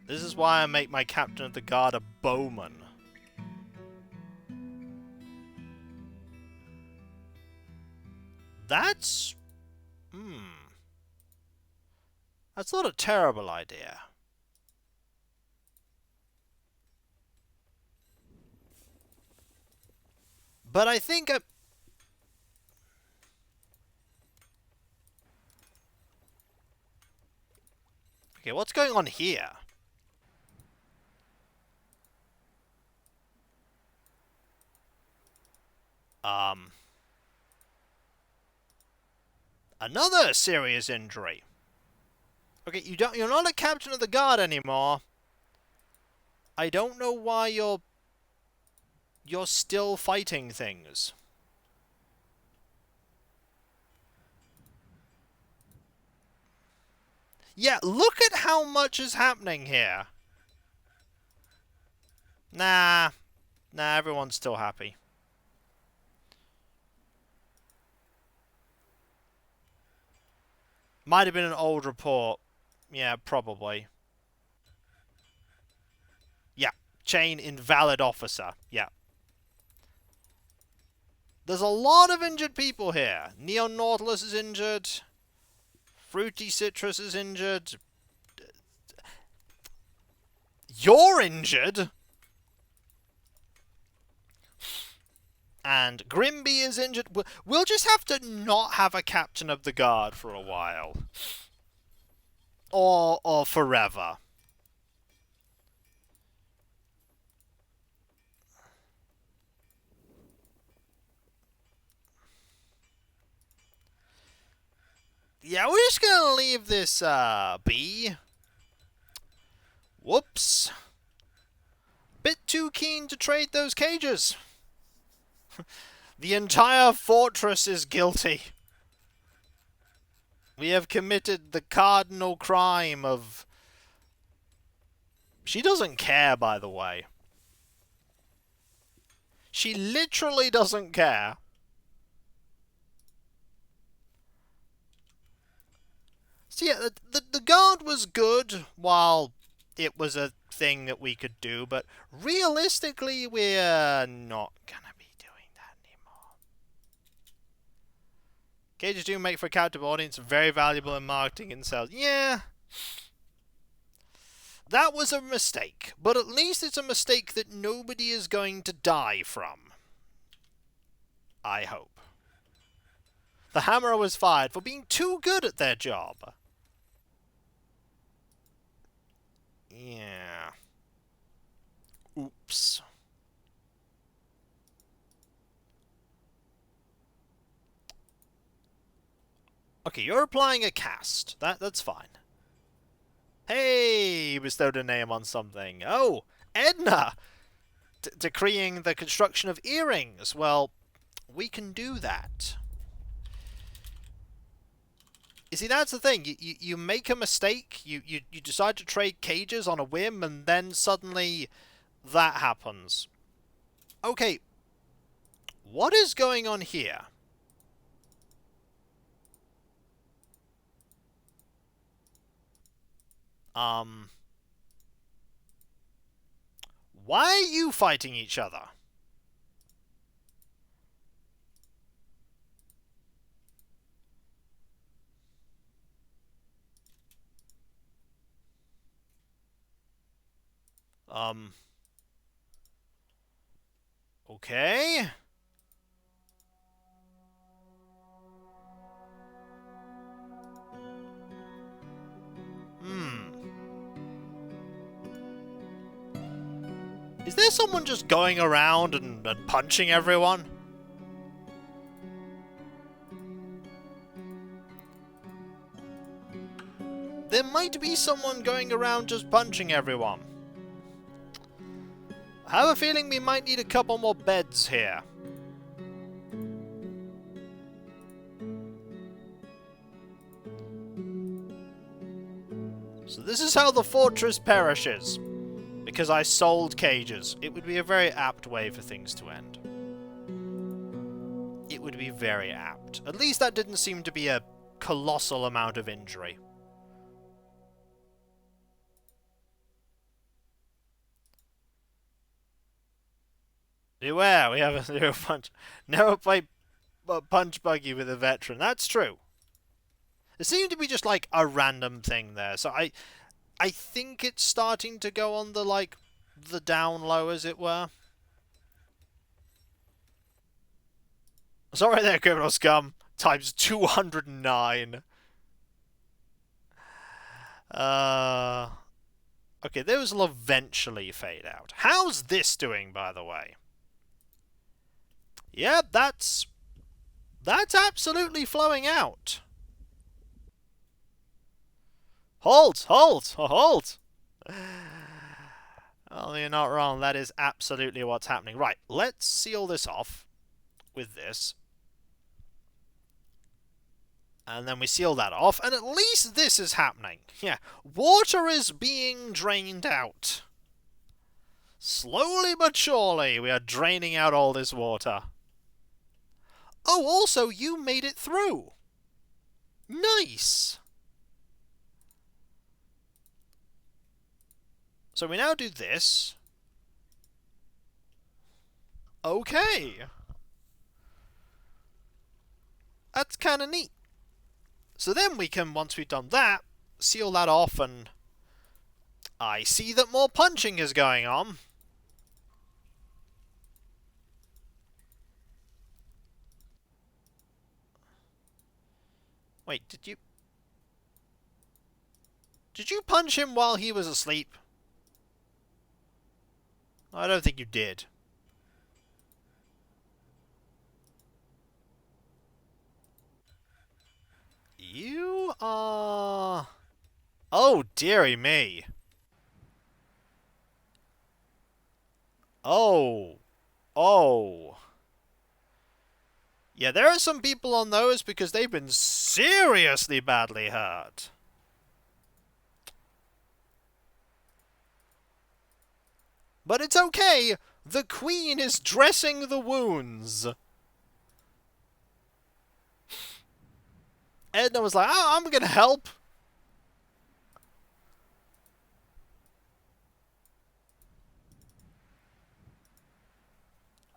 This is why I make my captain of the guard a bowman. That's... That's not a terrible idea. But I think okay, what's going on here? Another serious injury. Okay, you're not a captain of the guard anymore. I don't know why you're still fighting things. Yeah, look at how much is happening here. Nah, everyone's still happy. Might have been an old report. Yeah, probably. Yeah, chain invalid officer. Yeah. There's a lot of injured people here. Neon Nautilus is injured. Fruity Citrus is injured. You're injured? And Grimby is injured. We'll just have to not have a captain of the guard for a while. Or forever. Yeah, we're just gonna leave this, be. Whoops. Bit too keen to trade those cages. The entire fortress is guilty. We have committed the cardinal crime of... She doesn't care, by the way. She literally doesn't care. So yeah, the guard was good while it was a thing that we could do, but realistically, we're not gonna be doing that anymore. Cages do make for a captive audience, very valuable in marketing and sales. Yeah. That was a mistake, but at least it's a mistake that nobody is going to die from. I hope. The Hammerer was fired for being too good at their job. Yeah. Oops. Okay, you're applying a cast. That's fine. Hey, you bestowed a name on something. Oh, Edna! Decreeing the construction of earrings. Well, we can do that. You see, that's the thing. You make a mistake, you decide to trade cages on a whim, and then suddenly that happens. Okay, what is going on here? Why are you fighting each other? Okay. there someone just going around and punching everyone? There might be someone going around just punching everyone. I have a feeling we might need a couple more beds here. So this is how the fortress perishes. Because I sold cages. It would be a very apt way for things to end. It would be very apt. At least that didn't seem to be a colossal amount of injury. Beware, we have a zero punch. Never play punch buggy with a veteran. That's true. It seemed to be just like a random thing there. So I think it's starting to go on the, like, the down low, as it were. Sorry there, criminal scum. Times 209. Okay, those will eventually fade out. How's this doing, by the way? Yeah, that's absolutely flowing out. Halt! Halt! Halt! Oh, you're not wrong. That is absolutely what's happening. Right, let's seal this off with this. And then we seal that off, and at least this is happening. Yeah, water is being drained out. Slowly but surely, we are draining out all this water. Oh, also, you made it through. Nice. So we now do this. Okay. That's kind of neat. So then we can, once we've done that, seal that off, and I see that more punching is going on. Wait, did you punch him while he was asleep? I don't think you did. You are... Oh, dearie me. Oh. Oh. Yeah, there are some people on those because they've been seriously badly hurt. But it's okay. The Queen is dressing the wounds. Edna was like, oh, I'm going to help.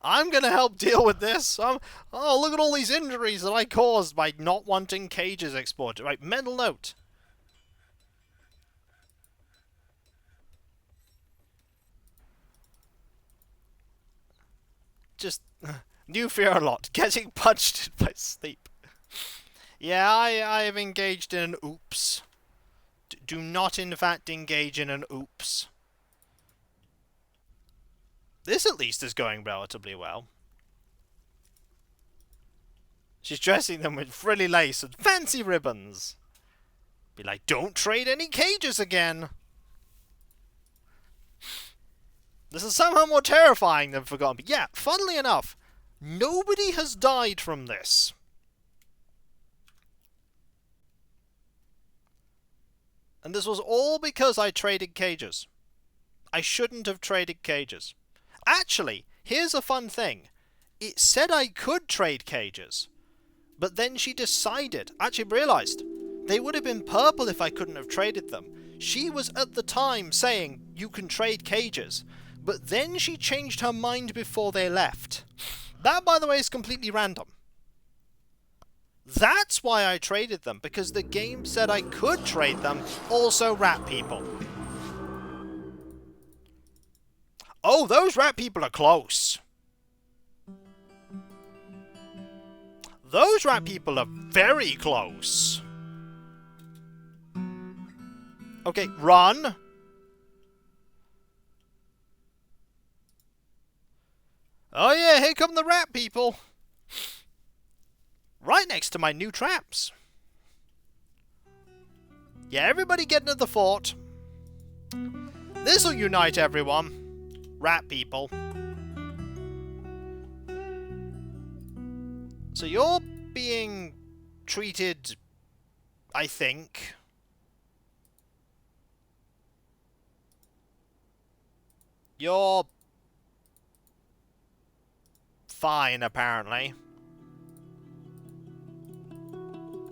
I'm going to help deal with this. Oh, look at all these injuries that I caused by not wanting cages exported. Right, mental note. Just, new fear a lot. Getting punched by sleep. Yeah, I have engaged in an oops. Do not, in fact, engage in an oops. This, at least, is going relatively well. She's dressing them with frilly lace and fancy ribbons. Be like, don't trade any cages again. This is somehow more terrifying than Forgotten. But yeah, funnily enough, nobody has died from this. And this was all because I traded cages. I shouldn't have traded cages. Actually, here's a fun thing. It said I could trade cages. But then she decided, actually realised, they would have been purple if I couldn't have traded them. She was at the time saying, you can trade cages. But then she changed her mind before they left. That, by the way, is completely random. That's why I traded them, because the game said I could trade them. Also rat people. Oh, those rat people are close. Those rat people are very close. Okay, run. Oh yeah, here come the rat people. Right next to my new traps. Yeah, everybody get into the fort. This'll unite everyone. Rat people. So you're being treated, I think. You're fine, apparently.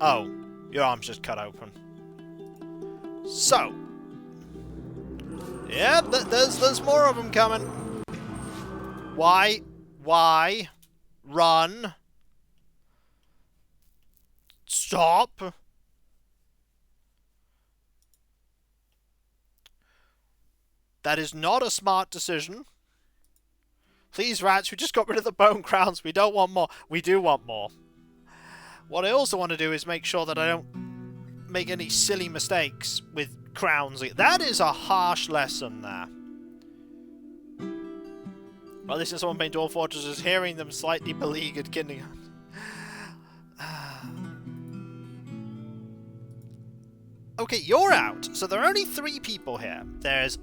Oh, your arm's just cut open. So, yeah, there's more of them coming. Why? Run. Stop. That is not a smart decision. Please, rats, we just got rid of the bone crowns. We don't want more. We do want more. What I also want to do is make sure that I don't make any silly mistakes with crowns. That is a harsh lesson there. Well, this is someone playing Dwarf Fortress is hearing them slightly beleaguered kindergarten. Okay, you're out. So there are only 3 people here. There's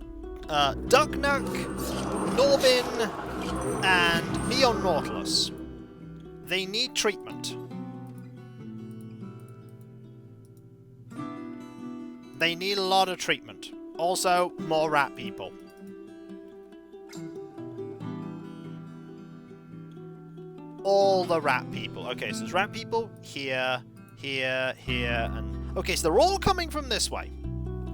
Ducknuck, Norbin, and Neon Nautilus. They need treatment. They need a lot of treatment. Also, more rat people. All the rat people. Okay, so there's rat people here, here, here, and... Okay, so they're all coming from this way.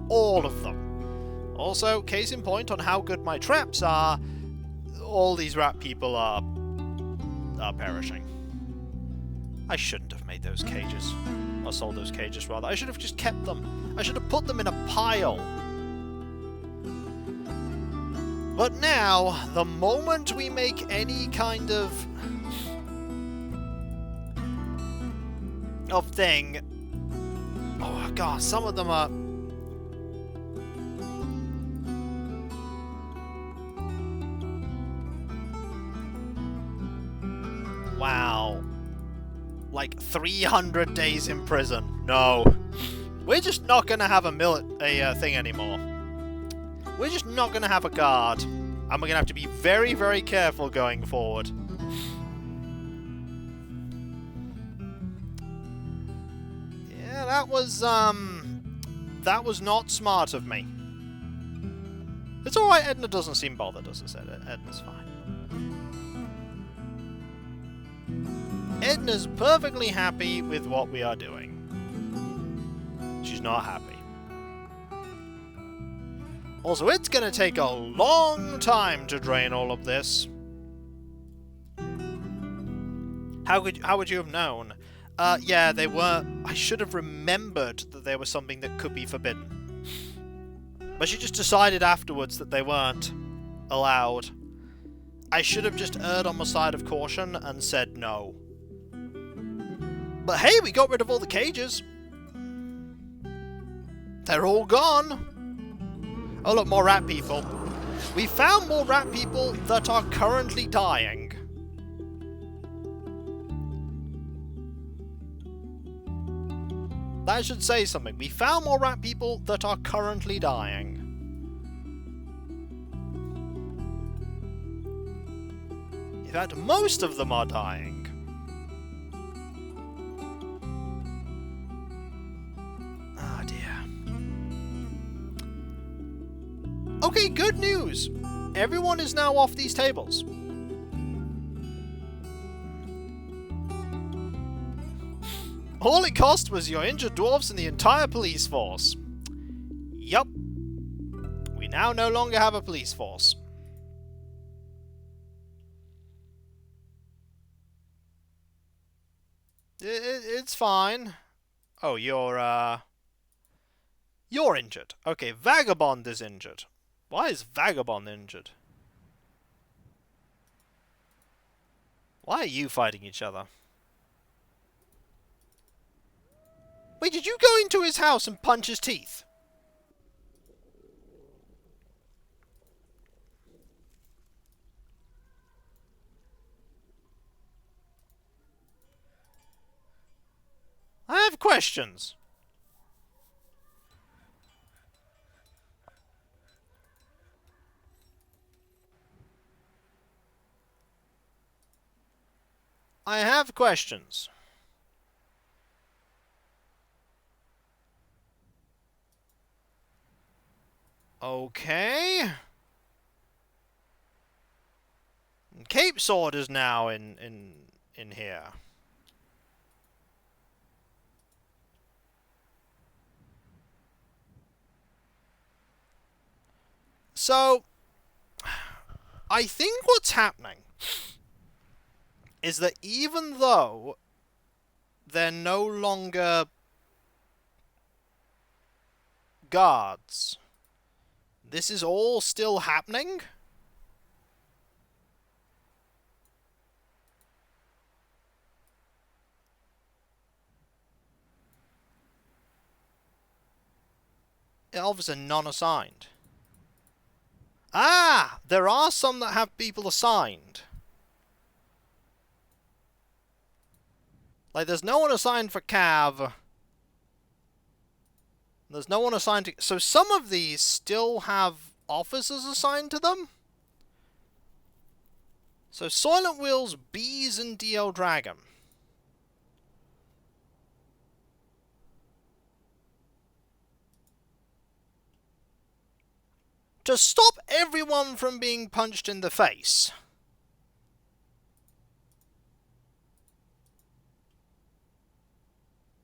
All of them. Also, case in point on how good my traps are, all these rat people are perishing. I shouldn't have made those cages. Or sold those cages, rather. I should have just kept them. I should have put them in a pile. But now, the moment we make any kind of thing... Oh, God, some of them are... Wow. Like 300 days in prison. No. We're just not going to have a thing anymore. We're just not going to have a guard. And we're going to have to be very, very careful going forward. Yeah, that was not smart of me. It's alright, Edna doesn't seem bothered, does it? Edna's fine. Edna's perfectly happy with what we are doing. She's not happy. Also, it's gonna take a long time to drain all of this. How would you have known? Yeah, they were... I should have remembered that there was something that could be forbidden. But she just decided afterwards that they weren't allowed. I should have just erred on the side of caution and said no. But hey, we got rid of all the cages. They're all gone. Oh look, more rat people. We found more rat people that are currently dying. That should say something. We found more rat people that are currently dying. In fact, most of them are dying. Ah, dear. Okay, good news! Everyone is now off these tables. All it cost was your injured dwarves and the entire police force. Yup. We now no longer have a police force. It's fine. Oh, you're injured. Okay, Vagabond is injured. Why is Vagabond injured? Why are you fighting each other? Wait, did you go into his house and punch his teeth? questions. I have questions. Okay. Cape Sword is now in here. So, I think what's happening is that even though they're no longer guards, this is all still happening. Obviously non-assigned. Ah! There are some that have people assigned. Like, there's no one assigned for Cav. There's no one assigned to... So some of these still have officers assigned to them? So Silent Wheels, Bees, and DL Dragon. To stop everyone from being punched in the face.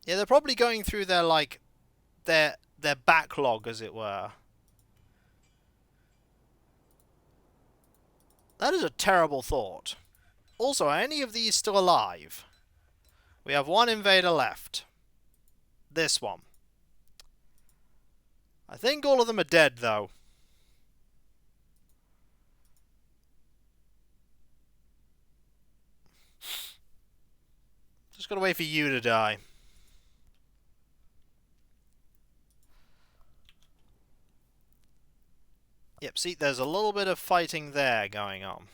Yeah, they're probably going through their, like, their backlog, as it were. That is a terrible thought. Also, are any of these still alive? We have one invader left. This one. I think all of them are dead, though. Just gotta wait for you to die. Yep, see, there's a little bit of fighting there going on.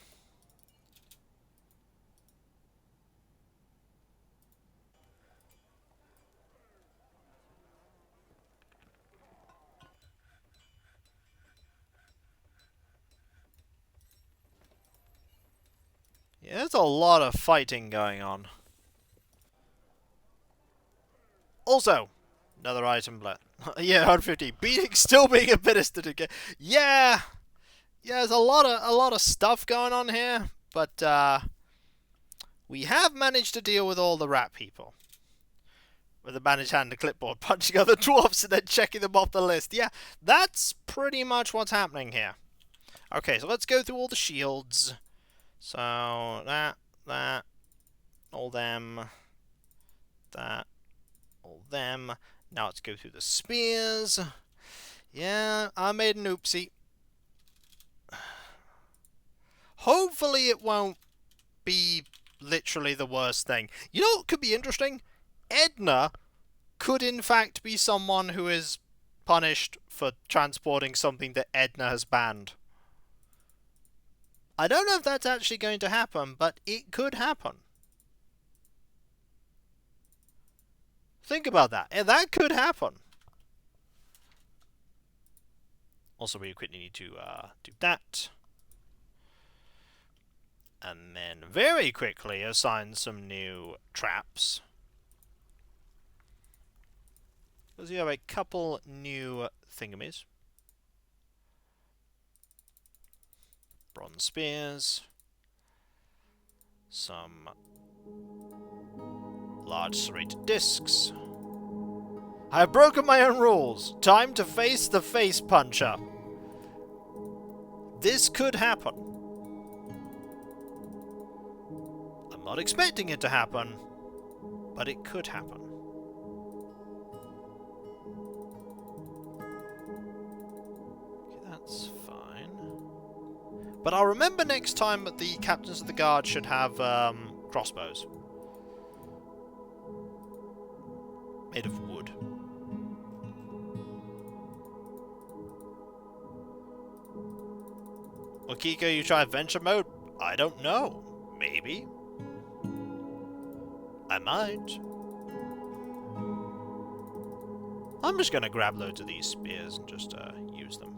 Yeah, there's a lot of fighting going on. Also, another item left. Yeah, 150. Still being administered again. Yeah, there's a lot of stuff going on here, but we have managed to deal with all the rat people. With the bandaged hand and the clipboard, punching other dwarfs and then checking them off the list. Yeah, that's pretty much what's happening here. Okay, so let's go through all the shields. So that, all them, that. All them. Now let's go through the spears. Yeah, I made an oopsie. Hopefully it won't be literally the worst thing. You know what could be interesting? Edna could in fact be someone who is punished for transporting something that Edna has banned. I don't know if that's actually going to happen, but it could happen. Think about that. Yeah, that could happen. Also, we quickly need to do that. And then very quickly assign some new traps. Because you have a couple new thingamies. Bronze spears. Some large serrated discs. I have broken my own rules. Time to face the face puncher. This could happen. I'm not expecting it to happen, but it could happen. Okay, that's fine. But I'll remember next time that the captains of the guard should have crossbows. Made of wood. Well, Kiko, you try adventure mode? I don't know. Maybe. I might. I'm just gonna grab loads of these spears and just use them.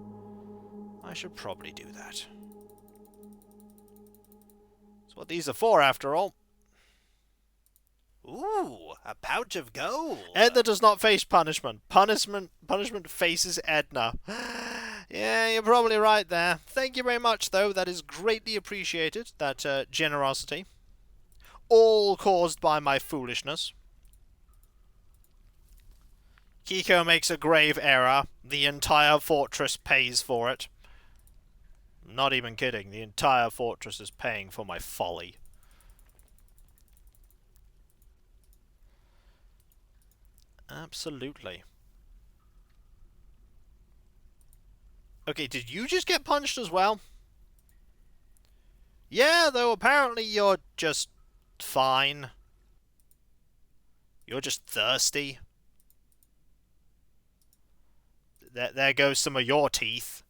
I should probably do that. That's what these are for, after all. Ooh, a pouch of gold. Edna does not face punishment. Punishment faces Edna. Yeah, you're probably right there. Thank you very much, though. That is greatly appreciated, that generosity. All caused by my foolishness. Kiko makes a grave error. The entire fortress pays for it. I'm not even kidding. The entire fortress is paying for my folly. Absolutely. Okay, did you just get punched as well? Yeah, though apparently you're just fine. You're just thirsty. There goes some of your teeth.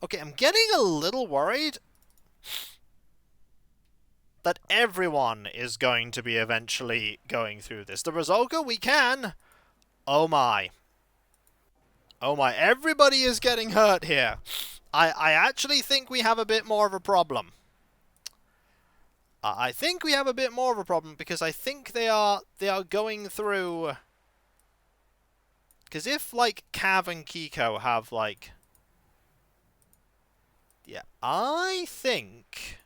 Okay, I'm getting a little worried that everyone is going to be eventually going through this. The Rozalka, we can. Oh my. Oh my, everybody is getting hurt here. I actually think we have a bit more of a problem. I think we have a bit more of a problem because I think they are going through. Because if like Cav and Kiko have like, yeah, I think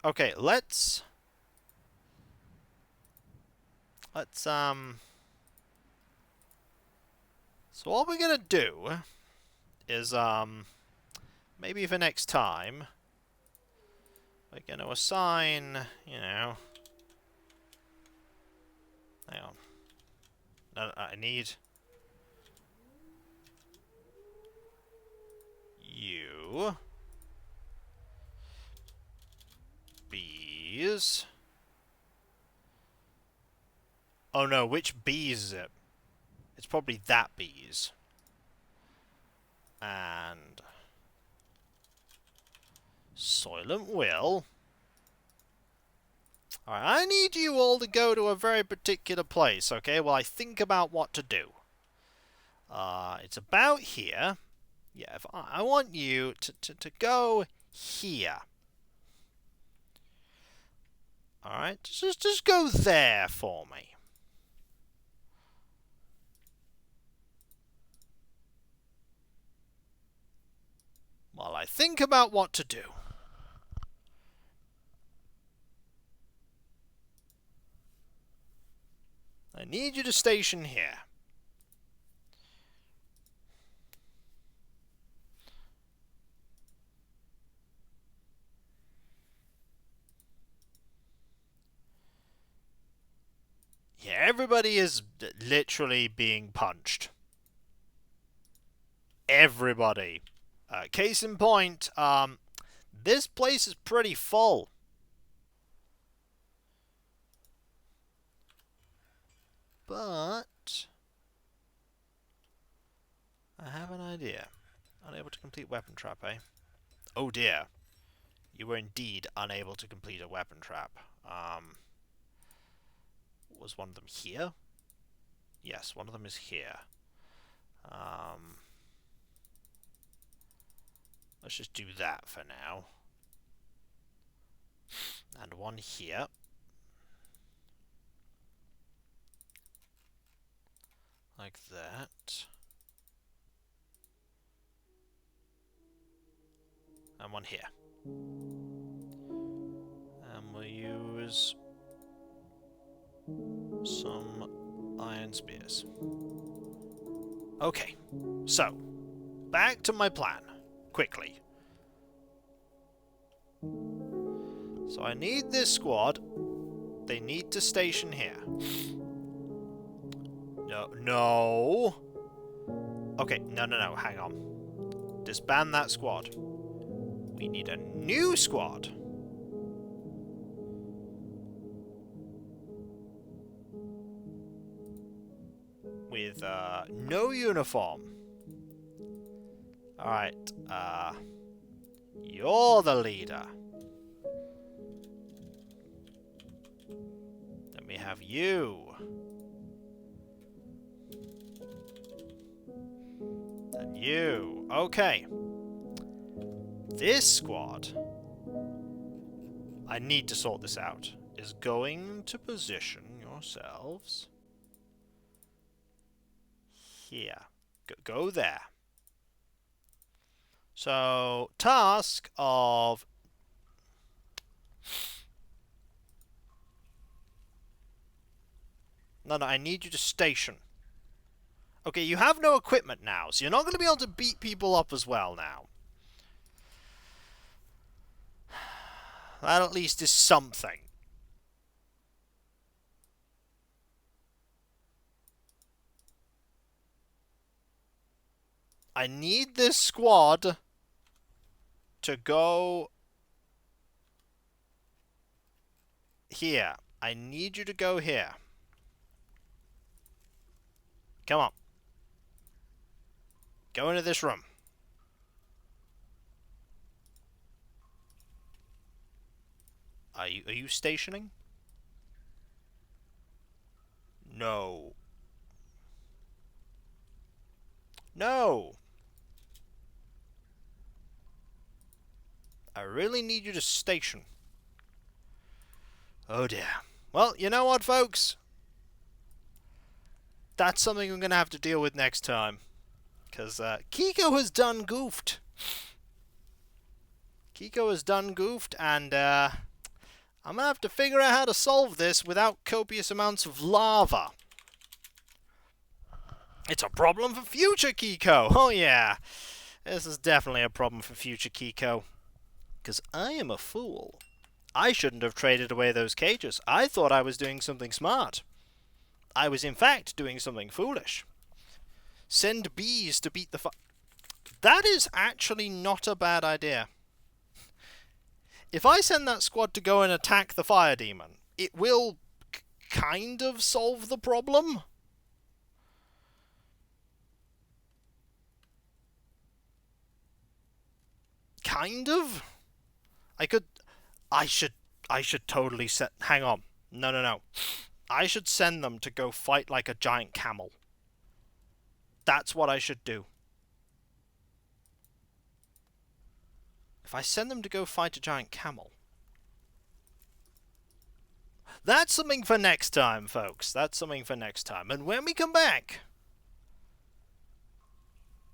okay, let's so what we're gonna do is maybe for next time we're gonna assign, you know, hang on, no, I need you bees. Oh no, which bees is it? It's probably that bees. And Soylent Will. Alright, I need you all to go to a very particular place, okay? While I think about what to do. It's about here. Yeah, if I want you to go here. Alright, just go there for me. While I think about what to do. I need you to station here. Yeah, everybody is literally being punched. Everybody. Case in point, this place is pretty full. But I have an idea. Unable to complete weapon trap, eh? Oh dear. You were indeed unable to complete a weapon trap. Was one of them here? Yes, one of them is here. Let's just do that for now. And one here. Like that. And one here. And we'll use some iron spears. Okay, so back to my plan. Quickly. So I need this squad. They need to station here. No. Okay, no, hang on. Disband that squad. We need a new squad. With no uniform. Alright, you're the leader. Then we have you. Then you. Okay. This squad, I need to sort this out, is going to position yourselves here. Go there. So, task of... No, I need you to station. Okay, you have no equipment now, so you're not going to be able to beat people up as well now. That at least is something. I need this squad to go here. I need you to go here. Come on. Go into this room. Are you stationing? No. No. I really need you to station. Oh dear. Well, you know what, folks? That's something I'm going to have to deal with next time. Because Kiko has done goofed. Kiko has done goofed, and I'm going to have to figure out how to solve this without copious amounts of lava. It's a problem for future Kiko. Oh yeah. This is definitely a problem for future Kiko. Because I am a fool. I shouldn't have traded away those cages. I thought I was doing something smart. I was in fact doing something foolish. Send bees to beat the fire. That is actually not a bad idea. If I send that squad to go and attack the fire demon, it will kind of solve the problem. Kind of? I should totally hang on. No. I should send them to go fight like a giant camel. That's what I should do. If I send them to go fight a giant camel. That's something for next time, folks. That's something for next time. And when we come back,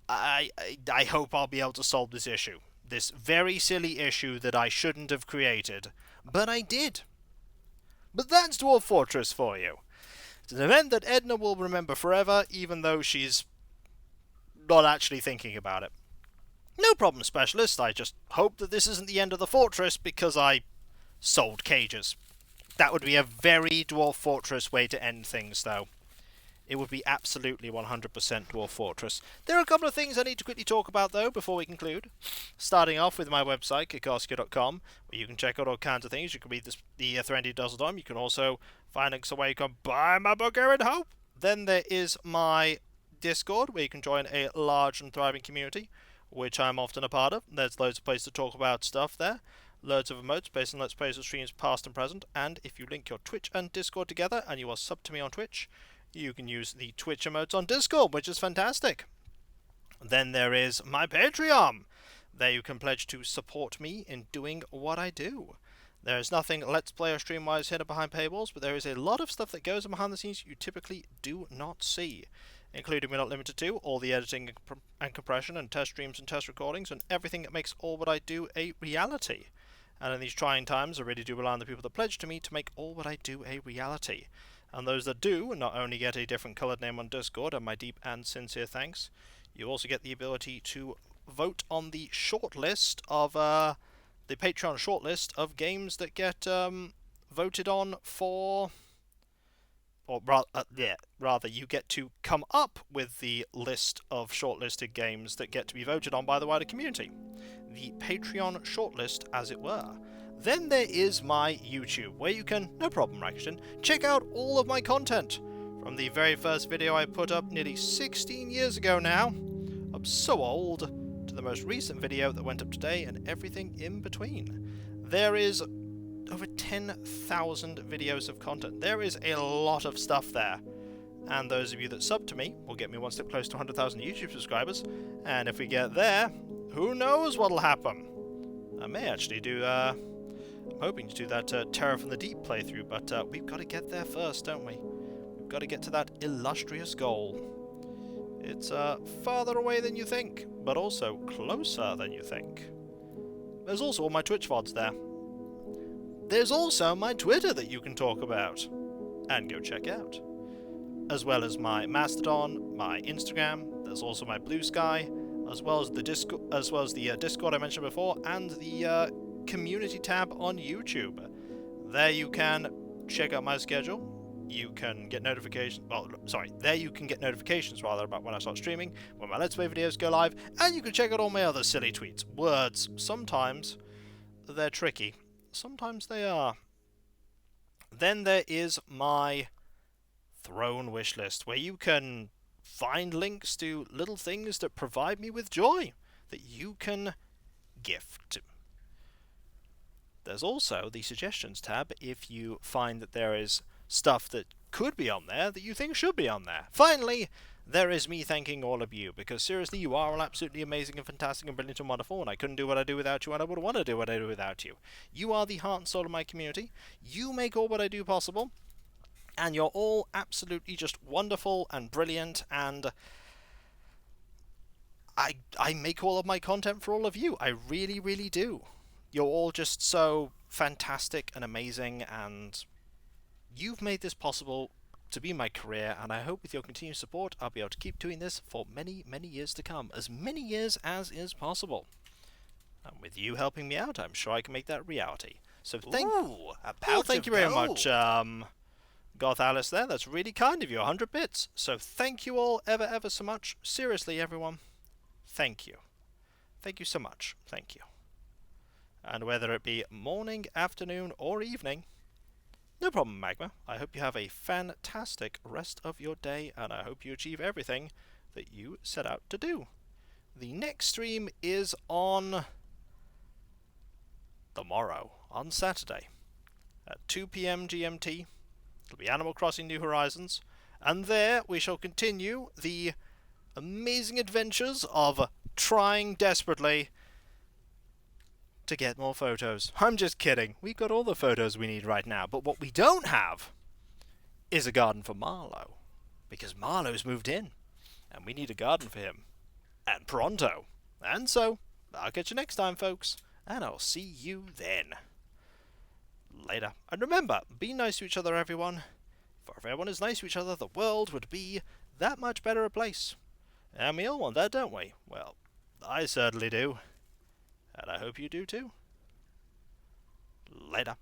I hope I'll be able to solve this issue. This very silly issue that I shouldn't have created, but I did. But that's Dwarf Fortress for you. It's an event that Edna will remember forever, even though she's not actually thinking about it. No problem, Specialist. I just hope that this isn't the end of the fortress because I sold cages. That would be a very Dwarf Fortress way to end things, though. It would be absolutely 100% Dwarf Fortress. There are a couple of things I need to quickly talk about, though, before we conclude. Starting off with my website, Kikoskia.com, where you can check out all kinds of things. You can read the Threndy Duzzledom. You can also find links where you can buy my book, Aaron Hope. Then there is my Discord, where you can join a large and thriving community, which I'm often a part of. There's loads of places to talk about stuff there. Loads of emotes based on Let's Plays of streams past and present. And if you link your Twitch and Discord together, and you are subbed to me on Twitch, you can use the Twitch emotes on Discord, which is fantastic. Then there is my Patreon. There you can pledge to support me in doing what I do. There is nothing Let's Play or stream-wise hidden behind paywalls, but there is a lot of stuff that goes on behind the scenes you typically do not see, including but not limited to all the editing and compression and test streams and test recordings and everything that makes all what I do a reality. And in these trying times, I really do rely on the people that pledge to me to make all what I do a reality. And those that do not only get a different coloured name on Discord, and my deep and sincere thanks, you also get the ability to vote on the shortlist of the Patreon shortlist of games that get voted on for, or rather, you get to come up with the list of shortlisted games that get to be voted on by the wider community. The Patreon shortlist, as it were. Then there is my YouTube, where you can, no problem, Rakishin, check out all of my content. From the very first video I put up nearly 16 years ago now, I'm so old, to to the most recent video that went up today and everything in between. There is over 10,000 videos of content. There is a lot of stuff there. And those of you that sub to me will get me one step close to 100,000 YouTube subscribers. And if we get there, who knows what'll happen? I may actually do, I'm hoping to do that Terror from the Deep playthrough, but we've got to get there first, don't we? We've got to get to that illustrious goal. It's farther away than you think, but also closer than you think. There's also all my Twitch VODs there. There's also my Twitter that you can talk about and go check out. As well as my Mastodon, my Instagram, there's also my Blue Sky, as well as the Discord I mentioned before, and the community tab on YouTube. There you can check out my schedule. You can get notifications. Well, sorry, there you can get notifications rather about when I start streaming, when my Let's Play videos go live, and you can check out all my other silly tweets. Words, sometimes they're tricky, sometimes they are. Then there is my Throne wishlist, where you can find links to little things that provide me with joy that you can gift. There's also the suggestions tab if you find that there is stuff that could be on there that you think should be on there. Finally, there is me thanking all of you, because seriously, you are all absolutely amazing and fantastic and brilliant and wonderful, and I couldn't do what I do without you, and I would want to do what I do without you. You are the heart and soul of my community. You make all what I do possible. And you're all absolutely just wonderful and brilliant, and I make all of my content for all of you. I really, really do. You're all just so fantastic and amazing, and you've made this possible to be my career, and I hope with your continued support I'll be able to keep doing this for many, many years to come. As many years as is possible. And with you helping me out, I'm sure I can make that reality. So thank you very much, Goth Alice there. That's really kind of you, 100 bits. So thank you all ever so much. Seriously, everyone. Thank you. Thank you so much. Thank you. And whether it be morning, afternoon, or evening, no problem, Magma. I hope you have a fantastic rest of your day, and I hope you achieve everything that you set out to do. The next stream is on tomorrow, on Saturday, at 2 PM GMT. It'll be Animal Crossing New Horizons, and there we shall continue the amazing adventures of trying desperately to get more photos. I'm just kidding. We've got all the photos we need right now, but what we don't have is a garden for Marlowe, because Marlowe's moved in, and we need a garden for him, and pronto. And so, I'll catch you next time, folks, and I'll see you then. Later. And remember, be nice to each other, everyone. For if everyone is nice to each other, the world would be that much better a place. And we all want that, don't we? Well, I certainly do. And I hope you do too. Later.